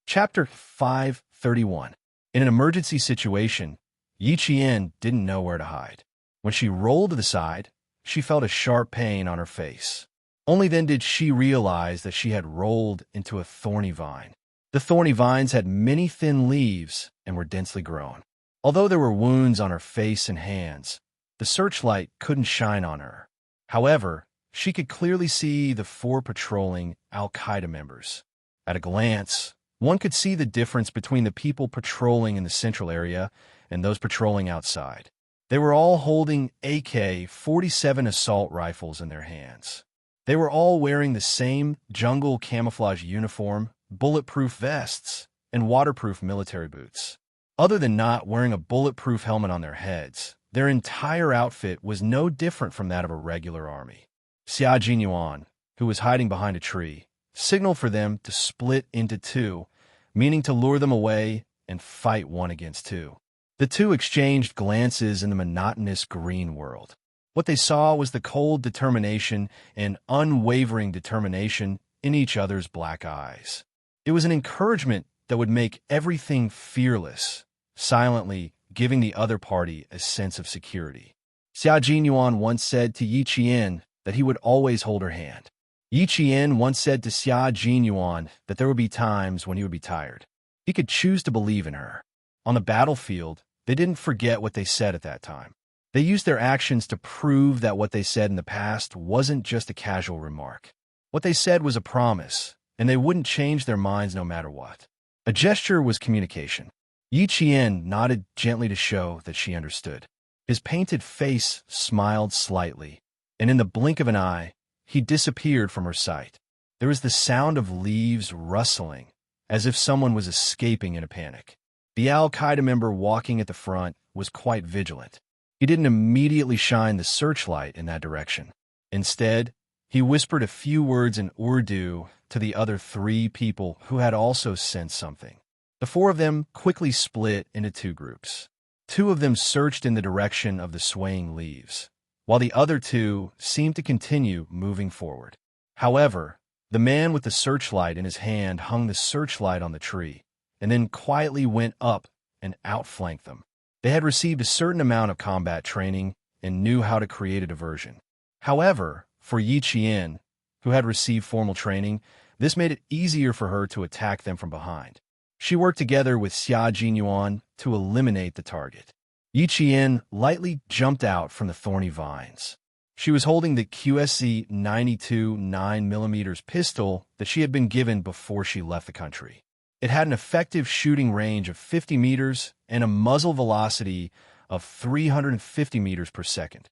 Chapter 531. In an emergency situation, Yi Qian didn't know where to hide. When she rolled to the side, she felt a sharp pain on her face. Only then did she realize that she had rolled into a thorny vine. The thorny vines had many thin leaves and were densely grown. Although there were wounds on her face and hands, the searchlight couldn't shine on her. However, she could clearly see the 4 patrolling Al-Qaeda members. At a glance, one could see the difference between the people patrolling in the central area and those patrolling outside. They were all holding AK-47 assault rifles in their hands. They were all wearing the same jungle camouflage uniform, bulletproof vests, and waterproof military boots. Other than not wearing a bulletproof helmet on their heads, their entire outfit was no different from that of a regular army. Xia Jinyuan, who was hiding behind a tree, signaled for them to split into 2, meaning to lure them away and fight 1 against 2. The 2 exchanged glances in the monotonous green world. What they saw was the cold determination and unwavering determination in each other's black eyes. It was an encouragement that would make everything fearless, silently giving the other party a sense of security. Xia Jinyuan once said to Yi Qian that he would always hold her hand. Yi Qian once said to Xia Jinyuan that there would be times when he would be tired. He could choose to believe in her. On the battlefield, they didn't forget what they said at that time. They used their actions to prove that what they said in the past wasn't just a casual remark. What they said was a promise, and they wouldn't change their minds no matter what. A gesture was communication. Yi Qian nodded gently to show that she understood. His painted face smiled slightly, and in the blink of an eye, he disappeared from her sight. There was the sound of leaves rustling, as if someone was escaping in a panic. The Al-Qaeda member walking at the front was quite vigilant. He didn't immediately shine the searchlight in that direction. Instead, he whispered a few words in Urdu to the other 3 people who had also sensed something. The 4 of them quickly split into 2 groups. 2 of them searched in the direction of the swaying leaves, while the other 2 seemed to continue moving forward. However, the man with the searchlight in his hand hung the searchlight on the tree, and then quietly went up and outflanked them. They had received a certain amount of combat training and knew how to create a diversion. However, for Yi Qian, who had received formal training, this made it easier for her to attack them from behind. She worked together with Xia Jinyuan to eliminate the target. Yi Qian lightly jumped out from the thorny vines. She was holding the QSC 92 9mm pistol that she had been given before she left the country. It had an effective shooting range of 50 meters and a muzzle velocity of 350 meters per second.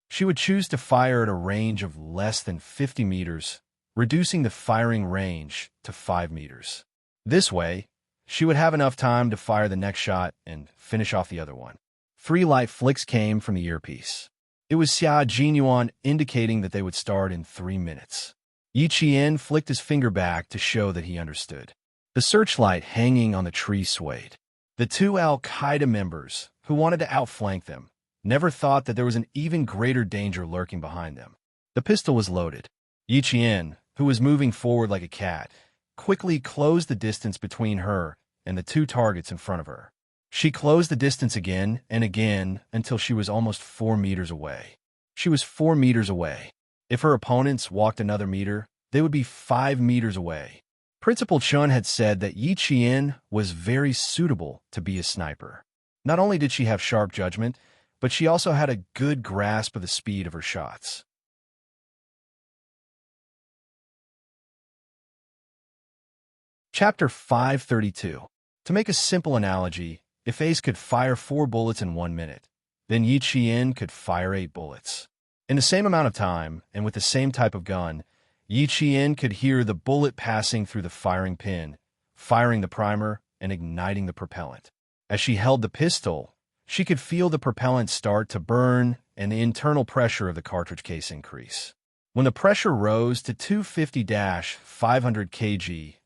She would choose to fire at a range of less than 50 meters, reducing the firing range to 5 meters. This way, she would have enough time to fire the next shot and finish off the other one. 3 light flicks came from the earpiece. It was Xia Jinyuan indicating that they would start in 3 minutes. Yi Qian flicked his finger back to show that he understood. The searchlight hanging on the tree swayed. The 2 Al-Qaeda members, who wanted to outflank them, never thought that there was an even greater danger lurking behind them. The pistol was loaded. Yi Qian, who was moving forward like a cat, quickly closed the distance between her and the 2 targets in front of her. She closed the distance again and again until she was almost 4 meters away. She was 4 meters away. If her opponents walked another meter, they would be 5 meters away. Principal Chun had said that Yi Qian was very suitable to be a sniper. Not only did she have sharp judgment, but she also had a good grasp of the speed of her shots. Chapter 532. To make a simple analogy, if Ace could fire 4 bullets in 1 minute, then Yi Qian could fire 8 bullets. In the same amount of time, and with the same type of gun, Yi Qian could hear the bullet passing through the firing pin, firing the primer, and igniting the propellant. As she held the pistol, she could feel the propellant start to burn and the internal pressure of the cartridge case increase. When the pressure rose to 250-500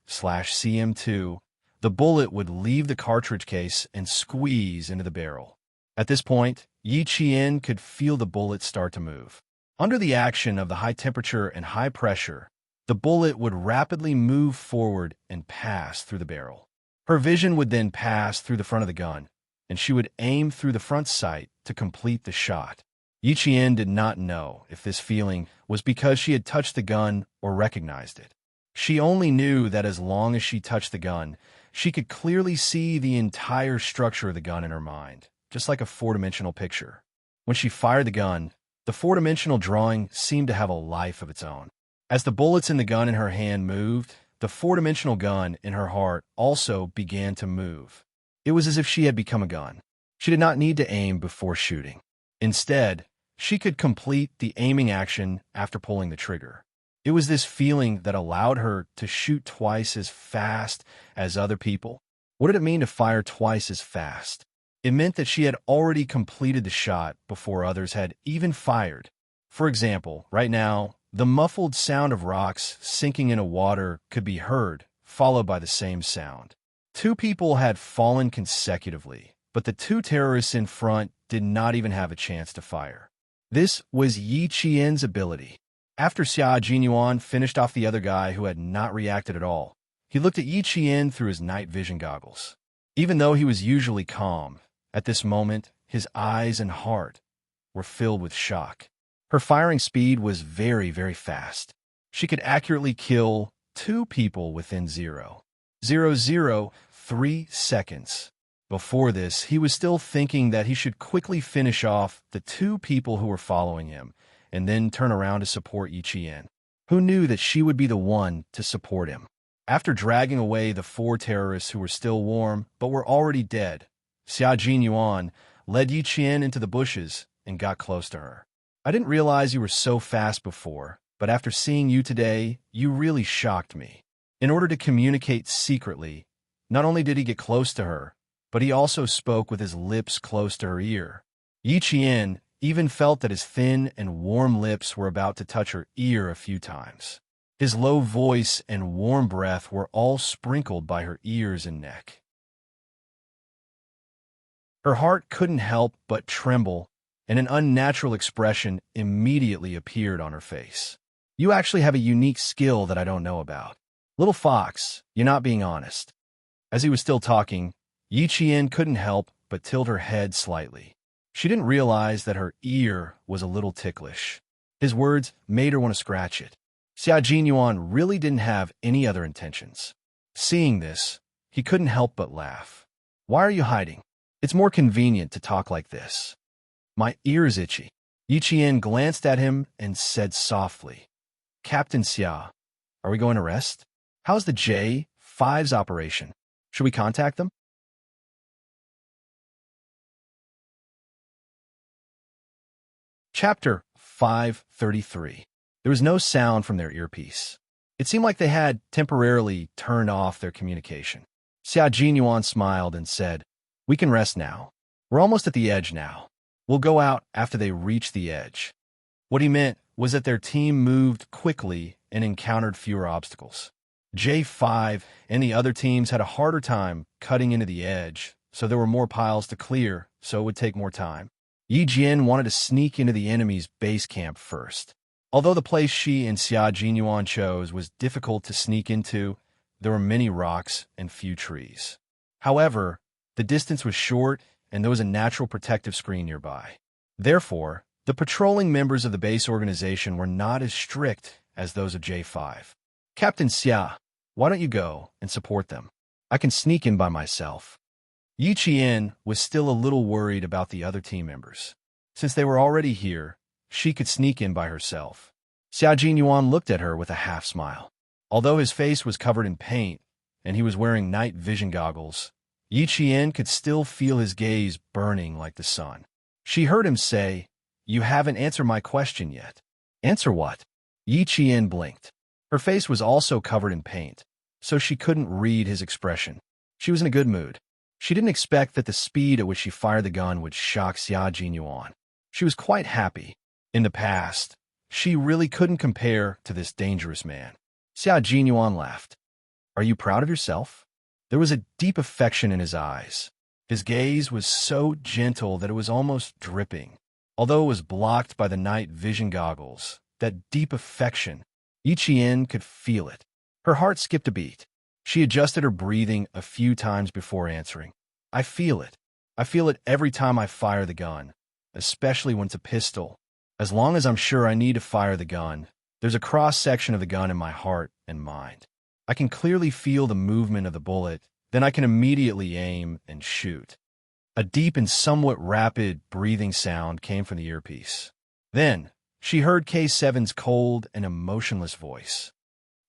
kg/cm2, the bullet would leave the cartridge case and squeeze into the barrel. At this point, Yi Qian could feel the bullet start to move. Under the action of the high temperature and high pressure, the bullet would rapidly move forward and pass through the barrel. Her vision would then pass through the front of the gun, and she would aim through the front sight to complete the shot. Yi Qian did not know if this feeling was because she had touched the gun or recognized it. She only knew that as long as she touched the gun, she could clearly see the entire structure of the gun in her mind, just like a four-dimensional picture. When she fired the gun, the four-dimensional drawing seemed to have a life of its own. As the bullets in the gun in her hand moved, the four-dimensional gun in her heart also began to move. It was as if she had become a gun. She did not need to aim before shooting. Instead, she could complete the aiming action after pulling the trigger. It was this feeling that allowed her to shoot twice as fast as other people. What did it mean to fire twice as fast? It meant that she had already completed the shot before others had even fired. For example, right now, the muffled sound of rocks sinking into water could be heard, followed by the same sound. Two people had fallen consecutively, but the two terrorists in front did not even have a chance to fire. This was Yi Qian's ability. After Xia Jinyuan finished off the other guy who had not reacted at all, he looked at Yi Qian through his night vision goggles. Even though he was usually calm, at this moment, his eyes and heart were filled with shock. Her firing speed was very, very fast. She could accurately kill two people within 0.003 seconds. Before this, he was still thinking that he should quickly finish off the two people who were following him, and then turn around to support Yi Qian. Who knew that she would be the one to support him? After dragging away the four terrorists who were still warm but were already dead, Xia Jinyuan led Yi Qian into the bushes and got close to her. I didn't realize you were so fast before, but after seeing you today, you really shocked me. In order to communicate secretly, not only did he get close to her, but he also spoke with his lips close to her ear. Yi Qian even felt that his thin and warm lips were about to touch her ear a few times. His low voice and warm breath were all sprinkled by her ears and neck. Her heart couldn't help but tremble, and an unnatural expression immediately appeared on her face. You actually have a unique skill that I don't know about. Little fox, you're not being honest. As he was still talking, Yi Qian couldn't help but tilt her head slightly. She didn't realize that her ear was a little ticklish. His words made her want to scratch it. Xia Jinyuan really didn't have any other intentions. Seeing this, he couldn't help but laugh. Why are you hiding? It's more convenient to talk like this. My ear is itchy. Yi Qian glanced at him and said softly, Captain Xia, are we going to rest? How's the J5's operation? Should we contact them? Chapter 533. There was no sound from their earpiece. It seemed like they had temporarily turned off their communication. Xia Jinyuan smiled and said, We can rest now. We're almost at the edge now. We'll go out after they reach the edge. What he meant was that their team moved quickly and encountered fewer obstacles. J5 and the other teams had a harder time cutting into the edge, so there were more piles to clear, so it would take more time. Yi Jian wanted to sneak into the enemy's base camp first. Although the place she and Xia Jinyuan chose was difficult to sneak into, there were many rocks and few trees. However, the distance was short and there was a natural protective screen nearby. Therefore, the patrolling members of the base organization were not as strict as those of J5. Captain Xia, why don't you go and support them? I can sneak in by myself. Yi Qian was still a little worried about the other team members. Since they were already here, she could sneak in by herself. Xia Jinyuan looked at her with a half smile. Although his face was covered in paint and he was wearing night vision goggles, Yi Qian could still feel his gaze burning like the sun. She heard him say, You haven't answered my question yet. Answer what? Yi Qian blinked. Her face was also covered in paint, so she couldn't read his expression. She was in a good mood. She didn't expect that the speed at which she fired the gun would shock Xia Jinyuan. She was quite happy. In the past, she really couldn't compare to this dangerous man. Xia Jinyuan laughed. Are you proud of yourself? There was a deep affection in his eyes. His gaze was so gentle that it was almost dripping. Although it was blocked by the night vision goggles, that deep affection, Yi Qian could feel it. Her heart skipped a beat. She adjusted her breathing a few times before answering. I feel it. I feel it every time I fire the gun. especially when it's a pistol. As long as I'm sure I need to fire the gun, there's a cross-section of the gun in my heart and mind. I can clearly feel the movement of the bullet, then I can immediately aim and shoot. A deep and somewhat rapid breathing sound came from the earpiece. Then, she heard K7's cold and emotionless voice.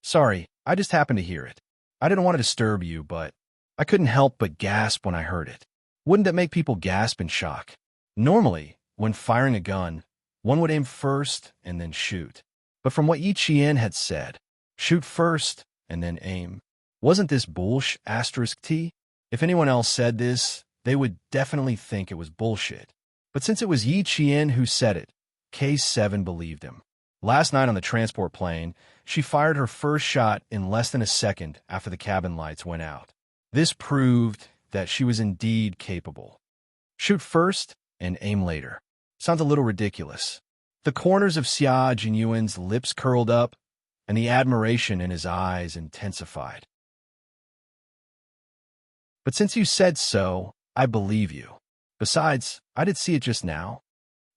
"Sorry, I just happened to hear it. I didn't want to disturb you, but I couldn't help but gasp when I heard it. Wouldn't that make people gasp in shock? Normally, when firing a gun, one would aim first and then shoot. But from what Yi Qian had said, shoot first and then aim. Wasn't this bullsh**? If anyone else said this, they would definitely think it was bullshit. But since it was Yi Qian who said it, K7 believed him. Last night on the transport plane, she fired her first shot in less than a second after the cabin lights went out. This proved that she was indeed capable. Shoot first and aim later. Sounds a little ridiculous. The corners of Xia Jinyuan's lips curled up, and the admiration in his eyes intensified. But since you said so, I believe you. Besides, I did see it just now.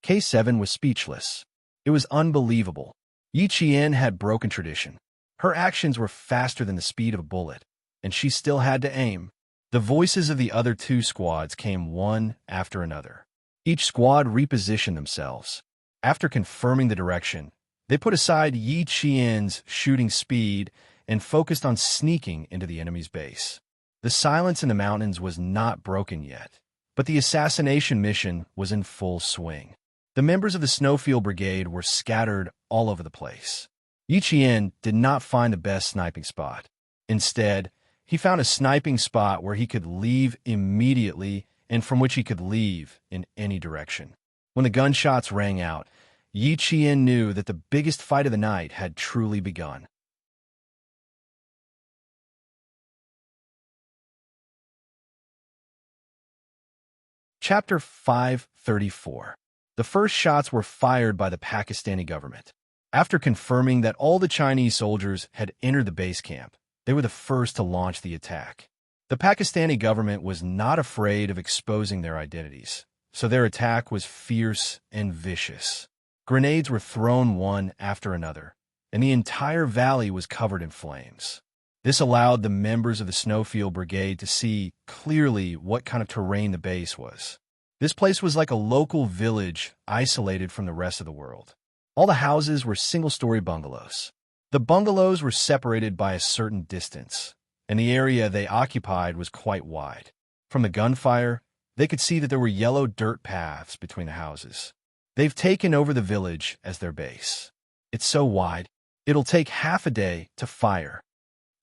K7 was speechless. It was unbelievable. Yi Qian had broken tradition. Her actions were faster than the speed of a bullet, and she still had to aim. The voices of the other two squads came one after another. Each squad repositioned themselves. After confirming the direction, they put aside Yi Qian's shooting speed and focused on sneaking into the enemy's base. The silence in the mountains was not broken yet, but the assassination mission was in full swing. The members of the Snowfield Brigade were scattered all over the place. Yi Qian did not find the best sniping spot. Instead, he found a sniping spot where he could leave immediately and from which he could leave in any direction. When the gunshots rang out, Yi Qian knew that the biggest fight of the night had truly begun. Chapter 534. The first shots were fired by the Pakistani government. After confirming that all the Chinese soldiers had entered the base camp, they were the first to launch the attack. The Pakistani government was not afraid of exposing their identities, so their attack was fierce and vicious. Grenades were thrown one after another, and the entire valley was covered in flames. This allowed the members of the Snowfield Brigade to see clearly what kind of terrain the base was. This place was like a local village isolated from the rest of the world. All the houses were single-story bungalows. The bungalows were separated by a certain distance, and the area they occupied was quite wide. From the gunfire, they could see that there were yellow dirt paths between the houses. They've taken over the village as their base. It's so wide, it'll take half a day to fire.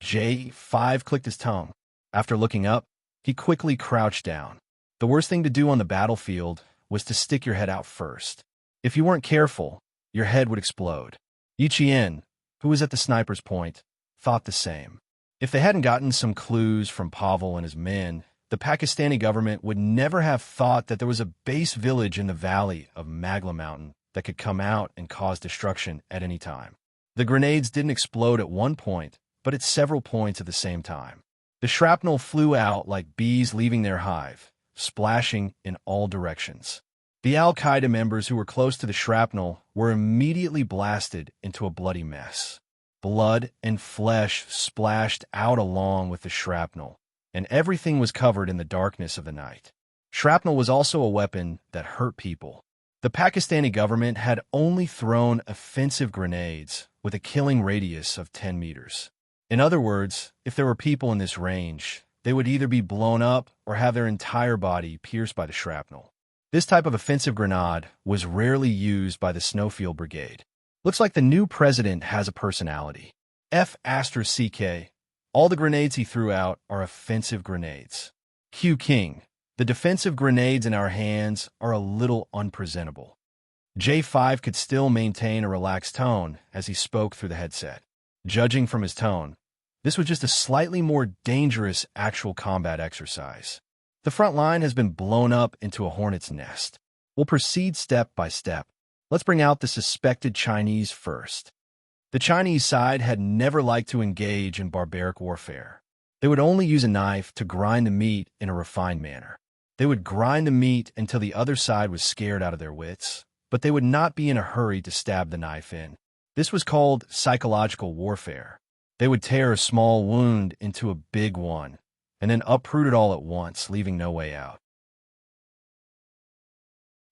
J5 clicked his tongue. After looking up, he quickly crouched down. The worst thing to do on the battlefield was to stick your head out first. If you weren't careful, your head would explode. Yi Qian, who was at the sniper's point, thought the same. If they hadn't gotten some clues from Pavel and his men, the Pakistani government would never have thought that there was a base village in the valley of Magla Mountain that could come out and cause destruction at any time. The grenades didn't explode at one point, but at several points at the same time. The shrapnel flew out like bees leaving their hive, splashing in all directions. The Al-Qaeda members who were close to the shrapnel were immediately blasted into a bloody mess. Blood and flesh splashed out along with the shrapnel, and everything was covered in the darkness of the night. Shrapnel was also a weapon that hurt people. The Pakistani government had only thrown offensive grenades with a killing radius of 10 meters. In other words, if there were people in this range, they would either be blown up or have their entire body pierced by the shrapnel. This type of offensive grenade was rarely used by the Snowfield Brigade. Looks like the new president has a personality. F***CK. All the grenades he threw out are offensive grenades. Q King. The defensive grenades in our hands are a little unpresentable. J5 could still maintain a relaxed tone as he spoke through the headset. Judging from his tone, this was just a slightly more dangerous actual combat exercise. The front line has been blown up into a hornet's nest. We'll proceed step by step. Let's bring out the suspected Chinese first. The Chinese side had never liked to engage in barbaric warfare. They would only use a knife to grind the meat in a refined manner. They would grind the meat until the other side was scared out of their wits, but they would not be in a hurry to stab the knife in. This was called psychological warfare. They would tear a small wound into a big one, and then uproot it all at once, leaving no way out.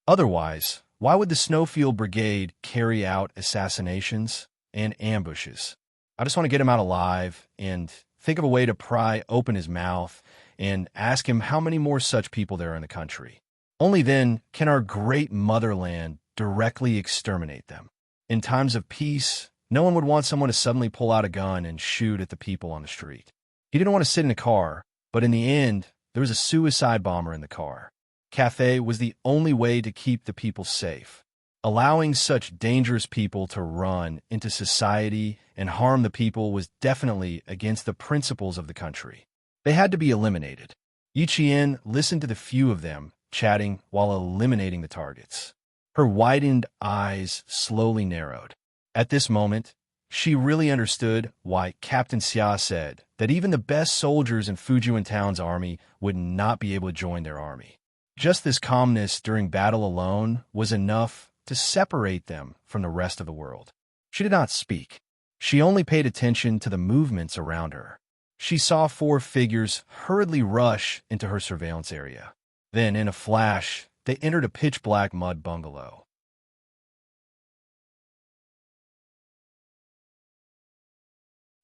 Otherwise, why would the Snowfield Brigade carry out assassinations and ambushes? I just want to get him out alive and think of a way to pry open his mouth and ask him how many more such people there are in the country. Only then can our great motherland directly exterminate them. In times of peace, no one would want someone to suddenly pull out a gun and shoot at the people on the street. He didn't want to sit in a car, but in the end, there was a suicide bomber in the car. Cathay was the only way to keep the people safe. Allowing such dangerous people to run into society and harm the people was definitely against the principles of the country. They had to be eliminated. Yi Qian listened to the few of them chatting while eliminating the targets. Her widened eyes slowly narrowed. At this moment, she really understood why Captain Xia said that even the best soldiers in Fujian Town's army would not be able to join their army. Just this calmness during battle alone was enough to separate them from the rest of the world. She did not speak. She only paid attention to the movements around her. She saw 4 figures hurriedly rush into her surveillance area. Then, in a flash, they entered a pitch-black mud bungalow.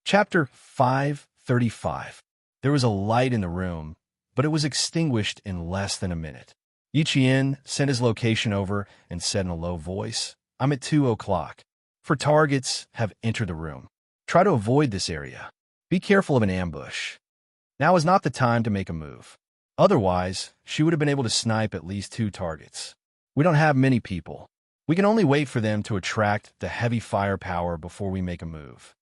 Chapter 535. There was a light in the room, but it was extinguished in less than a minute. Yi Qian sent his location over and said in a low voice, "I'm at 2 o'clock. For targets have entered the room. Try to avoid this area. Be careful of an ambush. Now is not the time to make a move. Otherwise, she would have been able to snipe at least 2 targets. We don't have many people. We can only wait for them to attract the heavy firepower before we make a move."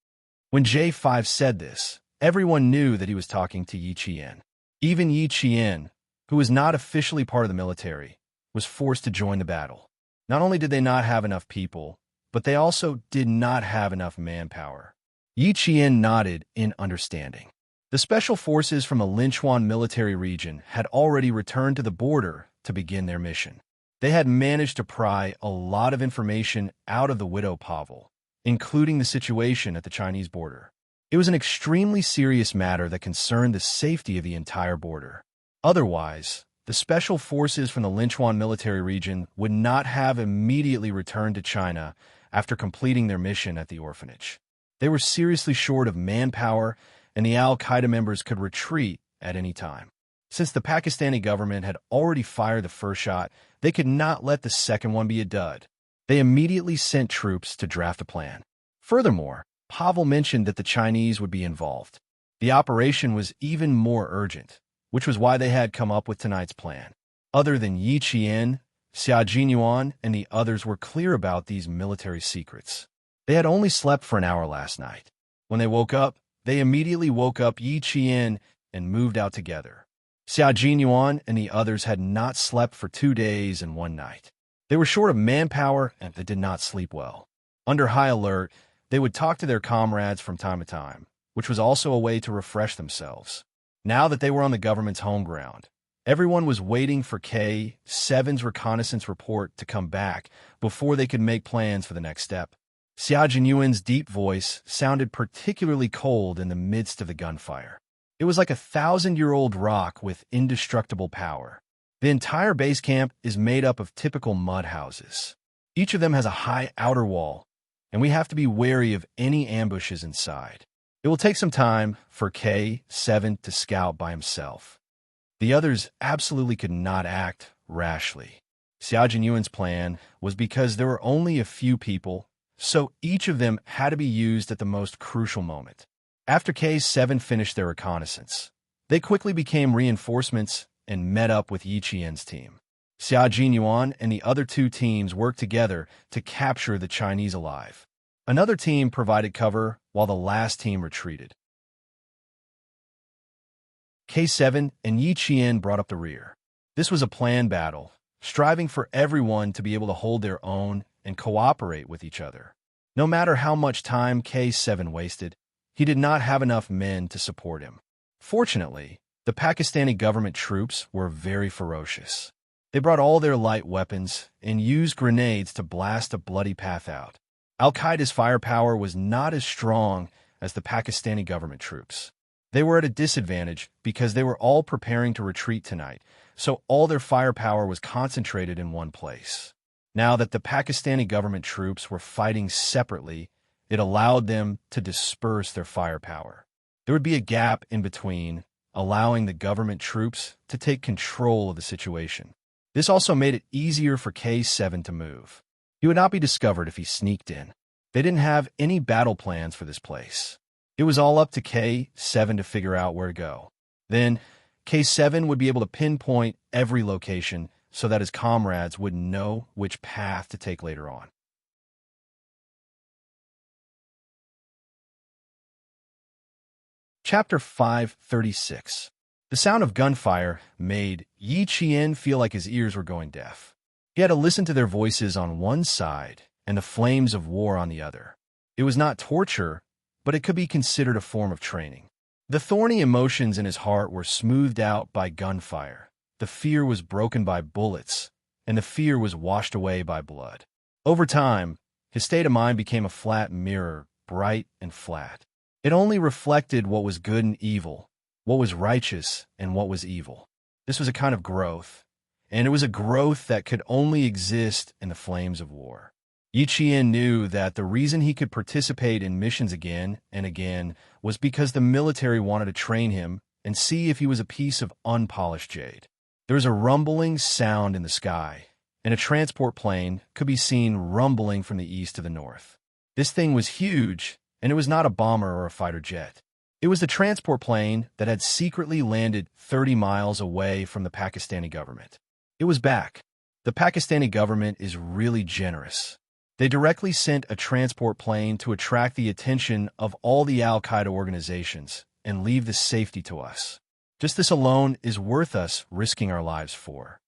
When J5 said this, everyone knew that he was talking to Yi Qian. Even Yi Qian, who was not officially part of the military, was forced to join the battle. Not only did they not have enough people, but they also did not have enough manpower. Yi Qian nodded in understanding. The special forces from the Linchuan military region had already returned to the border to begin their mission. They had managed to pry a lot of information out of the widow Pavel, including the situation at the Chinese border. It was an extremely serious matter that concerned the safety of the entire border. Otherwise, the special forces from the Linchuan military region would not have immediately returned to China after completing their mission at the orphanage. They were seriously short of manpower, and the Al-Qaeda members could retreat at any time. Since the Pakistani government had already fired the first shot, they could not let the second one be a dud. They immediately sent troops to draft a plan. Furthermore, Pavel mentioned that the Chinese would be involved. The operation was even more urgent, which was why they had come up with tonight's plan. Other than Yi Qian, Xia Jinyuan, and the others were clear about these military secrets. They had only slept for an hour last night. When they woke up, they immediately woke up Yi Qian and moved out together. Xia Jinyuan and the others had not slept for 2 days and 1 night. They were short of manpower and they did not sleep well. Under high alert, they would talk to their comrades from time to time, which was also a way to refresh themselves. Now that they were on the government's home ground, everyone was waiting for K7's reconnaissance report to come back before they could make plans for the next step. Xia Jinyuan's deep voice sounded particularly cold in the midst of the gunfire. It was like a 1,000-year-old rock with indestructible power. The entire base camp is made up of typical mud houses. Each of them has a high outer wall, and we have to be wary of any ambushes inside. It will take some time for K7 to scout by himself. The others absolutely could not act rashly. Xia Jinyuan's plan was because there were only a few people, so each of them had to be used at the most crucial moment. After K7 finished their reconnaissance, they quickly became reinforcements and met up with Yi Qian's team. Xia Jinyuan and the other 2 teams worked together to capture the Chinese alive. Another team provided cover while the last team retreated. K7 and Yi Qian brought up the rear. This was a planned battle, striving for everyone to be able to hold their own and cooperate with each other. No matter how much time K7 wasted, he did not have enough men to support him. Fortunately, The Pakistani government troops were very ferocious. They brought all their light weapons and used grenades to blast a bloody path out. Al-Qaeda's firepower was not as strong as the Pakistani government troops. They were at a disadvantage because they were all preparing to retreat tonight, so all their firepower was concentrated in one place. Now that the Pakistani government troops were fighting separately, it allowed them to disperse their firepower. There would be a gap in between, allowing the government troops to take control of the situation. This also made it easier for K7 to move. He would not be discovered if he sneaked in. They didn't have any battle plans for this place. It was all up to K7 to figure out where to go. Then, K7 would be able to pinpoint every location so that his comrades would know which path to take later on. Chapter 536. The sound of gunfire made Yi Qian feel like his ears were going deaf. He had to listen to their voices on one side and the flames of war on the other. It was not torture, but it could be considered a form of training. The thorny emotions in his heart were smoothed out by gunfire. The fear was broken by bullets, and the fear was washed away by blood. Over time, his state of mind became a flat mirror, bright and flat. It only reflected what was good and evil, what was righteous and what was evil. This was a kind of growth, and it was a growth that could only exist in the flames of war. Yi Qian knew that the reason he could participate in missions again and again was because the military wanted to train him and see if he was a piece of unpolished jade. There was a rumbling sound in the sky, and a transport plane could be seen rumbling from the east to the north. This thing was huge, and it was not a bomber or a fighter jet. It was the transport plane that had secretly landed 30 miles away from the Pakistani government. It was back. The Pakistani government is really generous. They directly sent a transport plane to attract the attention of all the Al-Qaeda organizations and leave the safety to us. Just this alone is worth us risking our lives for.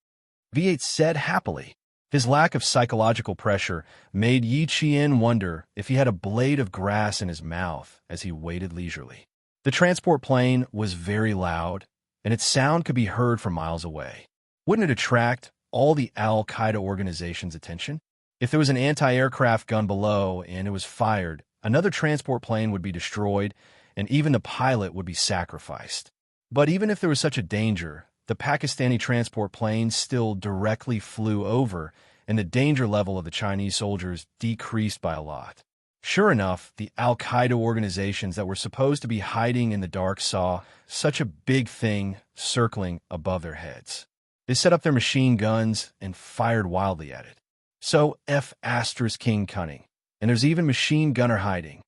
V8 said happily. His lack of psychological pressure made Yi Qian wonder if he had a blade of grass in his mouth as he waited leisurely. The transport plane was very loud, and its sound could be heard from miles away. Wouldn't it attract all the Al-Qaeda organization's attention? If there was an anti-aircraft gun below and it was fired, another transport plane would be destroyed, and even the pilot would be sacrificed. But even if there was such a danger, the Pakistani transport plane still directly flew over, and the danger level of the Chinese soldiers decreased by a lot. Sure enough, the Al-Qaeda organizations that were supposed to be hiding in the dark saw such a big thing circling above their heads. They set up their machine guns and fired wildly at it. So King cunning, and there's even machine gunner hiding.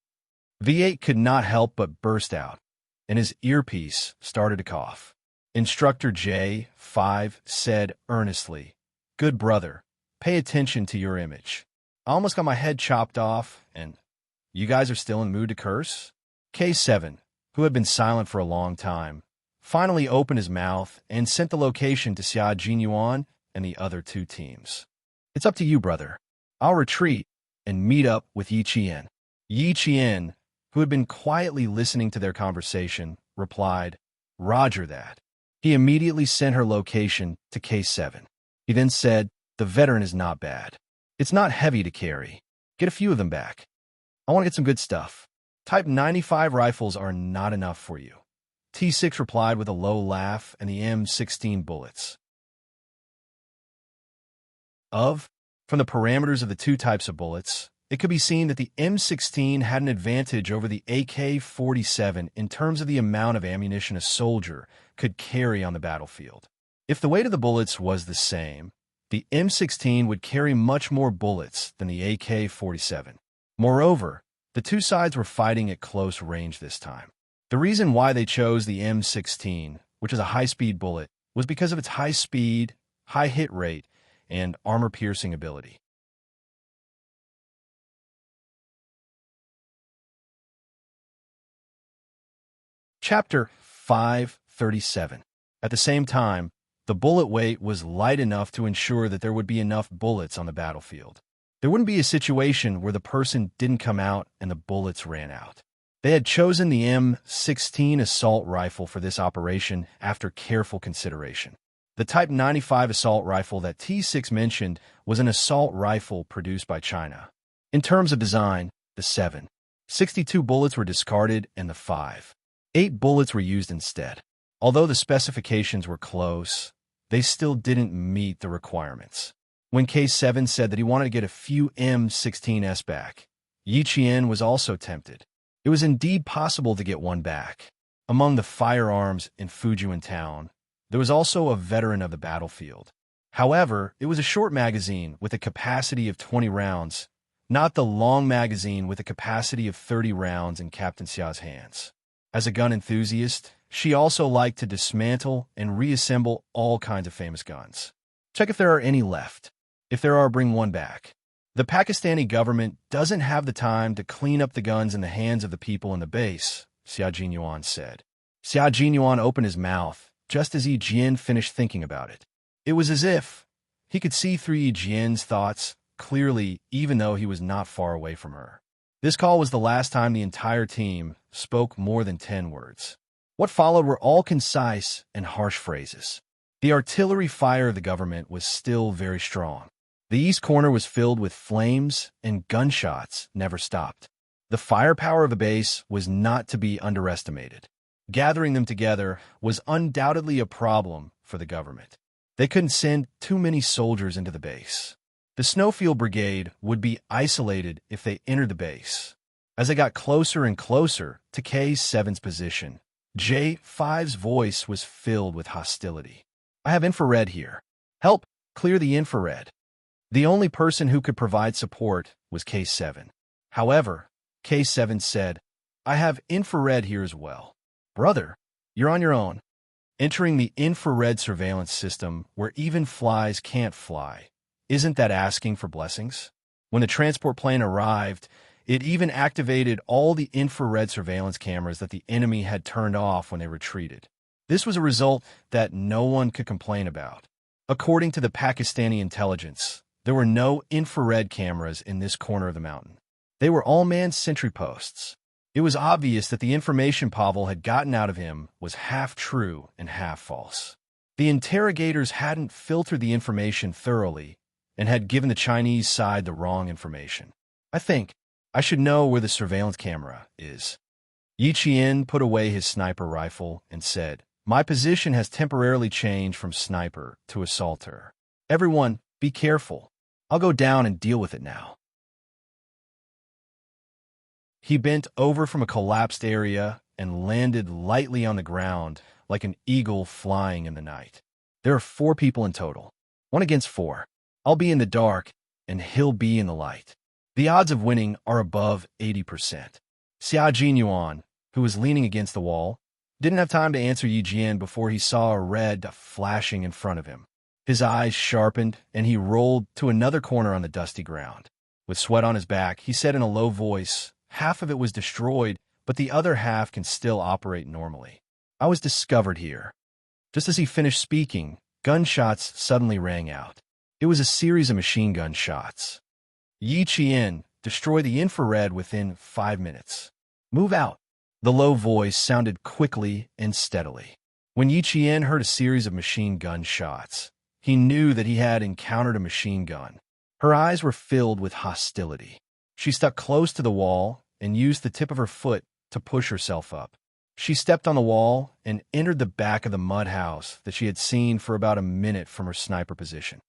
V8 could not help but burst out, and his earpiece started to cough. Instructor J5 said earnestly, "Good brother, pay attention to your image. I almost got my head chopped off, and you guys are still in the mood to curse?" K7, who had been silent for a long time, finally opened his mouth and sent the location to Xia Jinyuan and the other two teams. "It's up to you, brother. I'll retreat and meet up with Yi Qian." Yi Qian, who had been quietly listening to their conversation, replied, "Roger that." He immediately sent her location to K7. He then said, "The veteran is not bad. It's not heavy to carry. Get a few of them back. I want to get some good stuff. Type 95 rifles are not enough for you." T6 replied with a low laugh and the M16 bullets. From the parameters of the two types of bullets, it could be seen that the M16 had an advantage over the AK-47 in terms of the amount of ammunition a soldier could carry on the battlefield. If the weight of the bullets was the same, the M16 would carry much more bullets than the AK-47. Moreover, the two sides were fighting at close range this time. The reason why they chose the M16, which is a high-speed bullet, was because of its high speed, high hit rate, and armor-piercing ability. Chapter 537. At the same time, the bullet weight was light enough to ensure that there would be enough bullets on the battlefield. There wouldn't be a situation where the person didn't come out and the bullets ran out. They had chosen the M16 assault rifle for this operation after careful consideration. The Type 95 assault rifle that T6 mentioned was an assault rifle produced by China. In terms of design, the 7.62 bullets were discarded and the 5.8 bullets were used instead. Although the specifications were close, they still didn't meet the requirements. When K7 said that he wanted to get a few M16s back, Yi Qian was also tempted. It was indeed possible to get one back. Among the firearms in Fujian town, there was also a veteran of the battlefield. However, it was a short magazine with a capacity of 20 rounds, not the long magazine with a capacity of 30 rounds in Captain Xiao's hands. As a gun enthusiast, she also liked to dismantle and reassemble all kinds of famous guns. Check if there are any left. If there are, bring one back. The Pakistani government doesn't have the time to clean up the guns in the hands of the people in the base, Xia Jinyuan said. Xia Jinyuan opened his mouth just as Yi Jian finished thinking about it. It was as if he could see through Yi Jian's thoughts clearly, even though he was not far away from her. This call was the last time the entire team spoke more than 10 words. What followed were all concise and harsh phrases. The artillery fire of the government was still very strong. The east corner was filled with flames, and gunshots never stopped. The firepower of the base was not to be underestimated. Gathering them together was undoubtedly a problem for the government. They couldn't send too many soldiers into the base. The Snowfield Brigade would be isolated if they entered the base. As they got closer and closer to K7's position, J5's voice was filled with hostility. I have infrared here. Help clear the infrared. The only person who could provide support was K7. However, K7 said, I have infrared here as well. Brother, you're on your own. Entering the infrared surveillance system where even flies can't fly, isn't that asking for blessings? When the transport plane arrived, it even activated all the infrared surveillance cameras that the enemy had turned off when they retreated. This was a result that no one could complain about. According to the Pakistani intelligence, there were no infrared cameras in this corner of the mountain. They were all manned sentry posts. It was obvious that the information Pavel had gotten out of him was half true and half false. The interrogators hadn't filtered the information thoroughly and had given the Chinese side the wrong information. I think I should know where the surveillance camera is. Yi Qian put away his sniper rifle and said, My position has temporarily changed from sniper to assaulter. Everyone, be careful. I'll go down and deal with it now. He bent over from a collapsed area and landed lightly on the ground like an eagle flying in the night. There are 4 people in total. 1 against 4. I'll be in the dark, and he'll be in the light. The odds of winning are above 80%. Xia Jinyuan, who was leaning against the wall, didn't have time to answer Yi Jian before he saw a red flashing in front of him. His eyes sharpened, and he rolled to another corner on the dusty ground. With sweat on his back, he said in a low voice, Half of it was destroyed, but the other half can still operate normally. I was discovered here. Just as he finished speaking, gunshots suddenly rang out. It was a series of machine gun shots. Yi Qian, destroy the infrared within 5 minutes. Move out. The low voice sounded quickly and steadily. When Yi Qian heard a series of machine gun shots, he knew that he had encountered a machine gun. Her eyes were filled with hostility. She stuck close to the wall and used the tip of her foot to push herself up. She stepped on the wall and entered the back of the mud house that she had seen for about a minute from her sniper position.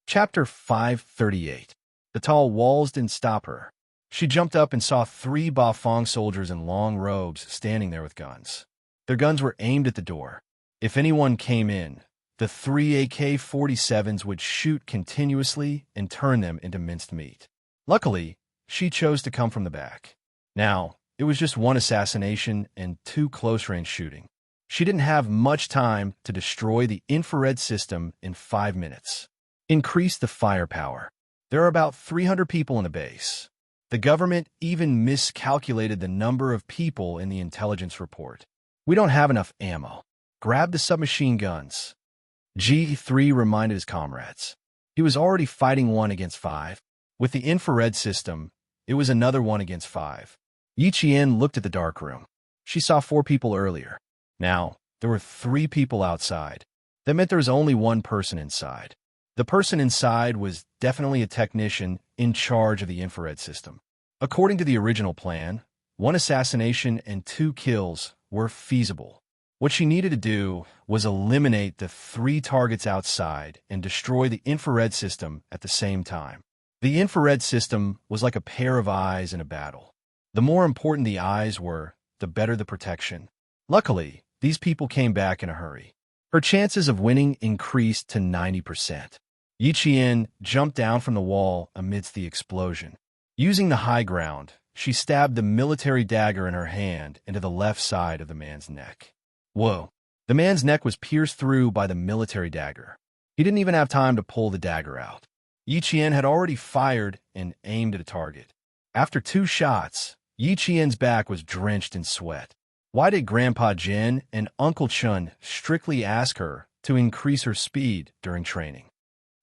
Chapter 538. The tall walls didn't stop her. She jumped up and saw 3 Bafang soldiers in long robes standing there with guns. Their guns were aimed at the door. If anyone came in, the 3 AK-47s would shoot continuously and turn them into minced meat. Luckily, she chose to come from the back. Now, it was just 1 assassination and 2 close-range shooting. She didn't have much time to destroy the infrared system in 5 minutes. Increase the firepower. There are about 300 people in the base. The government even miscalculated the number of people in the intelligence report. We don't have enough ammo. Grab the submachine guns. G3 reminded his comrades. He was already fighting 1 against 5. With the infrared system, it was another 1 against 5. Yi Qian looked at the dark room. She saw 4 people earlier. Now, there were 3 people outside. That meant there was only 1 person inside. The person inside was definitely a technician in charge of the infrared system. According to the original plan, 1 assassination and 2 kills were feasible. What she needed to do was eliminate the 3 targets outside and destroy the infrared system at the same time. The infrared system was like a pair of eyes in a battle. The more important the eyes were, the better the protection. Luckily, these people came back in a hurry. Her chances of winning increased to 90%. Yi Qian jumped down from the wall amidst the explosion. Using the high ground, she stabbed the military dagger in her hand into the left side of the man's neck. Whoa! The man's neck was pierced through by the military dagger. He didn't even have time to pull the dagger out. Yi Qian had already fired and aimed at a target. After 2 shots, Yi Qian's back was drenched in sweat. Why did Grandpa Jin and Uncle Chun strictly ask her to increase her speed during training?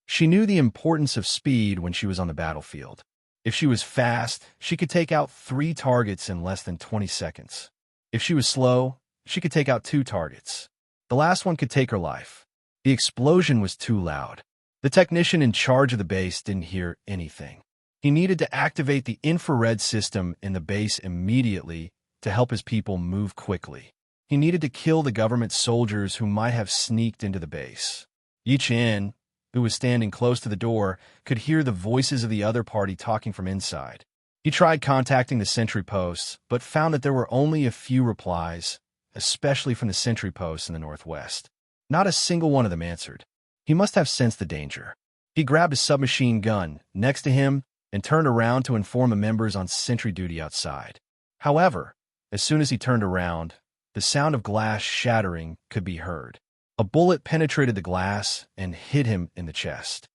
She knew the importance of speed when she was on the battlefield. If she was fast, she could take out 3 targets in less than 20 seconds. If she was slow, she could take out 2 targets. The last one could take her life. The explosion was too loud. The technician in charge of the base didn't hear anything. He needed to activate the infrared system in the base immediately to help his people move quickly. He needed to kill the government soldiers who might have sneaked into the base. Yi Qian, who was standing close to the door, could hear the voices of the other party talking from inside. He tried contacting the sentry posts, but found that there were only a few replies, especially from the sentry posts in the northwest. Not a single one of them answered. He must have sensed the danger. He grabbed a submachine gun next to him and turned around to inform the members on sentry duty outside. However, as soon as he turned around, the sound of glass shattering could be heard. A bullet penetrated the glass and hit him in the chest.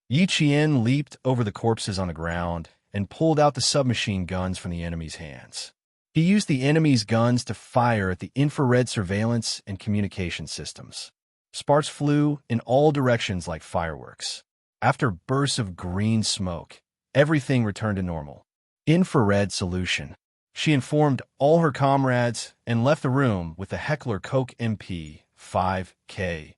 Yi Qian leaped over the corpses on the ground and pulled out the submachine guns from the enemy's hands. He used the enemy's guns to fire at the infrared surveillance and communication systems. Sparks flew in all directions like fireworks. After bursts of green smoke, everything returned to normal. Infrared solution. She informed all her comrades and left the room with the Heckler Koch MP-5K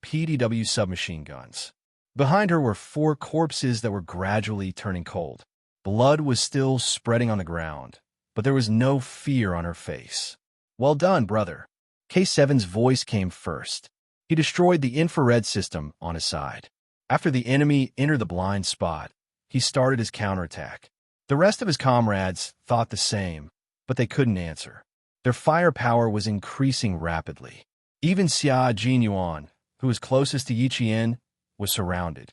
PDW submachine guns. Behind her were 4 corpses that were gradually turning cold. Blood was still spreading on the ground, but there was no fear on her face. Well done, brother. K7's voice came first. He destroyed the infrared system on his side. After the enemy entered the blind spot, he started his counterattack. The rest of his comrades thought the same, but they couldn't answer. Their firepower was increasing rapidly. Even Xia Jinyuan, who was closest to Yi Qian, was surrounded.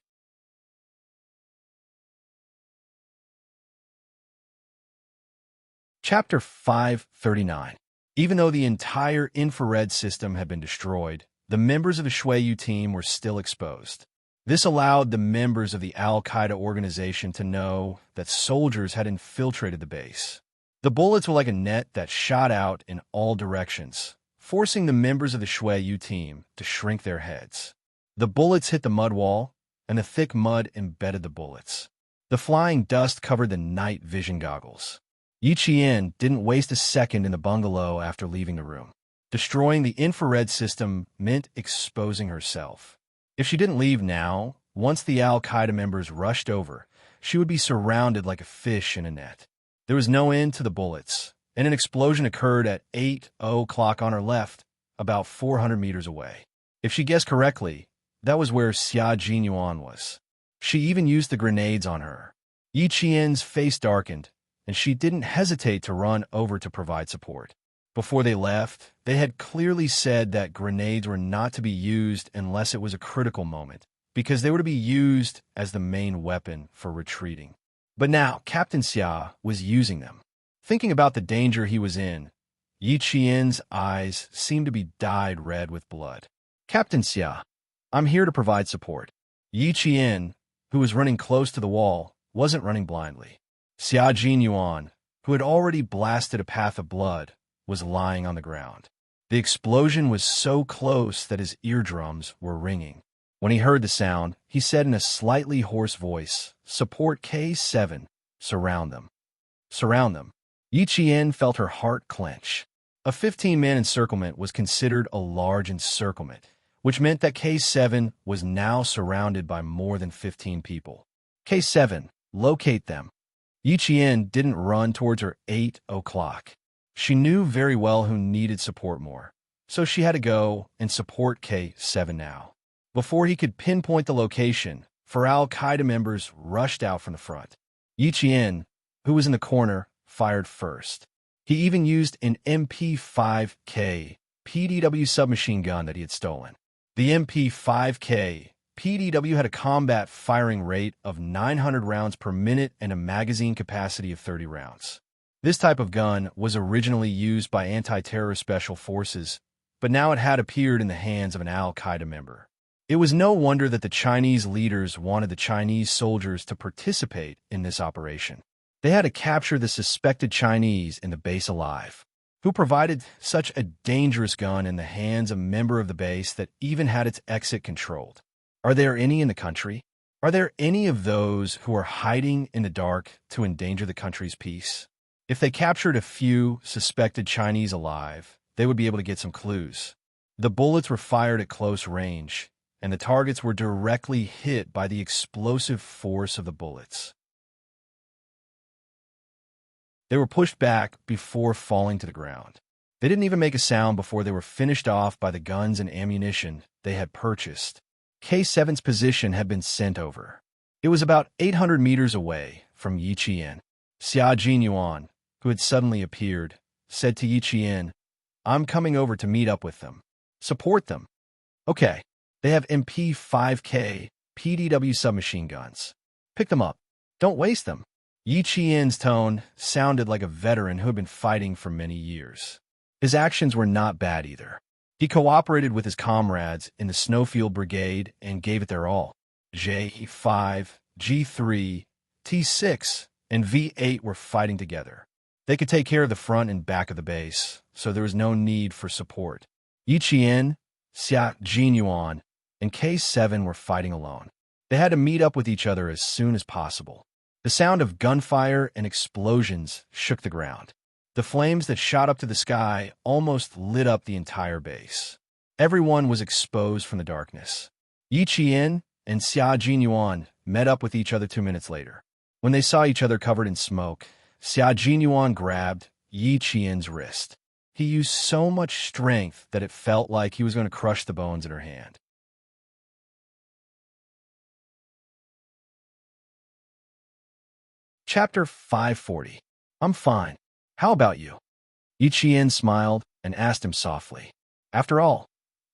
Chapter 539. Even though the entire infrared system had been destroyed, the members of the Shuiyu team were still exposed. This allowed the members of the Al-Qaeda organization to know that soldiers had infiltrated the base. The bullets were like a net that shot out in all directions, forcing the members of the Shuiyu team to shrink their heads. The bullets hit the mud wall, and the thick mud embedded the bullets. The flying dust covered the night vision goggles. Yi Qian didn't waste a second in the bungalow after leaving the room. Destroying the infrared system meant exposing herself. If she didn't leave now, once the Al-Qaeda members rushed over, she would be surrounded like a fish in a net. There was no end to the bullets, and an explosion occurred at 8:00 on her left, about 400 meters away. If she guessed correctly, that was where Xia Jinyuan was. She even used the grenades on her. Yi Qian's face darkened, and she didn't hesitate to run over to provide support. Before they left, they had clearly said that grenades were not to be used unless it was a critical moment, because they were to be used as the main weapon for retreating. But now, Captain Xia was using them. Thinking about the danger he was in, Yi Qian's eyes seemed to be dyed red with blood. Captain Xia, I'm here to provide support. Yi Qian, who was running close to the wall, wasn't running blindly. Xia Jinyuan, who had already blasted a path of blood, was lying on the ground. The explosion was so close that his eardrums were ringing. When he heard the sound, he said in a slightly hoarse voice, "Support K7. Surround them. Surround them." Yi Qian felt her heart clench. A 15-man encirclement was considered a large encirclement, which meant that K7 was now surrounded by more than 15 people. K7, locate them. Yi Qian didn't run towards her 8 o'clock. She knew very well who needed support more, so she had to go and support K7 now. Before he could pinpoint the location, 4 Al-Qaeda members rushed out from the front. Yi Qian, who was in the corner, fired first. He even used an MP5K PDW submachine gun that he had stolen. The MP5K PDW had a combat firing rate of 900 rounds per minute and a magazine capacity of 30 rounds. This type of gun was originally used by anti-terror special forces, but now it had appeared in the hands of an Al-Qaeda member. It was no wonder that the Chinese leaders wanted the Chinese soldiers to participate in this operation. They had to capture the suspected Chinese in the base alive, who provided such a dangerous gun in the hands of a member of the base that even had its exit controlled. Are there any in the country? Are there any of those who are hiding in the dark to endanger the country's peace? If they captured a few suspected Chinese alive, they would be able to get some clues. The bullets were fired at close range, and the targets were directly hit by the explosive force of the bullets. They were pushed back before falling to the ground. They didn't even make a sound before they were finished off by the guns and ammunition they had purchased. K7's position had been sent over. It was about 800 meters away from Yi Qian. Xia Jinyuan, who had suddenly appeared, said to Yi Qian, "I'm coming over to meet up with them. Support them." "Okay, they have MP5K PDW submachine guns. Pick them up. Don't waste them." Yi Qian's tone sounded like a veteran who had been fighting for many years. His actions were not bad either. He cooperated with his comrades in the Snowfield Brigade and gave it their all. J5, G3, T6, and V8 were fighting together. They could take care of the front and back of the base, so there was no need for support. Yi Qian, Xia Jinyuan, and K7 were fighting alone. They had to meet up with each other as soon as possible. The sound of gunfire and explosions shook the ground. The flames that shot up to the sky almost lit up the entire base. Everyone was exposed from the darkness. Yi Qian and Xia Jinyuan met up with each other 2 minutes later. When they saw each other covered in smoke, Xia Jinyuan grabbed Yi Qian's wrist. He used so much strength that it felt like he was going to crush the bones in her hand. Chapter 540. I'm fine. How about you? Yi Qian smiled and asked him softly. After all,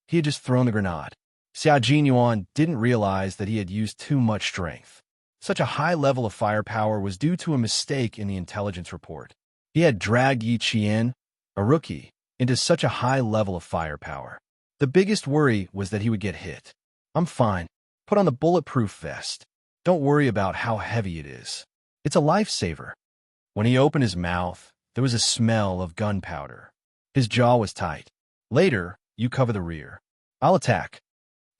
he had just thrown the grenade. Xia Jinyuan didn't realize that he had used too much strength. Such a high level of firepower was due to a mistake in the intelligence report. He had dragged Yi Qian, a rookie, into such a high level of firepower. The biggest worry was that he would get hit. I'm fine. Put on the bulletproof vest. Don't worry about how heavy it is. It's a lifesaver. When he opened his mouth, there was a smell of gunpowder. His jaw was tight. Later, you cover the rear. I'll attack.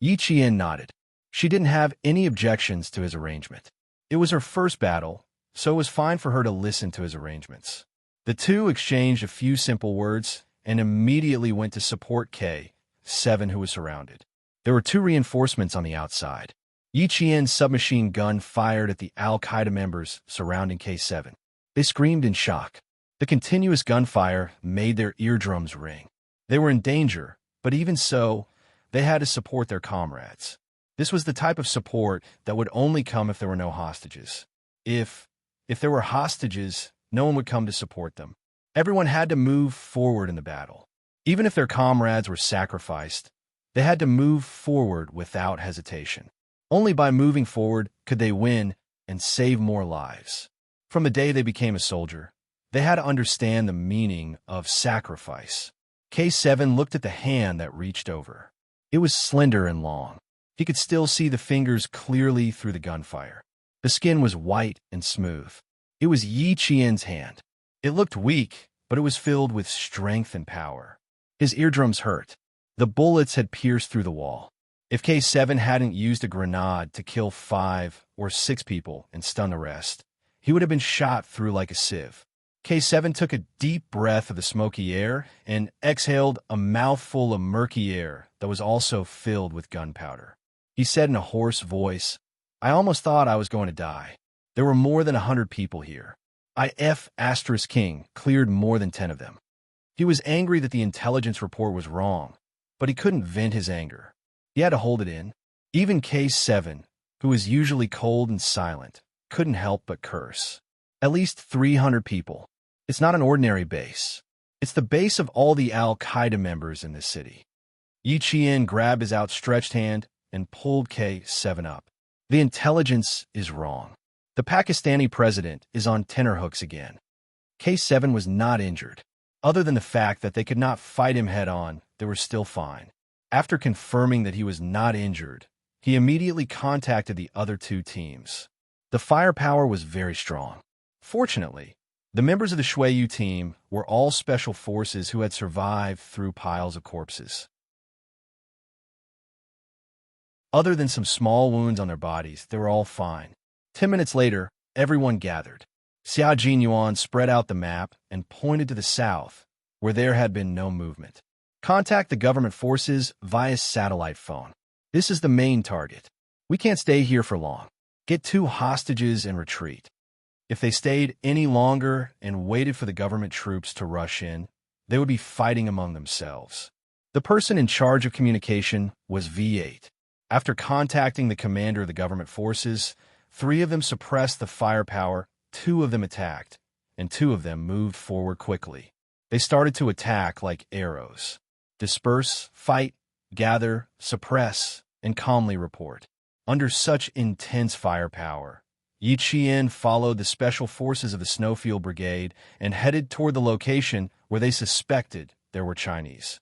Yi Qian nodded. She didn't have any objections to his arrangement. It was her first battle, so it was fine for her to listen to his arrangements. The two exchanged a few simple words and immediately went to support K7, who was surrounded. There were 2 reinforcements on the outside. Yi Qian's submachine gun fired at the Al-Qaeda members surrounding K7. They screamed in shock. The continuous gunfire made their eardrums ring. They were in danger, but even so, they had to support their comrades. This was the type of support that would only come if there were no hostages. If there were hostages, no one would come to support them. Everyone had to move forward in the battle. Even if their comrades were sacrificed, they had to move forward without hesitation. Only by moving forward could they win and save more lives. From the day they became a soldier, they had to understand the meaning of sacrifice. K7 looked at the hand that reached over. It was slender and long. He could still see the fingers clearly through the gunfire. The skin was white and smooth. It was Yi Qian's hand. It looked weak, but it was filled with strength and power. His eardrums hurt. The bullets had pierced through the wall. If K7 hadn't used a grenade to kill 5 or 6 people and stun the rest, he would have been shot through like a sieve. K7 took a deep breath of the smoky air and exhaled a mouthful of murky air that was also filled with gunpowder. He said in a hoarse voice, "I almost thought I was going to die. There were more than 100 people here. King cleared more than 10 of them." He was angry that the intelligence report was wrong, but he couldn't vent his anger. He had to hold it in. Even K7, who was usually cold and silent, couldn't help but curse. At least 300 people. It's not an ordinary base. It's the base of all the Al-Qaeda members in this city. Yi Qian grabbed his outstretched hand and pulled K7 up. The intelligence is wrong. The Pakistani president is on tenterhooks again. K7 was not injured. Other than the fact that they could not fight him head-on, they were still fine. After confirming that he was not injured, he immediately contacted the other 2 teams. The firepower was very strong. Fortunately, the members of the Shuiyu team were all special forces who had survived through piles of corpses. Other than some small wounds on their bodies, they were all fine. 10 minutes later, everyone gathered. Xia Jinyuan spread out the map and pointed to the south, where there had been no movement. "Contact the government forces via satellite phone. This is the main target. We can't stay here for long. Get 2 hostages and retreat." If they stayed any longer and waited for the government troops to rush in, they would be fighting among themselves. The person in charge of communication was V8. After contacting the commander of the government forces, 3 of them suppressed the firepower, 2 of them attacked, and 2 of them moved forward quickly. They started to attack like arrows. Disperse, fight, gather, suppress, and calmly report. Under such intense firepower, Yi Qian followed the special forces of the Snowfield Brigade and headed toward the location where they suspected there were Chinese.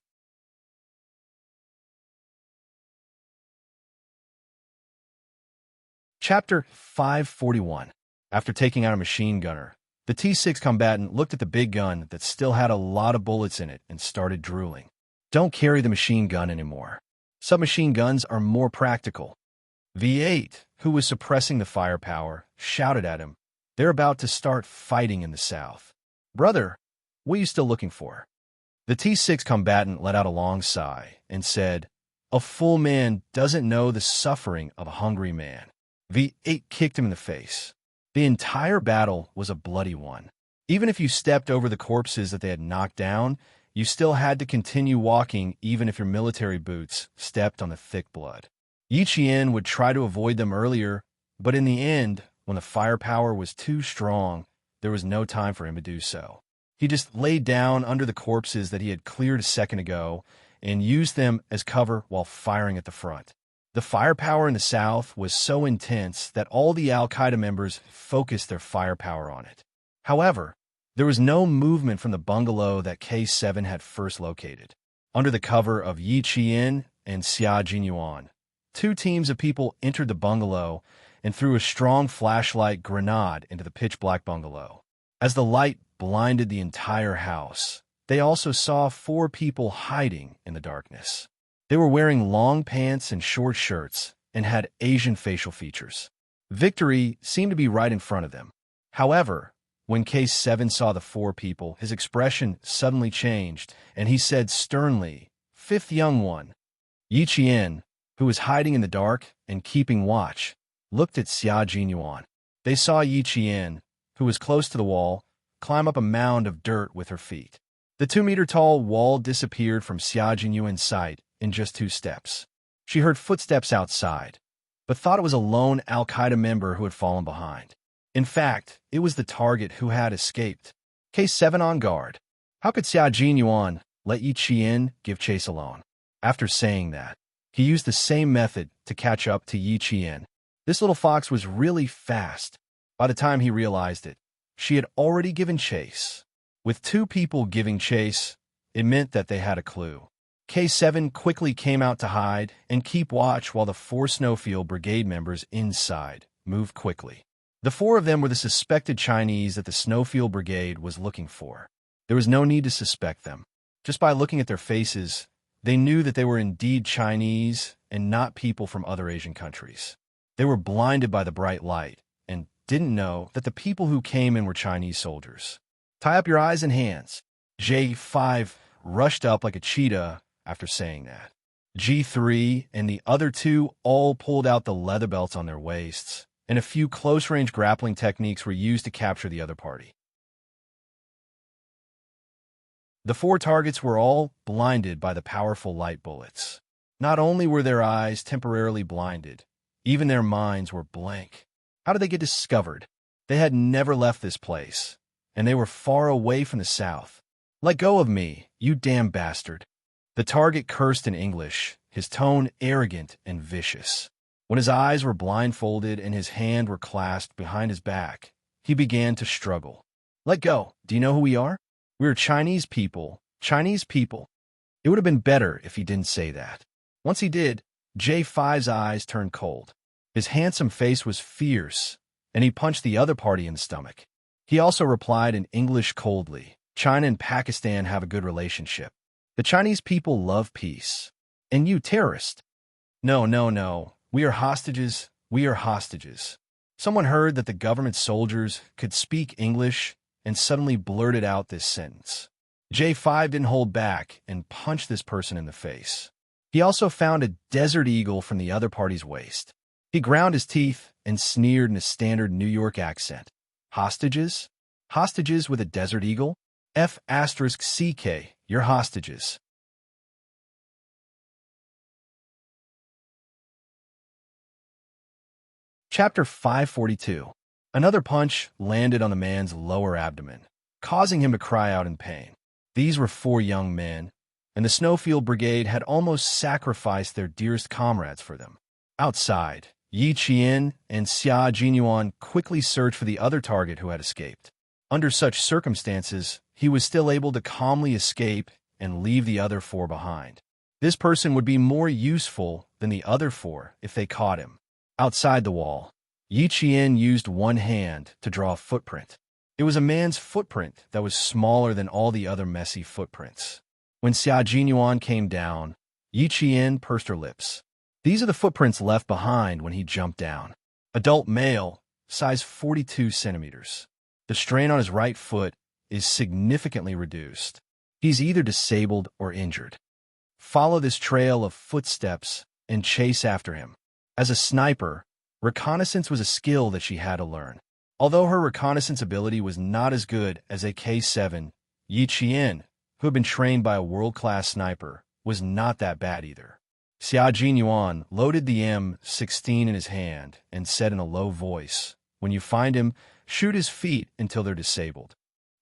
Chapter 541. After taking out a machine gunner, the T6 combatant looked at the big gun that still had a lot of bullets in it and started drooling. "Don't carry the machine gun anymore. Submachine guns are more practical." V8, who was suppressing the firepower, shouted at him. "They're about to start fighting in the south. Brother, what are you still looking for?" The T6 combatant let out a long sigh and said, "A full man doesn't know the suffering of a hungry man." V8 kicked him in the face. The entire battle was a bloody one. Even if you stepped over the corpses that they had knocked down, you still had to continue walking even if your military boots stepped on the thick blood. Yi Qian would try to avoid them earlier, but in the end, when the firepower was too strong, there was no time for him to do so. He just laid down under the corpses that he had cleared a second ago and used them as cover while firing at the front. The firepower in the south was so intense that all the Al-Qaeda members focused their firepower on it. However, there was no movement from the bungalow that K7 had first located. Under the cover of Yi Qian and Xia Jinyuan, 2 teams of people entered the bungalow and threw a strong flashlight grenade into the pitch-black bungalow. As the light blinded the entire house, they also saw 4 people hiding in the darkness. They were wearing long pants and short shirts and had Asian facial features. Victory seemed to be right in front of them. However, when K7 saw the 4 people, his expression suddenly changed, and he said sternly, "Fifth young one." Yi Qian, who was hiding in the dark and keeping watch, looked at Xia Jinyuan. They saw Yi Qian, who was close to the wall, climb up a mound of dirt with her feet. The 2-meter-tall wall disappeared from Xia Jinyuan's sight in just 2 steps. She heard footsteps outside, but thought it was a lone Al-Qaeda member who had fallen behind. In fact, it was the target who had escaped. K7 on guard. How could Xia Jinyuan let Yi Qian give chase alone? After saying that, he used the same method to catch up to Yi Qian. This little fox was really fast. By the time he realized it, she had already given chase. With 2 people giving chase, it meant that they had a clue. K7 quickly came out to hide and keep watch while the 4 Snowfield Brigade members inside moved quickly. The 4 of them were the suspected Chinese that the Snowfield Brigade was looking for. There was no need to suspect them. Just by looking at their faces, They knew that they were indeed Chinese and not people from other Asian countries. They were blinded by the bright light and didn't know that the people who came in were Chinese soldiers. "Tie up your eyes and hands." J5 rushed up like a cheetah after saying that. G3 and the other two all pulled out the leather belts on their waists, and a few close-range grappling techniques were used to capture the other party. The four targets were all blinded by the powerful light bullets. Not only were their eyes temporarily blinded, even their minds were blank. How did they get discovered? They had never left this place, and they were far away from the south. "Let go of me, you damn bastard." The target cursed in English, his tone arrogant and vicious. When his eyes were blindfolded and his hands were clasped behind his back, he began to struggle. "Let go. Do you know who we are? We are Chinese people. Chinese people." It would have been better if he didn't say that. Once he did, J5's eyes turned cold. His handsome face was fierce, and he punched the other party in the stomach. He also replied in English coldly, "China and Pakistan have a good relationship. The Chinese people love peace. And you, terrorist." "No, no, no. We are hostages. We are hostages." Someone heard that the government soldiers could speak English and suddenly blurted out this sentence. J5 didn't hold back and punched this person in the face. He also found a desert eagle from the other party's waist. He ground his teeth and sneered in a standard New York accent. "Hostages? Hostages with a desert eagle? F*CK, you're hostages." Chapter 542. Another punch landed on the man's lower abdomen, causing him to cry out in pain. These were four young men, and the Snowfield Brigade had almost sacrificed their dearest comrades for them. Outside, Yi Qian and Xia Jinyuan quickly searched for the other target who had escaped. Under such circumstances, he was still able to calmly escape and leave the other four behind. This person would be more useful than the other four if they caught him. Outside the wall, Yi Qian used one hand to draw a footprint. It was a man's footprint that was smaller than all the other messy footprints. When Xia Jinyuan came down, Yi Qian pursed her lips. These are the footprints left behind when he jumped down. Adult male, size 42 centimeters. The strain on his right foot is significantly reduced. He's either disabled or injured. Follow this trail of footsteps and chase after him. As a sniper, reconnaissance was a skill that she had to learn. Although her reconnaissance ability was not as good as a K7, Yi Qian, who had been trained by a world-class sniper, was not that bad either. Xia Jinyuan loaded the M16 in his hand and said in a low voice, "When you find him, shoot his feet until they're disabled."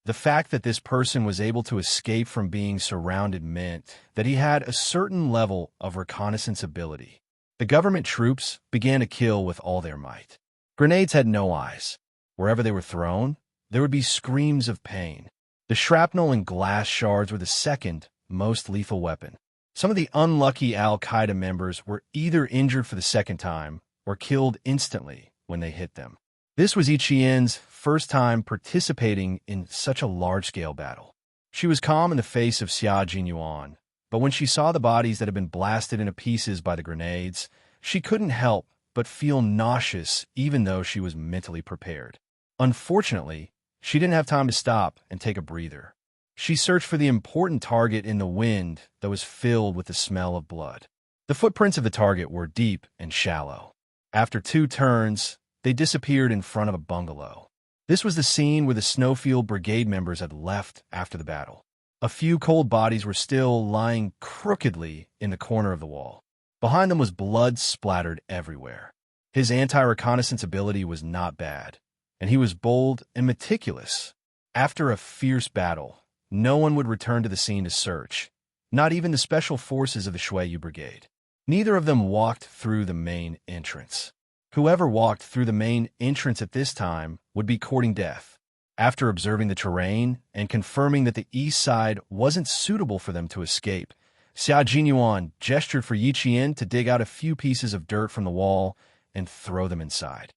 The fact that this person was able to escape from being surrounded meant that he had a certain level of reconnaissance ability. The government troops began to kill with all their might. Grenades had no eyes. Wherever they were thrown, there would be screams of pain. The shrapnel and glass shards were the second most lethal weapon. Some of the unlucky Al-Qaeda members were either injured for the second time or killed instantly when they hit them. This was Yi Qian's first time participating in such a large-scale battle. She was calm in the face of Xia Jinyuan, but when she saw the bodies that had been blasted into pieces by the grenades, she couldn't help but feel nauseous even though she was mentally prepared. Unfortunately, she didn't have time to stop and take a breather. She searched for the important target in the wind that was filled with the smell of blood. The footprints of the target were deep and shallow. After 2 turns, they disappeared in front of a bungalow. This was the scene where the Snowfield Brigade members had left after the battle. A few cold bodies were still lying crookedly in the corner of the wall. Behind them was blood splattered everywhere. His anti-reconnaissance ability was not bad, and he was bold and meticulous. After a fierce battle, no one would return to the scene to search, not even the special forces of the Shuiyu Brigade. Neither of them walked through the main entrance. Whoever walked through the main entrance at this time would be courting death. After observing the terrain and confirming that the east side wasn't suitable for them to escape, Xia Jinyuan gestured for Yi Qian to dig out a few pieces of dirt from the wall and throw them inside.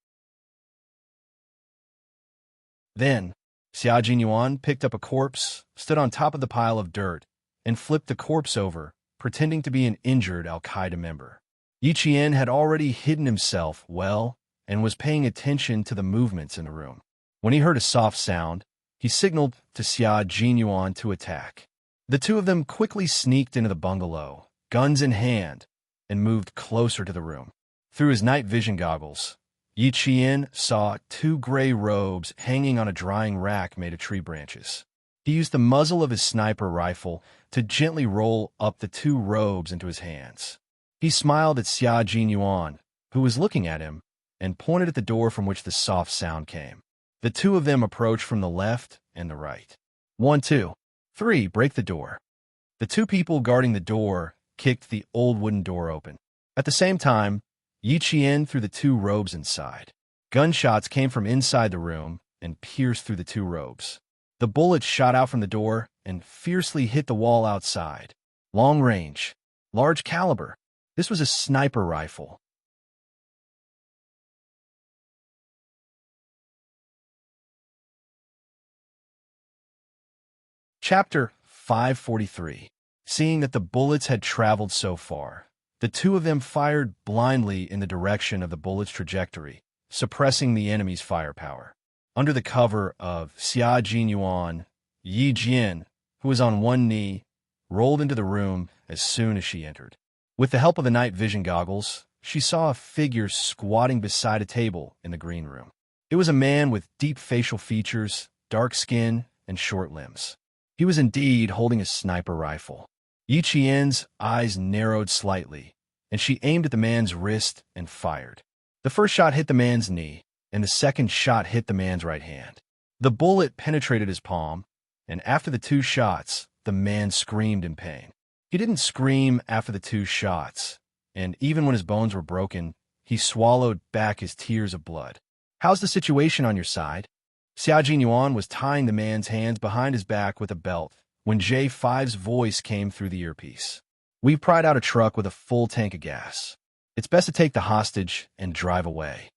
Then, Xia Jinyuan picked up a corpse, stood on top of the pile of dirt, and flipped the corpse over pretending to be an injured Al-Qaeda member. Yi Qian had already hidden himself well and was paying attention to the movements in the room. When he heard a soft sound, he signaled to Xia Jinyuan to attack. The two of them quickly sneaked into the bungalow, guns in hand, and moved closer to the room. Through his night vision goggles, Yi Qian saw two gray robes hanging on a drying rack made of tree branches. He used the muzzle of his sniper rifle to gently roll up the two robes into his hands. He smiled at Xia Jinyuan, who was looking at him, and pointed at the door from which the soft sound came. The two of them approached from the left and the right. 1, 2, 3, break the door. The two people guarding the door kicked the old wooden door open. At the same time, Yi Qian threw the two robes inside. Gunshots came from inside the room and pierced through the two robes. The bullets shot out from the door and fiercely hit the wall outside. Long range, large caliber. This was a sniper rifle. Chapter 543. Seeing that the bullets had traveled so far, the two of them fired blindly in the direction of the bullet's trajectory, suppressing the enemy's firepower. Under the cover of Xia Jinyuan, Yi Jian, who was on one knee, rolled into the room as soon as she entered. With the help of the night vision goggles, she saw a figure squatting beside a table in the green room. It was a man with deep facial features, dark skin, and short limbs. He was indeed holding a sniper rifle. Yi Qian's eyes narrowed slightly, and she aimed at the man's wrist and fired. The first shot hit the man's knee, and the second shot hit the man's right hand. The bullet penetrated his palm, and after the two shots, the man screamed in pain. He didn't scream after the two shots, and even when his bones were broken, he swallowed back his tears of blood. "How's the situation on your side?" Xia Jinyuan was tying the man's hands behind his back with a belt when J5's voice came through the earpiece. "We've pried out a truck with a full tank of gas. It's best to take the hostage and drive away."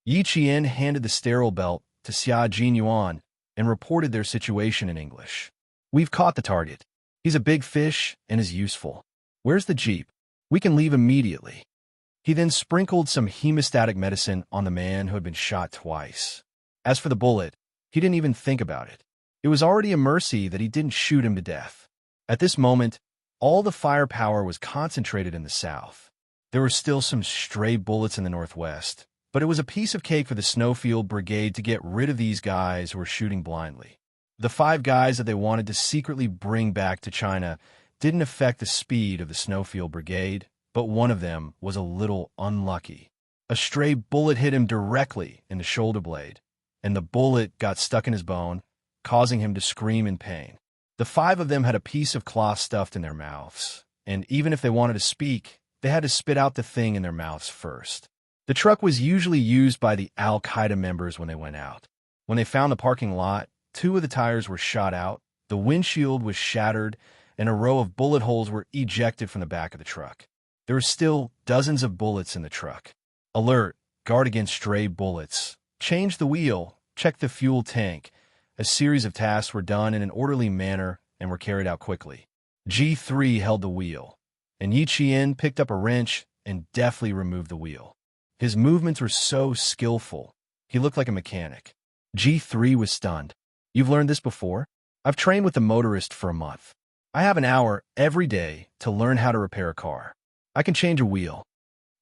Yi Qian handed the sterile belt to Xia Jinyuan and reported their situation in English. "We've caught the target. He's a big fish and is useful. Where's the jeep? We can leave immediately." He then sprinkled some hemostatic medicine on the man who had been shot twice. As for the bullet, he didn't even think about it. It was already a mercy that he didn't shoot him to death. At this moment, all the firepower was concentrated in the south. There were still some stray bullets in the northwest, but it was a piece of cake for the Snowfield Brigade to get rid of these guys who were shooting blindly. The 5 guys that they wanted to secretly bring back to China didn't affect the speed of the Snowfield Brigade, but one of them was a little unlucky. A stray bullet hit him directly in the shoulder blade, and the bullet got stuck in his bone, causing him to scream in pain. The 5 of them had a piece of cloth stuffed in their mouths, and even if they wanted to speak, they had to spit out the thing in their mouths first. The truck was usually used by the Al-Qaeda members when they went out. When they found the parking lot, 2 of the tires were shot out, the windshield was shattered, and a row of bullet holes were ejected from the back of the truck. There were still dozens of bullets in the truck. Alert, guard against stray bullets. Change the wheel, check the fuel tank. A series of tasks were done in an orderly manner and were carried out quickly. G3 held the wheel, and Yi Qian picked up a wrench and deftly removed the wheel. His movements were so skillful, he looked like a mechanic. G3 was stunned. "You've learned this before?" "I've trained with the motorist for a month. I have an hour every day to learn how to repair a car. I can change a wheel."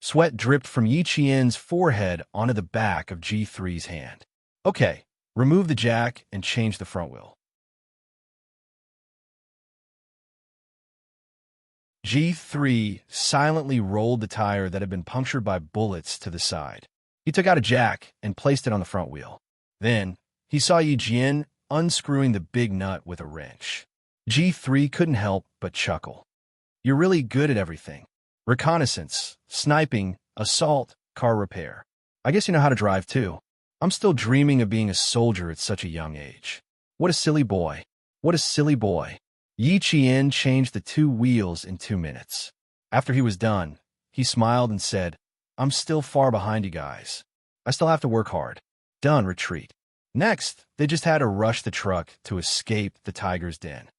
Sweat dripped from Yi Qian's forehead onto the back of G3's hand. "Okay, remove the jack and change the front wheel." G3 silently rolled the tire that had been punctured by bullets to the side. He took out a jack and placed it on the front wheel. Then, he saw Yi Jian unscrewing the big nut with a wrench. G3 couldn't help but chuckle. "You're really good at everything. Reconnaissance, sniping, assault, car repair. I guess you know how to drive too. I'm still dreaming of being a soldier at such a young age. What a silly boy. What a silly boy." Yi Qian changed the 2 wheels in 2 minutes. After he was done, he smiled and said, "I'm still far behind you guys. I still have to work hard." Done, retreat. Next, they just had to rush the truck to escape the tiger's den.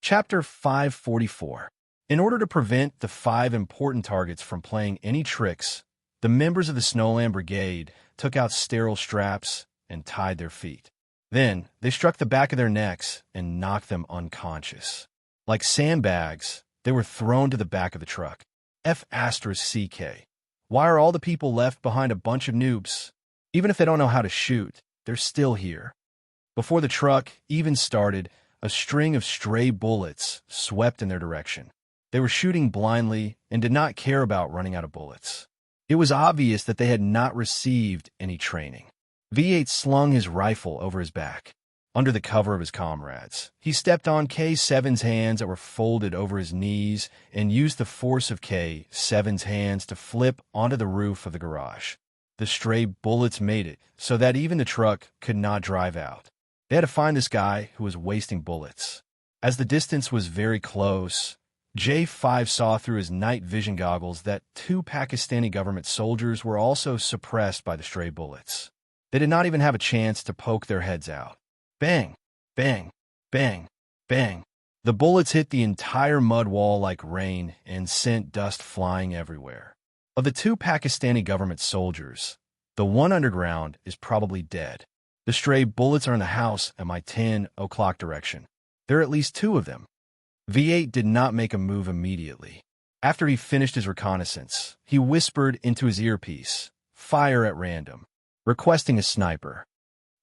Chapter 544. In order to prevent the 5 important targets from playing any tricks, the members of the Snowland Brigade took out sterile straps and tied their feet. Then, they struck the back of their necks and knocked them unconscious. Like sandbags, they were thrown to the back of the truck. F***CK. Why are all the people left behind a bunch of noobs? Even if they don't know how to shoot, they're still here. Before the truck even started, a string of stray bullets swept in their direction. They were shooting blindly and did not care about running out of bullets. It was obvious that they had not received any training. V8 slung his rifle over his back. Under the cover of his comrades, he stepped on K7's hands that were folded over his knees and used the force of K7's hands to flip onto the roof of the garage. The stray bullets made it so that even the truck could not drive out. They had to find this guy who was wasting bullets. As the distance was very close, J5 saw through his night vision goggles that 2 Pakistani government soldiers were also suppressed by the stray bullets. They did not even have a chance to poke their heads out. Bang, bang, bang, bang. The bullets hit the entire mud wall like rain and sent dust flying everywhere. Of the 2 Pakistani government soldiers, the one underground is probably dead. The stray bullets are in the house at my 10 o'clock direction. There are at least 2 of them. V8 did not make a move immediately. After he finished his reconnaissance, he whispered into his earpiece, "Fire at random," requesting a sniper.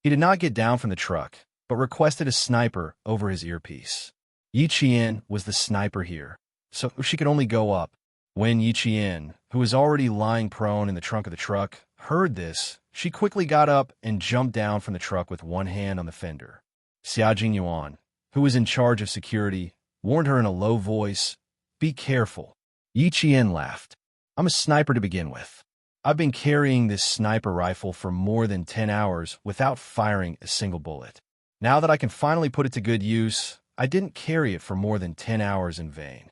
He did not get down from the truck, but requested a sniper over his earpiece. Yi Qian was the sniper here, so she could only go up. When Yi Qian, who was already lying prone in the trunk of the truck, heard this, she quickly got up and jumped down from the truck with one hand on the fender. Xia Jingyuan, who was in charge of security, warned her in a low voice, "Be careful." Yi Qian laughed. "I'm a sniper to begin with. I've been carrying this sniper rifle for more than 10 hours without firing a single bullet. Now that I can finally put it to good use, I didn't carry it for more than 10 hours in vain."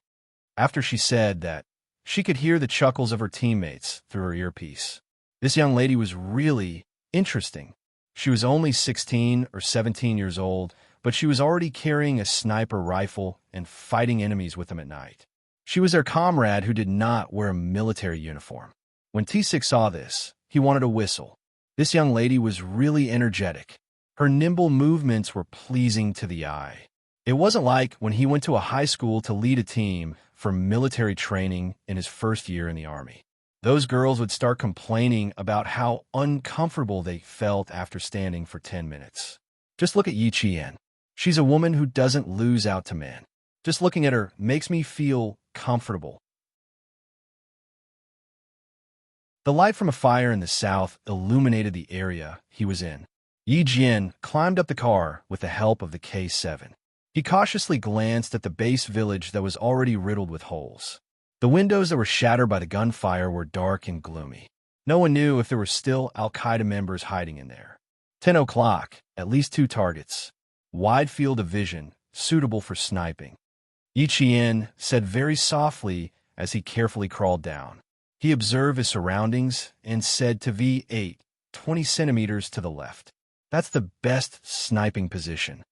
After she said that, she could hear the chuckles of her teammates through her earpiece. This young lady was really interesting. She was only 16 or 17 years old, but she was already carrying a sniper rifle and fighting enemies with them at night. She was their comrade who did not wear a military uniform. When T6 saw this, he wanted to whistle. This young lady was really energetic. Her nimble movements were pleasing to the eye. It wasn't like when he went to a high school to lead a team for military training in his first year in the army. Those girls would start complaining about how uncomfortable they felt after standing for 10 minutes. Just look at Yi Qian. She's a woman who doesn't lose out to men. Just looking at her makes me feel comfortable. The light from a fire in the south illuminated the area he was in. Yi Jian climbed up the car with the help of the K7. He cautiously glanced at the base village that was already riddled with holes. The windows that were shattered by the gunfire were dark and gloomy. No one knew if there were still Al-Qaeda members hiding in there. 10 o'clock, at least 2 targets. Wide field of vision, suitable for sniping. Yi Qian said very softly as he carefully crawled down. He observed his surroundings and said to V8, 20 centimeters to the left. That's the best sniping position.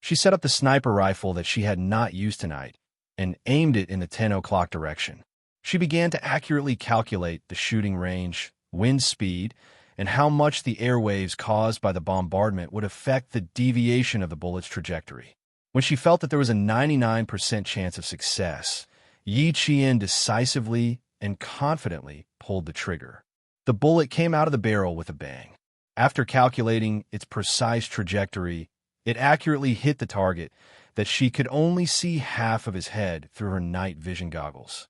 She set up the sniper rifle that she had not used tonight and aimed it in the 10 o'clock direction. She began to accurately calculate the shooting range, wind speed, and how much the airwaves caused by the bombardment would affect the deviation of the bullet's trajectory. When she felt that there was a 99% chance of success, Yi Qian decisively and confidently pulled the trigger. The bullet came out of the barrel with a bang. After calculating its precise trajectory, it accurately hit the target that she could only see half of his head through her night vision goggles.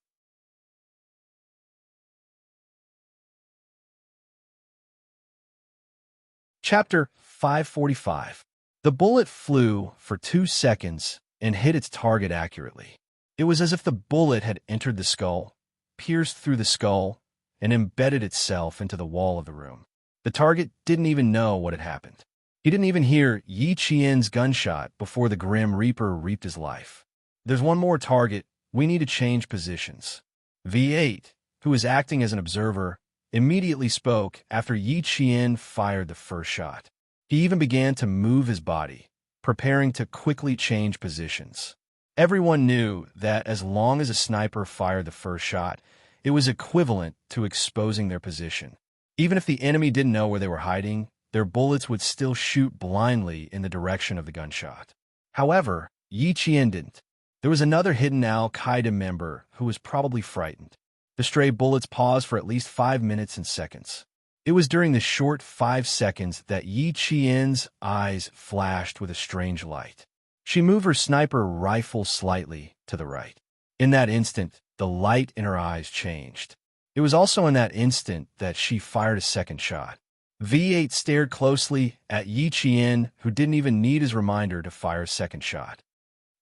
Chapter 545. The bullet flew for 2 seconds and hit its target accurately. It was as if the bullet had entered the skull, pierced through the skull, and embedded itself into the wall of the room. The target didn't even know what had happened. He didn't even hear Yi Qian's gunshot before the Grim Reaper reaped his life. There's one more target. We need to change positions. V8, who was acting as an observer, immediately spoke after Yi Qian fired the first shot. He even began to move his body, preparing to quickly change positions. Everyone knew that as long as a sniper fired the first shot, it was equivalent to exposing their position. Even if the enemy didn't know where they were hiding, their bullets would still shoot blindly in the direction of the gunshot. However, Yi Qian didn't. There was another hidden Al-Qaeda member who was probably frightened. The stray bullets paused for at least 5 minutes and seconds. It was during the short 5 seconds that Yi Qian's eyes flashed with a strange light. She moved her sniper rifle slightly to the right. In that instant, the light in her eyes changed. It was also in that instant that she fired a second shot. V8 stared closely at Yi Qian, who didn't even need his reminder to fire a second shot.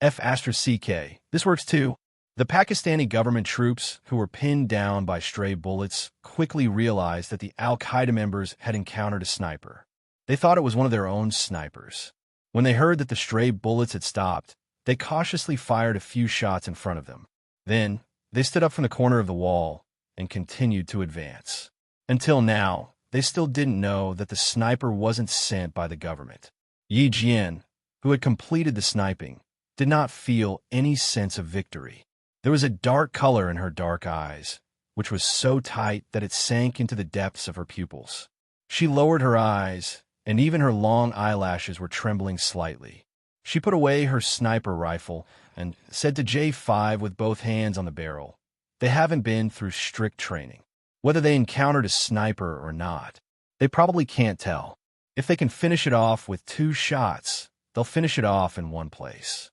F***CK. This works too. The Pakistani government troops, who were pinned down by stray bullets, quickly realized that the Al-Qaeda members had encountered a sniper. They thought it was one of their own snipers. When they heard that the stray bullets had stopped, they cautiously fired a few shots in front of them. Then, they stood up from the corner of the wall and continued to advance. Until now, they still didn't know that the sniper wasn't sent by the government. Yi Jian, who had completed the sniping, did not feel any sense of victory. There was a dark color in her dark eyes, which was so tight that it sank into the depths of her pupils. She lowered her eyes, and even her long eyelashes were trembling slightly. She put away her sniper rifle and said to J5 with both hands on the barrel, "They haven't been through strict training. Whether they encountered a sniper or not, they probably can't tell. If they can finish it off with 2 shots, they'll finish it off in one place."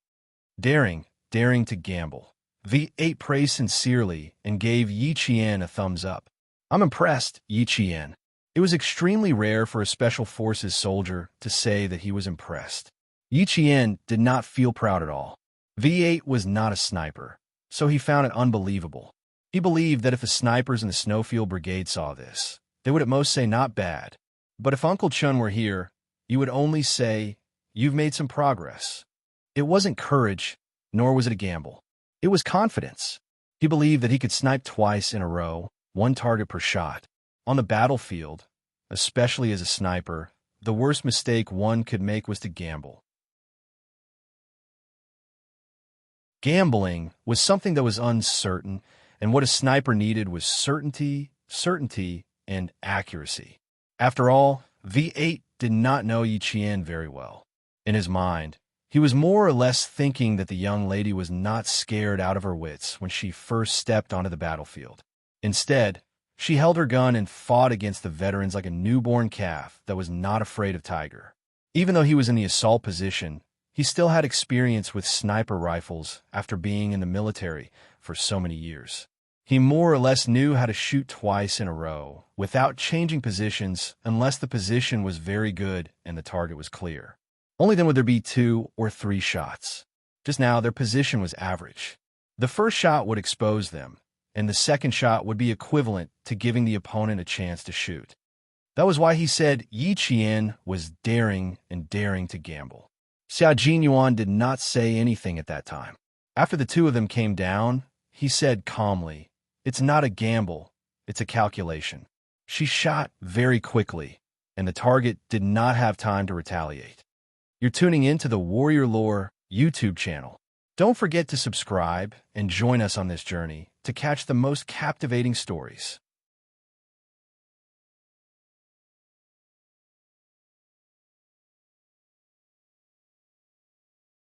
Daring to gamble. V8 praised sincerely and gave Yi Qian a thumbs up. "I'm impressed, Yi Qian." It was extremely rare for a Special Forces soldier to say that he was impressed. Yi Qian did not feel proud at all. V8 was not a sniper, so he found it unbelievable. He believed that if the snipers in the Snowfield Brigade saw this, they would at most say not bad. But if Uncle Chun were here, you would only say, "You've made some progress." It wasn't courage, nor was it a gamble. It was confidence. He believed that he could snipe twice in a row, 1 target per shot. On the battlefield, especially as a sniper, the worst mistake one could make was to gamble. Gambling was something that was uncertain, and what a sniper needed was certainty, and accuracy. After all, V8 did not know Yi Qian very well. In his mind, he was more or less thinking that the young lady was not scared out of her wits when she first stepped onto the battlefield. Instead, she held her gun and fought against the veterans like a newborn calf that was not afraid of Tiger. Even though he was in the assault position, he still had experience with sniper rifles after being in the military for so many years. He more or less knew how to shoot twice in a row without changing positions unless the position was very good and the target was clear. Only then would there be 2 or 3 shots. Just now, their position was average. The first shot would expose them, and the second shot would be equivalent to giving the opponent a chance to shoot. That was why he said Yi Qian was daring to gamble. Xia Jinyuan did not say anything at that time. After the 2 of them came down, he said calmly, "It's not a gamble, it's a calculation." She shot very quickly, and the target did not have time to retaliate. You're tuning into the Warrior Lore YouTube channel. Don't forget to subscribe and join us on this journey to catch the most captivating stories.